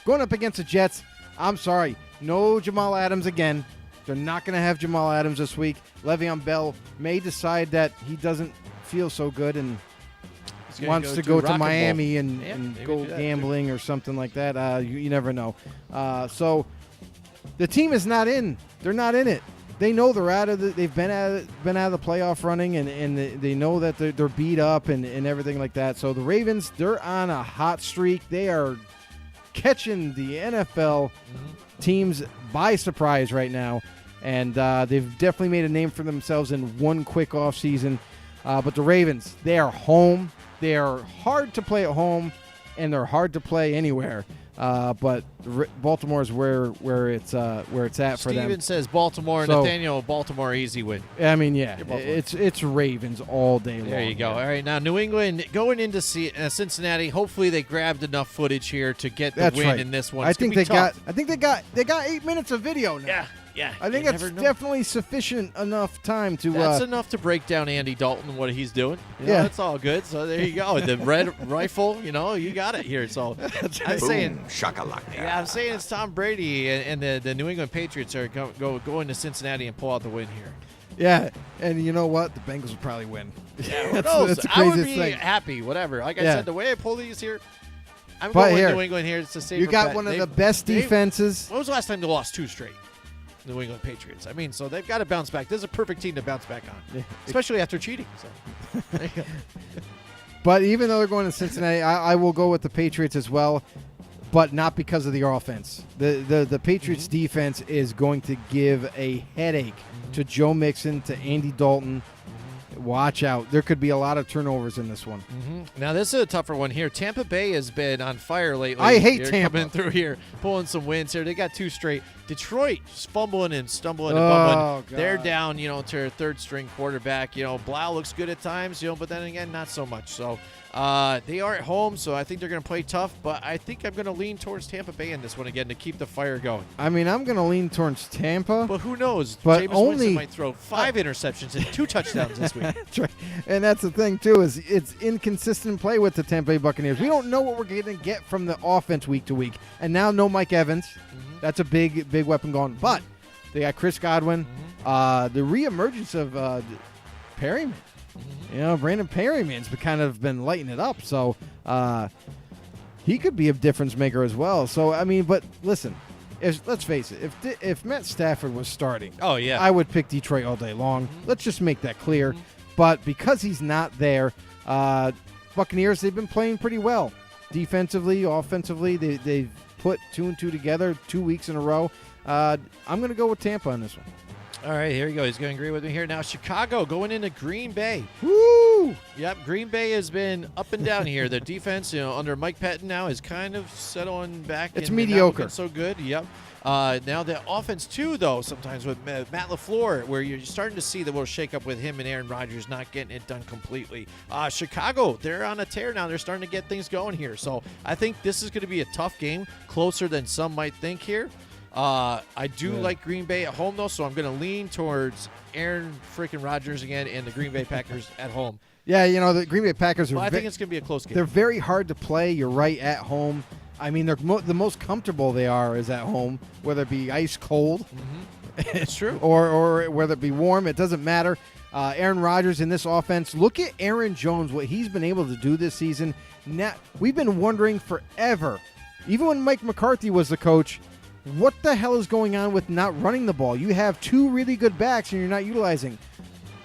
Going up against the Jets, I'm sorry, no Jamal Adams again. They're not going to have Jamal Adams this week. Le'Veon Bell may decide that he doesn't feel so good and He's gonna wants to do go Rock to and Roll. Miami Yeah, and maybe go do that, too. gambling or something like that. You never know. So the team is not in. They're not in it. they know they're out of they've been out of the playoff running, and they know that they're beat up and everything like that. So the Ravens, they're on a hot streak. They are catching the NFL teams by surprise right now, and they've definitely made a name for themselves in one quick off season. But the Ravens, they are home. They are hard to play at home, and they're hard to play anywhere. But Baltimore is where it's at for them. Steven says Baltimore. So, Nathaniel, Baltimore, easy win. I mean, yeah, it's Ravens all day long. There you go. All right, now New England going into Cincinnati. Hopefully they grabbed enough footage here to get the win in this one. I think they got 8 minutes of video now. Yeah. I think that's definitely sufficient enough time to. That's enough to break down Andy Dalton and what he's doing. Yeah, that's all good. So there you go. The red rifle, you got it here. So I'm saying, shakalaka. Yeah, I'm saying it's Tom Brady and the New England Patriots are going to Cincinnati and pull out the win here. Yeah, and you know what? The Bengals will probably win. Yeah, who knows? That's the I would craziest be thing. happy. Whatever. Like I said, the way I pull these here, I'm But going here, with New England here. It's the safer You got bet. one of the best defenses. When was the last time they lost 2 straight? New England Patriots. I mean, so they've got to bounce back. This is a perfect team to bounce back on, especially after cheating. So. There you go. But even though they're going to Cincinnati, I will go with the Patriots as well, but not because of the offense. The Patriots defense is going to give a headache to Joe Mixon, to Andy Dalton. Watch out. There could be a lot of turnovers in this one. Now, this is a tougher one here. Tampa Bay has been on fire lately. I hate They're Tampa. coming through here, pulling some wins here. They got 2 straight. Detroit just fumbling and stumbling and bumbling. God. They're down, to their third-string quarterback. Blau looks good at times, but then again, not so much. So they are at home, so I think they're going to play tough. But I think I'm going to lean towards Tampa Bay in this one again to keep the fire going. I mean, I'm going to lean towards Tampa. But who knows? But Jameis only Winston might throw 5 interceptions and 2 touchdowns this week. That's right. And that's the thing, too, is it's inconsistent play with the Tampa Bay Buccaneers. We don't know what we're going to get from the offense week to week. And now no Mike Evans. That's a big weapon gone. But they got Chris Godwin. The reemergence of Perryman. Brandon Perryman's been lighting it up. So he could be a difference maker as well. So, I mean, but listen, let's face it. If Matt Stafford was starting, I would pick Detroit all day long. Let's just make that clear. But because he's not there, Buccaneers, they've been playing pretty well. Defensively, offensively, they've put 2 and 2 together 2 weeks in a row. I'm going to go with Tampa on this one. All right, here you go. He's going to agree with me here. Now, Chicago going into Green Bay. Woo! Yep, Green Bay has been up and down here. Their defense, under Mike Pettin now, is kind of settling back. It's and mediocre. Not so good. Yep. Now the offense too, though, sometimes with Matt LaFleur, where you're starting to see the little shakeup with him and Aaron Rodgers not getting it done completely. Chicago, they're on a tear now. They're starting to get things going here. So I think this is going to be a tough game, closer than some might think here. I do like Green Bay at home, though, so I'm going to lean towards Aaron freaking Rodgers again and the Green Bay Packers at home. Yeah, the Green Bay Packers are. Well, I think it's going to be a close game. They're very hard to play. You're right, at home. I mean, they're the most comfortable they are is at home, whether it be ice cold. It's true. or whether it be warm. It doesn't matter. Aaron Rodgers in this offense. Look at Aaron Jones, what he's been able to do this season. Now, we've been wondering forever, even when Mike McCarthy was the coach, what the hell is going on with not running the ball? You have 2 really good backs and you're not utilizing.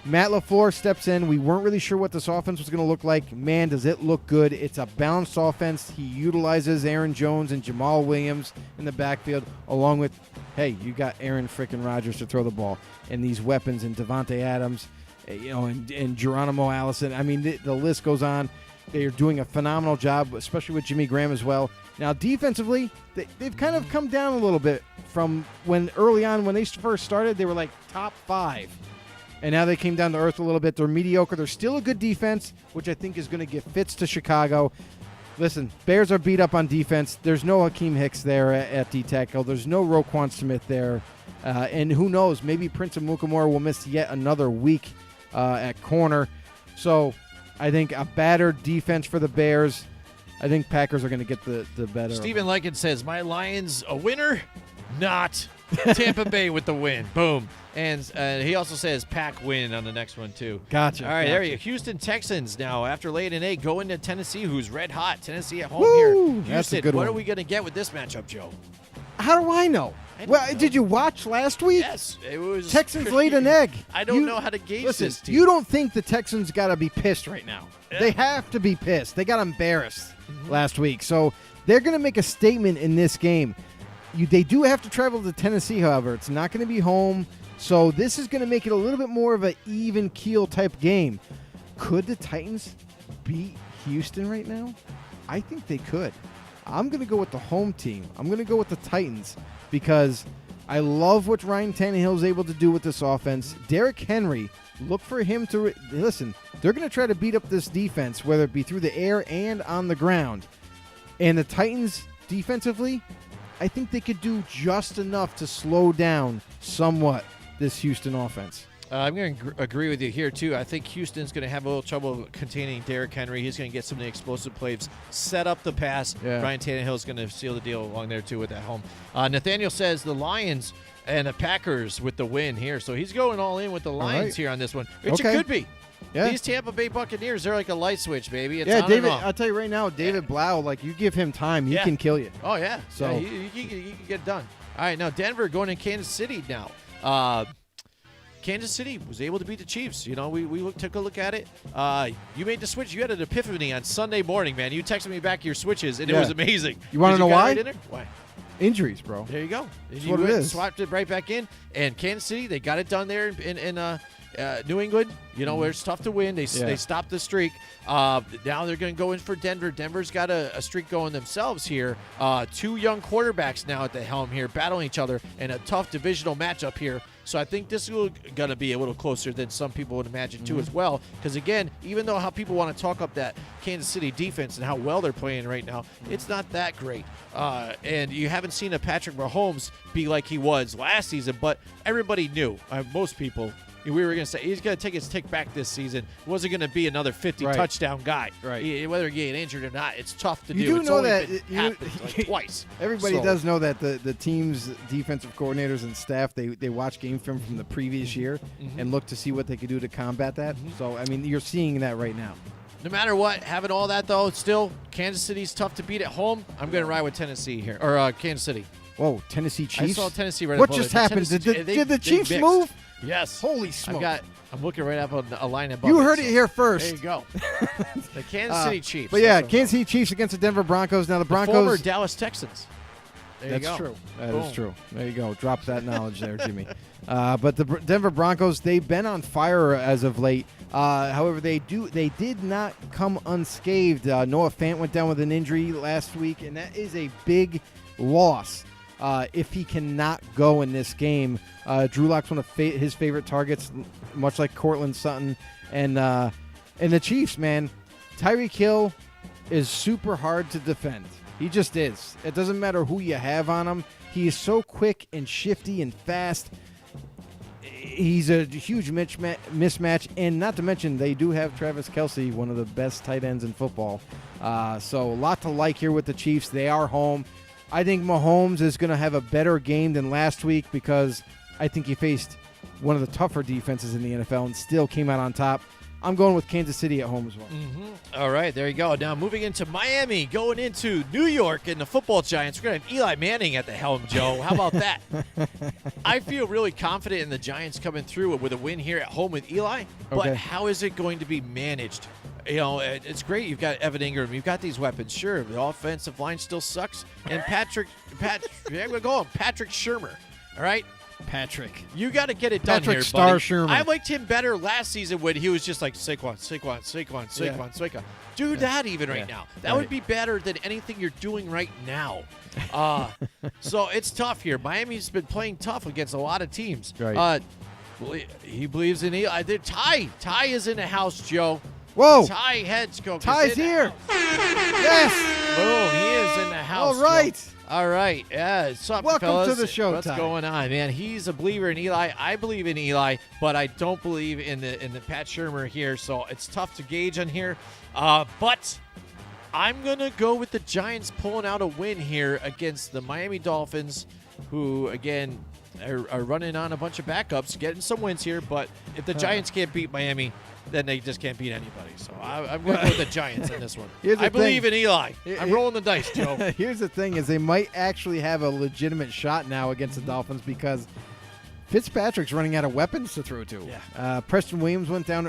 Matt LaFleur steps in. We weren't really sure what this offense was going to look like. Man, does it look good. It's a balanced offense. He utilizes Aaron Jones and Jamal Williams in the backfield, along with, hey, you got Aaron freaking Rodgers to throw the ball. And these weapons, and Devontae Adams, and Geronimo Allison. I mean, the list goes on. They are doing a phenomenal job, especially with Jimmy Graham as well. Now, defensively, they've kind of come down a little bit from when early on, when they first started, they were like top 5. And now they came down to earth a little bit. They're mediocre. They're still a good defense, which I think is going to give fits to Chicago. Listen, Bears are beat up on defense. There's no Hakeem Hicks there at D-tackle. There's no Roquan Smith there. And who knows, maybe Prince Amukamara will miss yet another week at corner. So I think a battered defense for the Bears. I think Packers are going to get the better. Stephen Lycan says, my Lions a winner? Not. Tampa Bay with the win. Boom. And he also says Pack win on the next one, too. Gotcha. All right, gotcha. there you go. Houston Texans now, after laying an 8, going to Tennessee, who's red hot. Tennessee at home Woo! here. That's a Houston, good what one. are we going to get with this matchup, Joe? How do I know? I don't Well, know. did you watch last week? Yes, it was. Texans laid an egg. I don't You- know how to gauge Listen, this team. you don't think the Texans got to be pissed right now. Yeah. They have to be pissed. They got embarrassed Mm-hmm. last week. So they're going to make a statement in this game. They do have to travel to Tennessee, however. It's not going to be home. So this is going to make it a little bit more of an even keel type game. Could the Titans beat Houston right now? I think they could. I'm going to go with the home team. I'm going to go with the Titans because I love what Ryan Tannehill is able to do with this offense. Derrick Henry, look for him to listen. They're going to try to beat up this defense, whether it be through the air and on the ground. And the Titans defensively, I think they could do just enough to slow down somewhat this Houston offense. I'm going to agree with you here, too. I think Houston's going to have a little trouble containing Derrick Henry. He's going to get some of the explosive plays, set up the pass. Yeah. Ryan Tannehill's going to seal the deal along there, too, with that home. Nathaniel says the Lions and the Packers with the win here. So he's going all in with the Lions right. here on this one, which Okay. it could be. Yeah. These Tampa Bay Buccaneers, they're like a light switch, baby. It's Yeah, on David, and off. I'll tell you right now, David Blau, like you give him time, he Yeah. can kill you. Oh, yeah. So- Yeah, you can get it done. All right, now Denver going to Kansas City now. Kansas City was able to beat the Chiefs. You know, we took a look at it. You made the switch. You had an epiphany on Sunday morning, man. You texted me back your switches, and it Yeah. was amazing. You wanna Did know got it why? right in there? Why? Injuries, bro. There you go. And That's you what it went and is. swapped it right back in. And Kansas City, they got it done there in New England. You know, where it's tough to win. They stopped the streak. Now they're going to go in for Denver. Denver's got a streak going themselves here. Two young quarterbacks now at the helm here, battling each other in a tough divisional matchup here. So I think this is going to be a little closer than some people would imagine, too, as well. Because, again, even though how people want to talk up that Kansas City defense and how well they're playing right now, it's not that great. And you haven't seen a Patrick Mahomes be like he was last season, but everybody knew, most people, we were going to say he's going to take his tick back this season. He wasn't going to be another 50-touchdown guy. Right. Whether he get injured or not, it's tough to do. You do It's know only that been happened like twice. Everybody So- does know that the team's defensive coordinators and staff, they watch game film from the previous year and look to see what they could do to combat that. So, I mean, you're seeing that right now. No matter what, having all that, though, still, Kansas City's tough to beat at home. I'm going to ride with Tennessee here, or Kansas City. Whoa, Tennessee Chiefs. I saw Tennessee right What above just it. happened? Tennessee- Did the they Chiefs mixed. move? Yes. Holy smoke. I'm looking right up on a line above You it, heard so it here first. There you go. The Kansas City Chiefs. But yeah, That's what I'm Kansas City Chiefs against the Denver Broncos. Now the about. Broncos. Former Dallas Texans. There you That's go. true. That is Boom. true. There you go. Drop that knowledge there, Jimmy. But the Denver Broncos, they've been on fire as of late. However, they did not come unscathed. Noah Fant went down with an injury last week, and that is a big loss. If he cannot go in this game, Drew Lock's one of his favorite targets, much like Cortland Sutton, and the Chiefs, man. Tyreek Hill is super hard to defend. He just is. It doesn't matter who you have on him. He is so quick and shifty and fast. He's a huge mismatch, and not to mention they do have Travis Kelce, one of the best tight ends in football. So a lot to like here with the Chiefs. They are home. I think Mahomes is going to have a better game than last week because I think he faced one of the tougher defenses in the NFL and still came out on top. I'm going with Kansas City at home as well. All right, there you go. Now moving into Miami, going into New York and the football Giants. We're going to have Eli Manning at the helm, Joe. How about that? I feel really confident in the Giants coming through with a win here at home with Eli, but Okay. how is it going to be managed? You know, it's great. You've got Evan Ingram. You've got these weapons. Sure, the offensive line still sucks. And Patrick Shermer, all right? Patrick. You got to get it done Patrick here, Star buddy. Sherman. I liked him better last season when he was just like Saquon. Do that even right now. That would be better than anything you're doing right now. So it's tough here. Miami's been playing tough against a lot of teams. Right. He believes in Eli. Ty is in the house, Joe. Whoa. Ty heads coach. Ty's here. Yes. Boom. He is in the house. All right. Joe. All right. Yeah. What's up, Welcome fellas? to the show, What's Ty. going on, man? He's a believer in Eli. I believe in Eli, but I don't believe in the Pat Shermer here. So it's tough to gauge on here. But I'm going to go with the Giants pulling out a win here against the Miami Dolphins, who, again, are running on a bunch of backups, getting some wins here. But if the Giants can't beat Miami, then they just can't beat anybody. So I'm going to go with the Giants in this one. I believe in Eli. I'm rolling the dice, Joe. Here's the thing is they might actually have a legitimate shot now against the Dolphins because Fitzpatrick's running out of weapons to throw to. Yeah. Preston Williams went down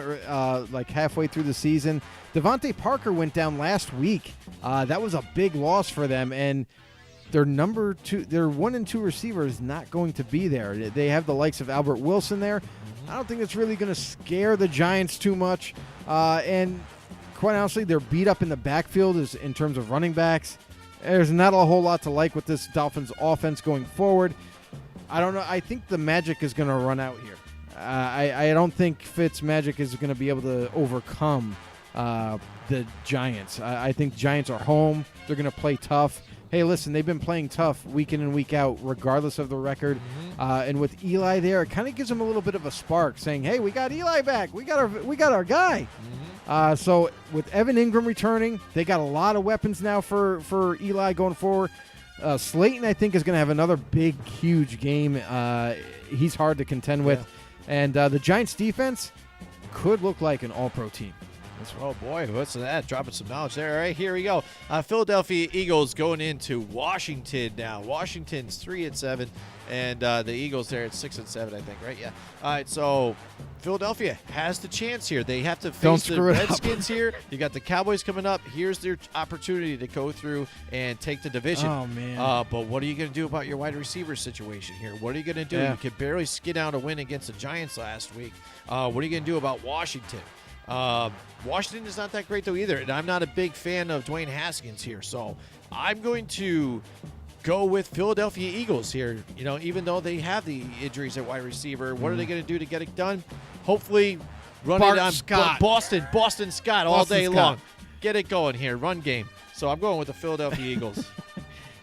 like halfway through the season. Devontae Parker went down last week. That was a big loss for them, and their their 1 and 2 receiver is not going to be there. They have the likes of Albert Wilson there. I don't think it's really going to scare the Giants too much. And quite honestly, they're beat up in the backfield in terms of running backs. There's not a whole lot to like with this Dolphins offense going forward. I don't know. I think the magic is going to run out here. I don't think Fitz magic is going to be able to overcome the Giants. I think Giants are home. They're going to play tough. Hey, listen, they've been playing tough week in and week out, regardless of the record. And with Eli there, it kind of gives them a little bit of a spark, saying, "Hey, we got Eli back. We got our guy." So with Evan Ingram returning, they got a lot of weapons now for Eli going forward. Slayton, I think, is going to have another big, huge game. He's hard to contend with. Yeah. And the Giants' defense could look like an all-pro team. Oh, boy, what's that? Dropping some knowledge there. All right, here we go. Philadelphia Eagles going into Washington now. Washington's 3-7, and the Eagles there at 6-7, I think, right? Yeah. All right, so Philadelphia has the chance here. They have to face the Redskins here. You got the Cowboys coming up. Here's their opportunity to go through and take the division. Oh, man. But what are you going to do about your wide receiver situation here? What are you going to do? Yeah. You could barely skid out a win against the Giants last week. What are you going to do about Washington? Washington is not that great, though, either. And I'm not a big fan of Dwayne Haskins here. So I'm going to go with Philadelphia Eagles here. You know, even though they have the injuries at wide receiver, what are they going to do to get it done? Hopefully run it on Boston Scott all day long. Get it going here. Run game. So I'm going with the Philadelphia Eagles.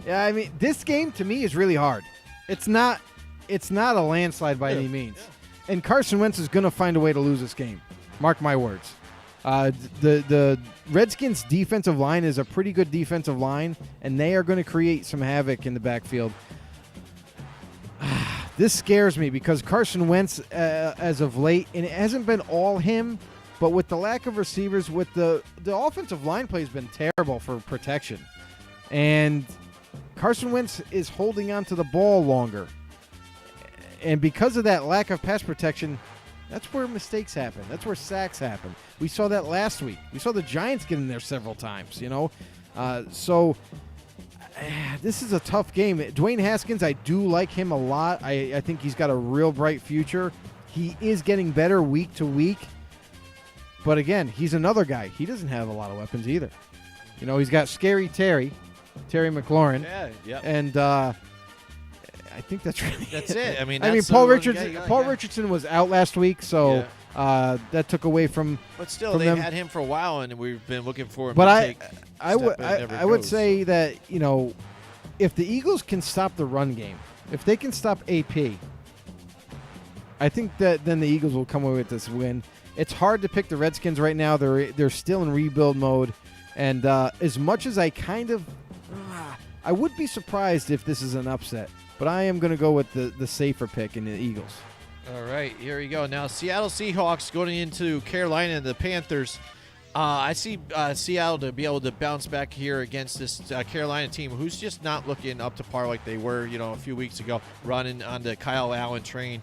Yeah, I mean, this game to me is really hard. It's not a landslide by any means. Yeah. And Carson Wentz is going to find a way to lose this game. Mark my words. The Redskins' defensive line is a pretty good defensive line, and they are going to create some havoc in the backfield. This scares me because Carson Wentz, as of late, and it hasn't been all him, but with the lack of receivers, with the offensive line play has been terrible for protection. And Carson Wentz is holding on to the ball longer. And because of that lack of pass protection, that's where mistakes happen. That's where sacks happen. We saw that last week. We saw the Giants get in there several times, you know. So this is a tough game. Dwayne Haskins, I do like him a lot. I think he's got a real bright future. He is getting better week to week. But again, he's another guy. He doesn't have a lot of weapons either. You know, he's got Scary Terry McLaurin. Yeah. And I think that's really it. I mean, Paul Richardson was out last week, so that took away from. But still, from they've them. had him for a while, and we've been looking for him. But to I would say that, you know, if the Eagles can stop the run game, if they can stop AP, I think that then the Eagles will come away with this win. It's hard to pick the Redskins right now. They're still in rebuild mode, and as much as I I would be surprised if this is an upset. But I am going to go with the safer pick in the Eagles. All right, here we go. Now, Seattle Seahawks going into Carolina and the Panthers. I see Seattle to be able to bounce back here against this Carolina team who's just not looking up to par like they were, you know, a few weeks ago, running on the Kyle Allen train.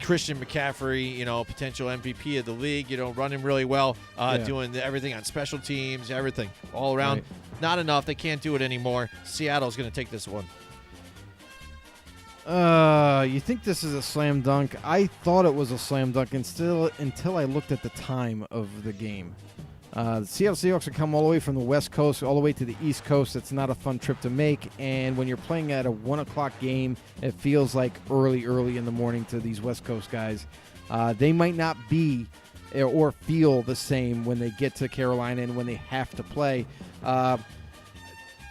Christian McCaffrey, you know, potential MVP of the league, you know, running really well, doing everything on special teams, everything all around. Right. Not enough. They can't do it anymore. Seattle's going to take this one. You think this is a slam dunk? I thought it was a slam dunk until I looked at the time of the game. The Seattle Seahawks have come all the way from the West Coast all the way to the East Coast. It's not a fun trip to make, and when you're playing at a 1 o'clock game, it feels like early in the morning to these West Coast guys. They might not be or feel the same when they get to Carolina and when they have to play.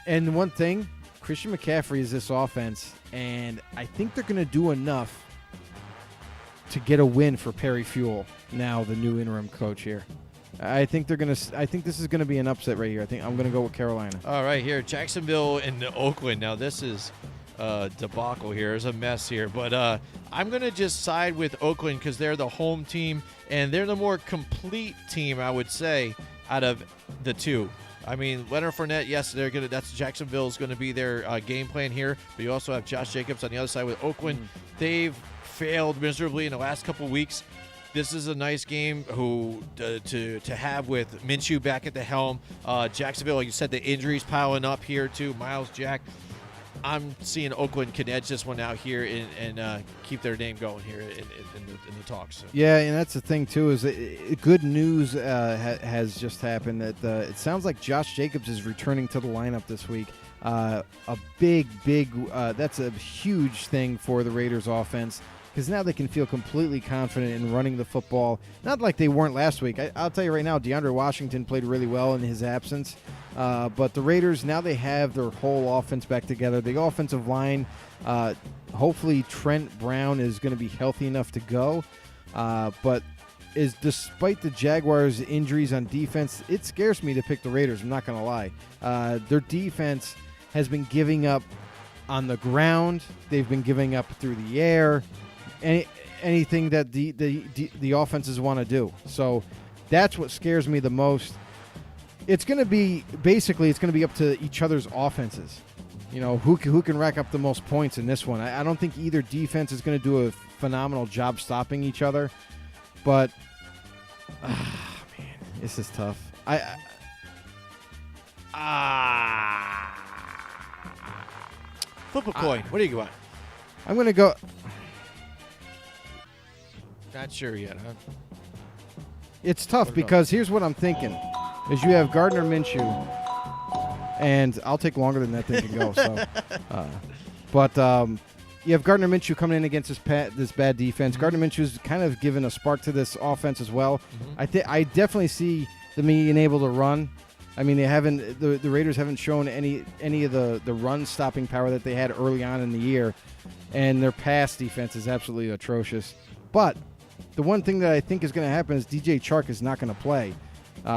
And one thing, Christian McCaffrey is this offense, and I think they're going to do enough to get a win for Perry Fuel, now the new interim coach here. I think they're gonna. I think this is gonna be an upset right here. I think I'm gonna go with Carolina. All right, here, Jacksonville and Oakland. Now, this is debacle here. There's a mess here. But I'm going to just side with Oakland because they're the home team, and they're the more complete team, I would say, out of the two. I mean, Leonard Fournette, yes, they're gonna. That's Jacksonville's going to be their game plan here. But you also have Josh Jacobs on the other side with Oakland. They've failed miserably in the last couple weeks. This is a nice game to have with Minshew back at the helm. Jacksonville, like you said, the injuries piling up here too. Miles Jack. I'm seeing Oakland can edge this one out here and keep their name going here in the talks. So. Yeah, and that's the thing too is good news has just happened that it sounds like Josh Jacobs is returning to the lineup this week. A big that's a huge thing for the Raiders offense because now they can feel completely confident in running the football. Not like they weren't last week. I'll tell you right now, DeAndre Washington played really well in his absence. But the Raiders, now they have their whole offense back together. The offensive line, hopefully Trent Brown is going to be healthy enough to go. But despite the Jaguars' injuries on defense, it scares me to pick the Raiders. I'm not going to lie. Their defense has been giving up on the ground. They've been giving up through the air. Anything that the offenses want to do. So that's what scares me the most. It's going to be up to each other's offenses. You know, who can rack up the most points in this one. I don't think either defense is going to do a phenomenal job stopping each other. But, man, this is tough. Flip a coin. What do you got? I'm going to go. Not sure yet, huh? It's tough because here's what I'm thinking. Is you have Gardner Minshew, and I'll take longer than that thing can go. So, but you have Gardner Minshew coming in against this bad defense. Mm-hmm. Gardner Minshew's kind of given a spark to this offense as well. Mm-hmm. I definitely see them being able to run. I mean, they haven't. The Raiders haven't shown any of the run stopping power that they had early on in the year, and their pass defense is absolutely atrocious. But the one thing that I think is going to happen is DJ Chark is not going to play.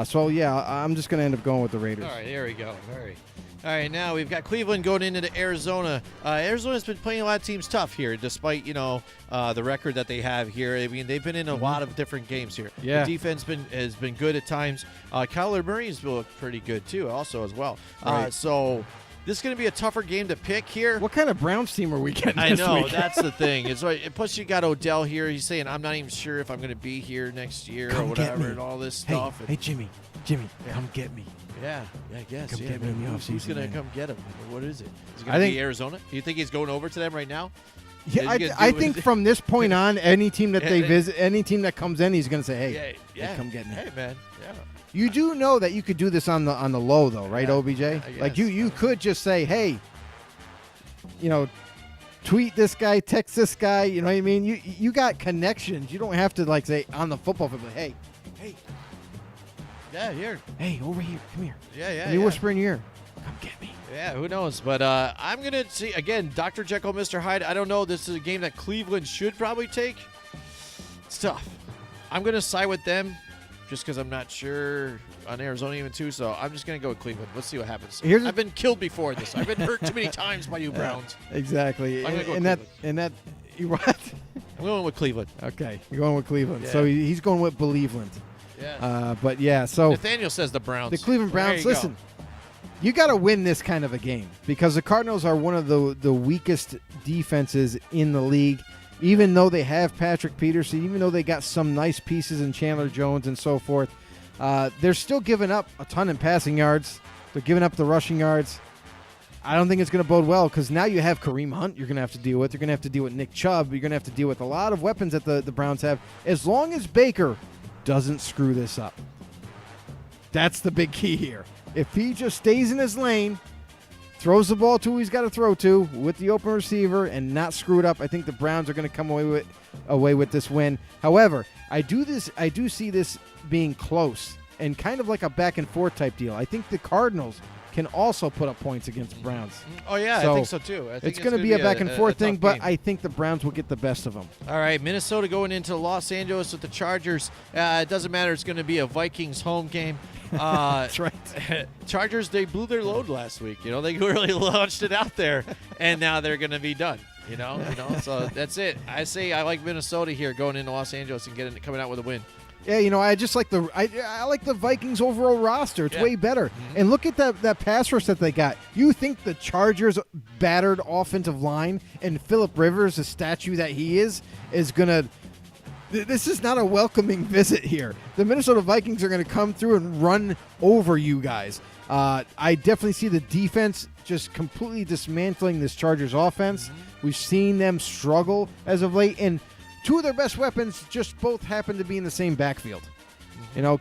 So, yeah, I'm just going to end up going with the Raiders. All right, there we go. All right, now we've got Cleveland going into Arizona. Arizona's been playing a lot of teams tough here, despite, the record that they have here. I mean, they've been in a lot of different games here. Yeah. The defense has been good at times. Kyler Murray's looked pretty good, too, also as well. Right. So this is going to be a tougher game to pick here. What kind of Browns team are we getting I this know, week? that's the thing. It's like, plus you got Odell here. He's saying, I'm not even sure if I'm going to be here next year Come or whatever get me. and all this stuff. Hey, Jimmy, come get me. Yeah, I guess. Come yeah, get me in the who's offseason, going to man. come get him? What is it? Is it I going to think- be Arizona? Do you think he's going over to them right now? Yeah, Is he gonna I do think it? from this point on, any team that they Yeah. visit, any team that comes in, he's going to say, "Hey, Yeah. come get me." Hey, man. Yeah. You do know that you could do this on the low, though, right, Yeah, OBJ? I Like guess. you could just say, "Hey, tweet this guy, text this guy." You know what I mean? You got connections. You don't have to say on the football field, "Hey, Yeah, here. hey, over here, come here." Yeah, yeah. Let me yeah. whisper in your ear, "Come get me." Yeah, who knows? But I'm going to see, again, Dr. Jekyll, Mr. Hyde. I don't know. This is a game that Cleveland should probably take. It's tough. I'm going to side with them just because I'm not sure on Arizona even too. So I'm just going to go with Cleveland. Let's see what happens. I've been killed before this. I've been hurt too many times by you Browns. Exactly. I'm gonna go and with that you what? I'm going with Cleveland. Okay, you're going with Cleveland. Yeah. So he's going with Believeland. Yeah. But yeah, so Nathaniel says the Browns. the Cleveland There Browns. you go. Listen, you got to win this kind of a game because the Cardinals are one of the weakest defenses in the league. Even though they have Patrick Peterson, even though they got some nice pieces in Chandler Jones and so forth, they're still giving up a ton in passing yards. They're giving up the rushing yards. I don't think it's going to bode well because now you have Kareem Hunt you're going to have to deal with. You're going to have to deal with Nick Chubb. You're going to have to deal with a lot of weapons that the Browns have. As long as Baker doesn't screw this up. That's the big key here. If he just stays in his lane, throws the ball to who he's got to throw to with the open receiver and not screw it up, I think the Browns are going to come away with this win. However, I do see this being close and kind of like a back and forth type deal. I think the Cardinals can also put up points against the Browns. Oh, yeah, So I think so, too. I think It's going to be a back and forth thing, but I think the Browns will get the best of them. All right, Minnesota going into Los Angeles with the Chargers. It doesn't matter. It's going to be a Vikings home game. That's right. Chargers, they blew their load last week. They really launched it out there, and now they're going to be done. So that's it. I say I like Minnesota here going into Los Angeles and coming out with a win. Yeah, I just like I like the Vikings overall roster. It's way better. Mm-hmm. And look at that pass rush that they got. You think the Chargers battered offensive line and Phillip Rivers, the statue that he is gonna. This is not a welcoming visit here. The Minnesota Vikings are going to come through and run over you guys. I definitely see the defense just completely dismantling this Chargers offense. Mm-hmm. We've seen them struggle as of late, and two of their best weapons just both happen to be in the same backfield.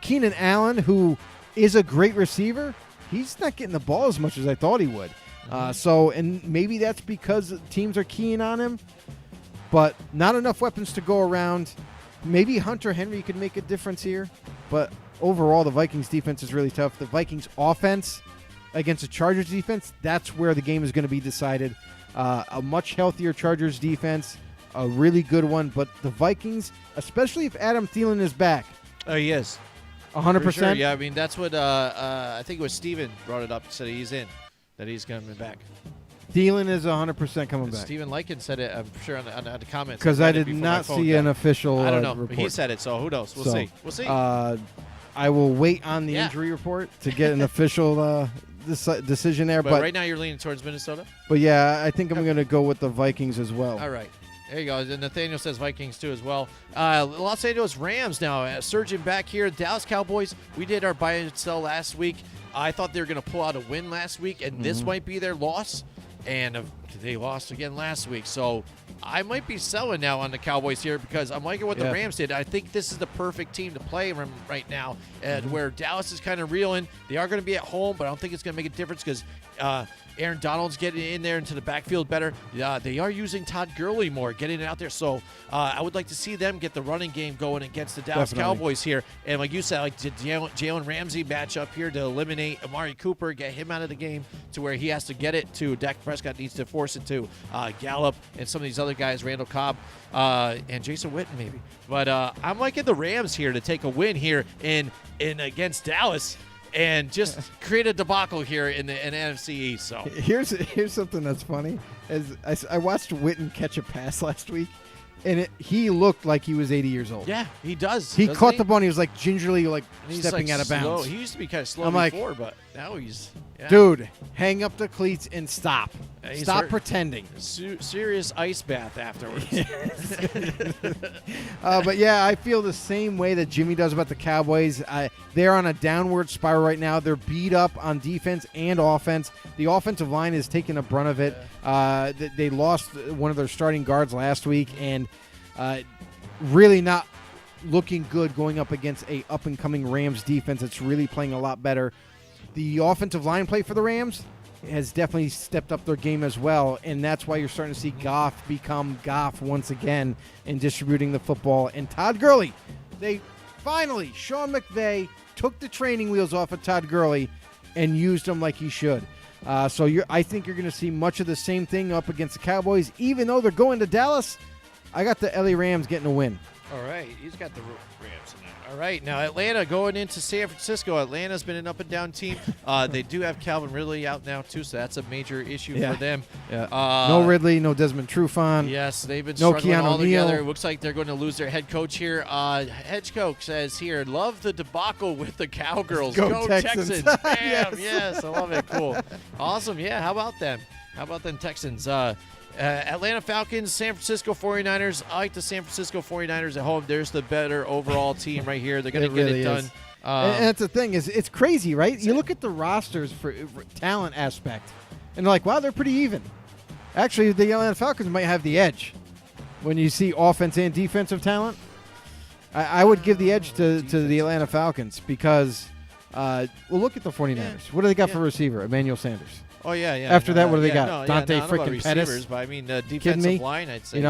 Keenan Allen, who is a great receiver, he's not getting the ball as much as I thought he would. And maybe that's because teams are keying on him, but not enough weapons to go around. Maybe Hunter Henry could make a difference here, but overall, the Vikings defense is really tough. The Vikings offense against the Chargers defense, that's where the game is going to be decided. A much healthier Chargers defense, a really good one, but the Vikings, especially if Adam Thielen is back. Oh, he is. 100%? Sure, yeah, I mean, that's what I think it was Steven brought it up, said he's in, that he's coming back. Thielen is 100% coming back. Stephen Lykin said it, I'm sure, on the comments. Because I did not see an official I don't know, report. but he said it, so who knows? We'll see. We'll see. I will wait on the injury report to get an official decision there. But right now you're leaning towards Minnesota? But, yeah, I think I'm going to go with the Vikings as well. All right. There you go. And Nathaniel says Vikings, too, as well. Los Angeles Rams now surging back here. Dallas Cowboys, we did our buy and sell last week. I thought they were going to pull out a win last week, and this might be their loss. And they lost again last week. So I might be selling now on the Cowboys here because I'm liking what the Rams did. I think this is the perfect team to play right now, and where Dallas is kind of reeling. They are going to be at home, but I don't think it's going to make a difference because Aaron Donald's getting in there into the backfield better. They are using Todd Gurley more, getting it out there. So I would like to see them get the running game going against the Dallas Cowboys here. And like you said, like the Jalen Ramsey matchup here to eliminate Amari Cooper, get him out of the game to where he has to get it to Dak Prescott needs to force it to Gallup and some of these other guys, Randall Cobb and Jason Witten maybe. But I'm liking the Rams here to take a win here in against Dallas. And just create a debacle here in the NFC East. So here's something that's funny. As I watched Witten catch a pass last week, and he looked like he was 80 years old. Yeah, he does. He caught the ball. And he was like gingerly stepping out of bounds. He used to be kind of slow before, but now he's dude. Hang up the cleats and stop. Stop pretending. Serious ice bath afterwards. But yeah, I feel the same way that Jimmy does about the Cowboys. They're on a downward spiral right now. They're beat up on defense and offense. The offensive line is taking a brunt of it. They lost one of their starting guards last week, and really not looking good going up against a up-and-coming Rams defense that's really playing a lot better. The offensive line play for the Rams has definitely stepped up their game as well, and that's why you're starting to see Goff become Goff once again in distributing the football. And Todd Gurley, Sean McVay took the training wheels off of Todd Gurley and used him like he should. So I think you're going to see much of the same thing up against the Cowboys. Even though they're going to Dallas, I got the LA Rams getting a win. All right. He's got the Rams in that. All right. Now, Atlanta going into San Francisco. Atlanta's been an up-and-down team. They do have Calvin Ridley out now, too, so that's a major issue for them. Yeah. No Ridley, no Desmond Trufant. Yes, they've been no struggling Keanu all Neal. together. It looks like they're going to lose their head coach here. Head coach says here, love the debacle with the Cowgirls. Go Texans. Bam. Yes, I love it. Cool. Awesome. Yeah, how about them? How about them Texans? Atlanta Falcons, San Francisco 49ers. I like the San Francisco 49ers at home. There's the better overall team right here. They're going to get it done. And that's the thing. It's crazy, right? You look at the rosters for talent aspect, and they're like, wow, they're pretty even. Actually, the Atlanta Falcons might have the edge when you see offense and defensive talent. I would give the edge to the Atlanta Falcons because, look at the 49ers. Yeah. What do they got for receiver? Emmanuel Sanders. Oh, yeah. After that, what do they got? No, Dante freaking Pettis. But I mean, defensive line, I'd say.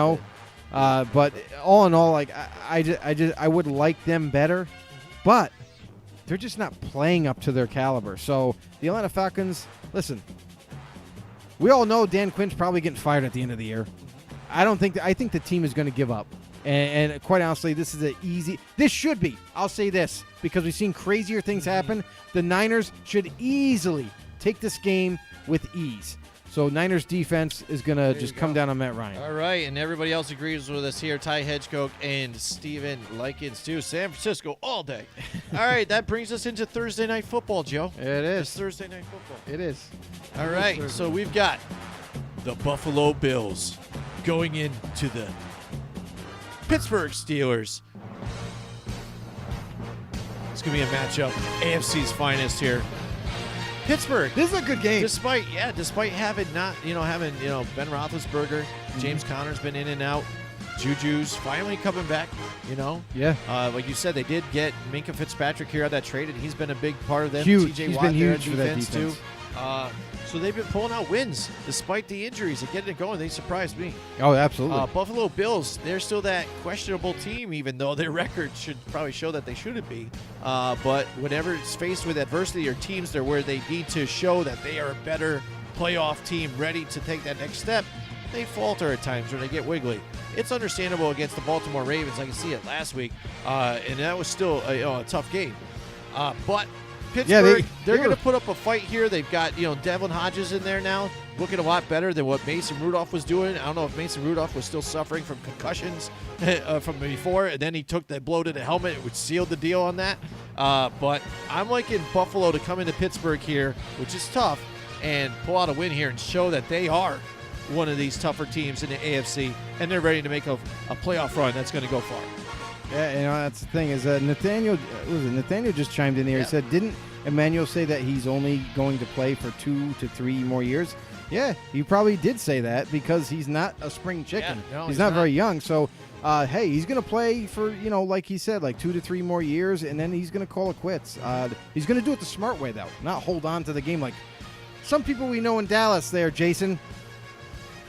But all in all, like I would like them better, but they're just not playing up to their caliber. So the Atlanta Falcons, listen, we all know Dan Quinn's probably getting fired at the end of the year. I think the team is going to give up. And quite honestly, this is this should be, I'll say this, because we've seen crazier things happen. The Niners should easily take this game with ease. So Niners defense is going to just come down on Matt Ryan. All right, and everybody else agrees with us here. Ty Hedgecock and Steven Likens, too. San Francisco all day. All right, that brings us into Thursday Night Football, Joe. It is. It's Thursday Night Football. It is. All right, so we've got the Buffalo Bills going into the Pittsburgh Steelers. It's going to be a matchup. AFC's finest here. Pittsburgh. This is a good game. Despite having Ben Roethlisberger, James Conner's been in and out. Juju's finally coming back, Yeah. Like you said, they did get Minkah Fitzpatrick here on that trade, and he's been a big part of them. Huge. TJ He's Watt been there huge on for that defense, defense. too. So they've been pulling out wins despite the injuries and getting it going. They surprised me. Oh, absolutely. Buffalo Bills, they're still that questionable team, even though their record should probably show that they shouldn't be. But whenever it's faced with adversity or teams, they're where they need to show that they are a better playoff team ready to take that next step. They falter at times or they get wiggly. It's understandable against the Baltimore Ravens. I can see it last week, and that was still a tough game. But Pittsburgh, they're going to put up a fight here. They've got Devlin Hodges in there now, looking a lot better than what Mason Rudolph was doing. I don't know if Mason Rudolph was still suffering from concussions from before, and then he took the blow to the helmet, which sealed the deal on that. But I'm liking Buffalo to come into Pittsburgh here, which is tough, and pull out a win here and show that they are one of these tougher teams in the AFC, and they're ready to make a playoff run that's going to go far. Yeah, that's the thing is Nathaniel just chimed in here. Yeah. He said, didn't Emmanuel say that he's only going to play for 2 to 3 more years? Yeah, he probably did say that because he's not a spring chicken. Yeah, no, he's not very young. So, hey, he's going to play for, like he said, like 2 to 3 more years, and then he's going to call it quits. He's going to do it the smart way, though, not hold on to the game like some people we know in Dallas there, Jason.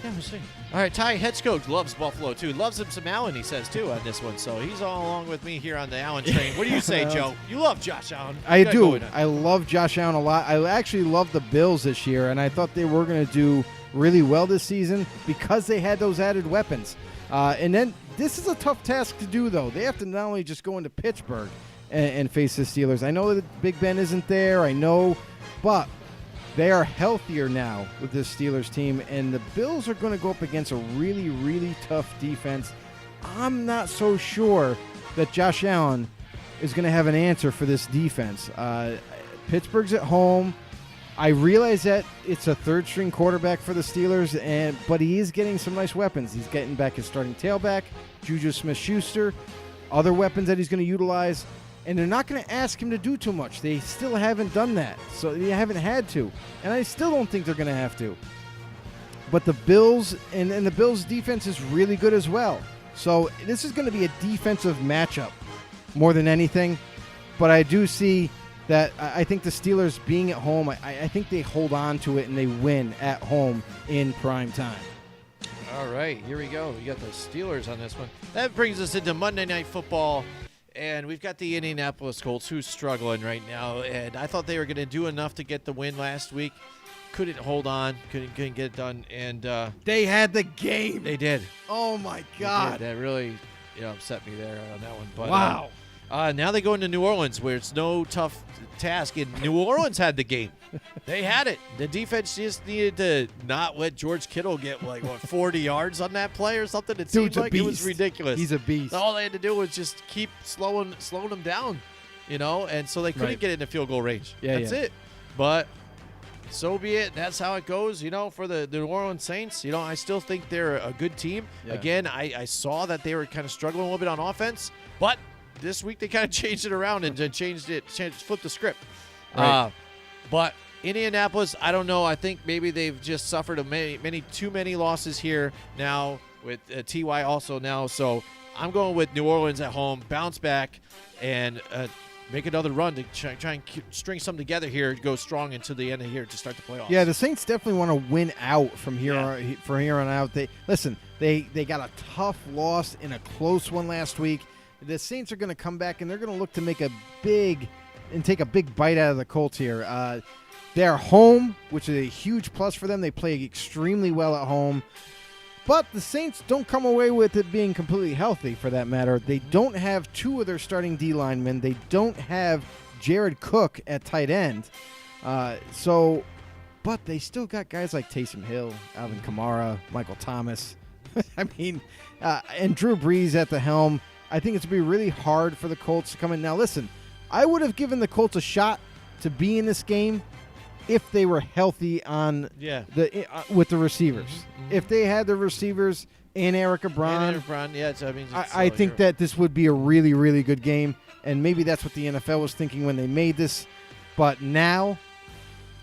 Yeah, we'll see. All right, Ty Hedgecoach loves Buffalo, too. Loves him some Allen, he says, too, on this one. So he's all along with me here on the Allen train. What do you say, Joe? You love Josh Allen. I do. I love Josh Allen a lot. I actually love the Bills this year, and I thought they were going to do really well this season because they had those added weapons. And then this is a tough task to do, though. They have to not only just go into Pittsburgh and face the Steelers. I know that Big Ben isn't there. I know, but they are healthier now with this Steelers team, and the Bills are going to go up against a really, really tough defense. I'm not so sure that Josh Allen is going to have an answer for this defense. Pittsburgh's at home. I realize that it's a third-string quarterback for the Steelers, but he is getting some nice weapons. He's getting back his starting tailback, Juju Smith-Schuster, other weapons that he's going to utilize. And they're not going to ask him to do too much. They still haven't done that. So they haven't had to. And I still don't think they're going to have to. But the Bills, and the Bills' defense is really good as well. So this is going to be a defensive matchup more than anything. But I do see that I think the Steelers being at home, I think they hold on to it and they win at home in prime time. All right, here we go. We got the Steelers on this one. That brings us into Monday Night Football. And we've got the Indianapolis Colts who's struggling right now. And I thought they were going to do enough to get the win last week. Couldn't hold on. Couldn't get it done. And they had the game. They did. Oh, my God. That really upset me there on that one. But, wow. Now they go into New Orleans where it's no tough task. And New Orleans had the game. They had it. The defense just needed to not let George Kittle get 40 yards on that play or something. It seemed like it was ridiculous. He's a beast. All they had to do was just keep slowing them down, and so they couldn't get into field goal range. That's it. But so be it. That's how it goes, for the New Orleans Saints. I still think they're a good team. Yeah. Again, I saw that they were kind of struggling a little bit on offense, but this week they kind of changed it around and flipped the script. Right. But Indianapolis, I don't know. I think maybe they've just suffered too many losses here now with T.Y. also now. So I'm going with New Orleans at home, bounce back, and make another run to try and string something together here, go strong into the end of the year to start the playoffs. Yeah, the Saints definitely want to win out from here on out. They got a tough loss in a close one last week. The Saints are going to come back, and they're going to look to make a big and take a big bite out of the Colts here. They're home, which is a huge plus for them. They play extremely well at home. But the Saints don't come away with it being completely healthy, for that matter. They don't have two of their starting D linemen. They don't have Jared Cook at tight end. But they still got guys like Taysom Hill, Alvin Kamara, Michael Thomas. I mean, and Drew Brees at the helm. I think it's going to be really hard for the Colts to come in. Now, listen, I would have given the Colts a shot to be in this game if they were healthy on with the receivers. If they had the receivers and Eric Ebron, I think that this would be a really, really good game. And maybe that's what the NFL was thinking when they made this. But now,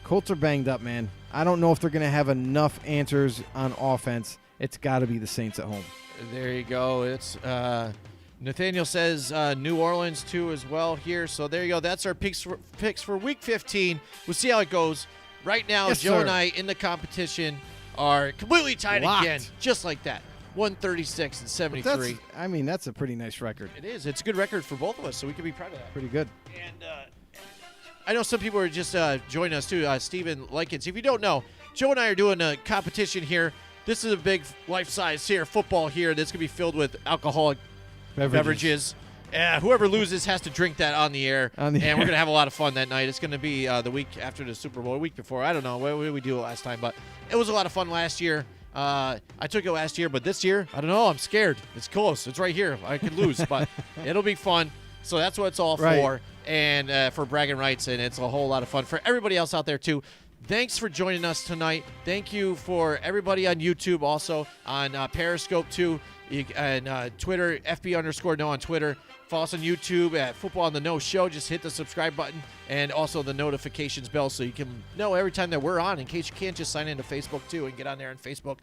Colts are banged up, man. I don't know if they're going to have enough answers on offense. It's got to be the Saints at home. There you go. It's Nathaniel says New Orleans too as well here. So there you go. That's our picks for Week 15. We'll see how it goes. Right now, Yes, Joe sir. and I in the competition are completely tied Locked. again, just like that. 136 and 73. That's a pretty nice record. It is. It's a good record for both of us, so we can be proud of that. Pretty good. And I know some people are just joining us too. Stephen Likens. If you don't know, Joe and I are doing a competition here. This is a big life-size here football here that's going to be filled with alcoholic beverages. Whoever loses has to drink that on the air. And we're going to have a lot of fun that night. It's going to be the week after the Super Bowl, a week before. I don't know. What did we do last time? But it was a lot of fun last year. I took it last year, but this year, I don't know. I'm scared. It's close. It's right here. I could lose, but it'll be fun. So that's what it's all for, and for bragging rights, and it's a whole lot of fun for everybody else out there, too. Thanks for joining us tonight. Thank you for everybody on YouTube, also on Periscope, too, and Twitter, FB_no on Twitter. Follow us on YouTube at Football on the No Show. Just hit the subscribe button and also the notifications bell so you can know every time that we're on, in case you can't just sign into Facebook, too, and get on there on Facebook.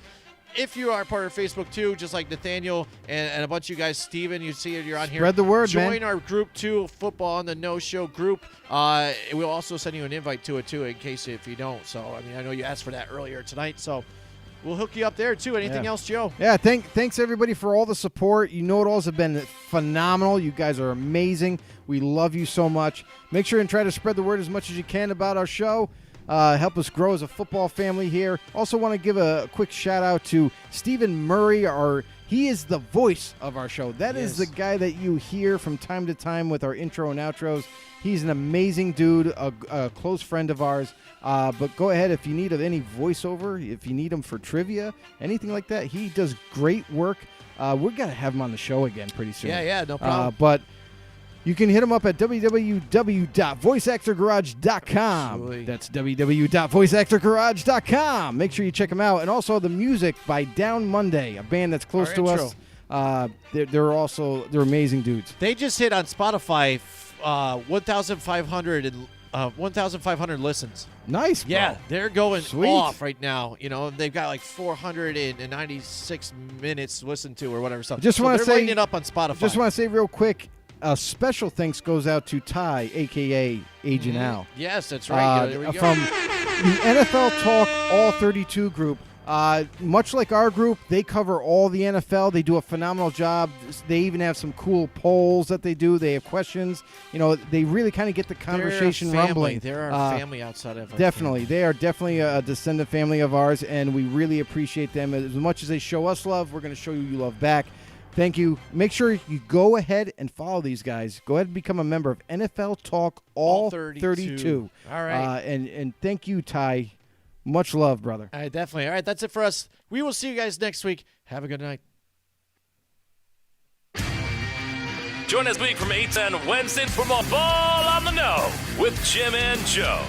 If you are part of Facebook, too, just like Nathaniel and a bunch of you guys, Steven, you see it, you're on here. Spread the word, man. Join our group, too, Football on the No Show group. We'll also send you an invite to it, too, in case if you don't. So, I mean, I know you asked for that earlier tonight, so we'll hook you up there, too. Anything else, Joe? Yeah, thanks, everybody, for all the support. You know it alls have been phenomenal. You guys are amazing. We love you so much. Make sure and try to spread the word as much as you can about our show. Help us grow as a football family here. Also want to give a quick shout-out to Stephen Murray. He is the voice of our show. That is the guy that you hear from time to time with our intro and outros. He's an amazing dude, a close friend of ours. But go ahead, if you need any voiceover, if you need him for trivia, anything like that, he does great work. We're going to have him on the show again pretty soon. Yeah, no problem. But you can hit him up at www.voiceactorgarage.com. Absolutely. That's www.voiceactorgarage.com. Make sure you check him out. And also the music by Down Monday, a band that's close to us. They're amazing dudes. They just hit on Spotify 1,500 listens. Nice, bro. Yeah, they're going Sweet. off right now. You know, they've got like 496 minutes listened to or whatever stuff. Just want to say, lighting it up on Spotify. Just want to say real quick, a special thanks goes out to Ty, a.k.a. Agent Al. Yes, that's right. There we go. From the NFL Talk All 32 group. Much like our group, they cover all the NFL. They do a phenomenal job. They even have some cool polls that they do. They have questions. You know, they really kind of get the conversation rumbling. They're our family outside of our Definitely. They are definitely a descendant family of ours, and we really appreciate them. As much as they show us love, we're going to show you love back. Thank you. Make sure you go ahead and follow these guys. Go ahead and become a member of NFL Talk All 32. All right. And thank you, Ty. Much love, brother. All right, definitely. All right, that's it for us. We will see you guys next week. Have a good night. Join us week from 8 to 10 Wednesday for more Ball on the No with Jim and Joe.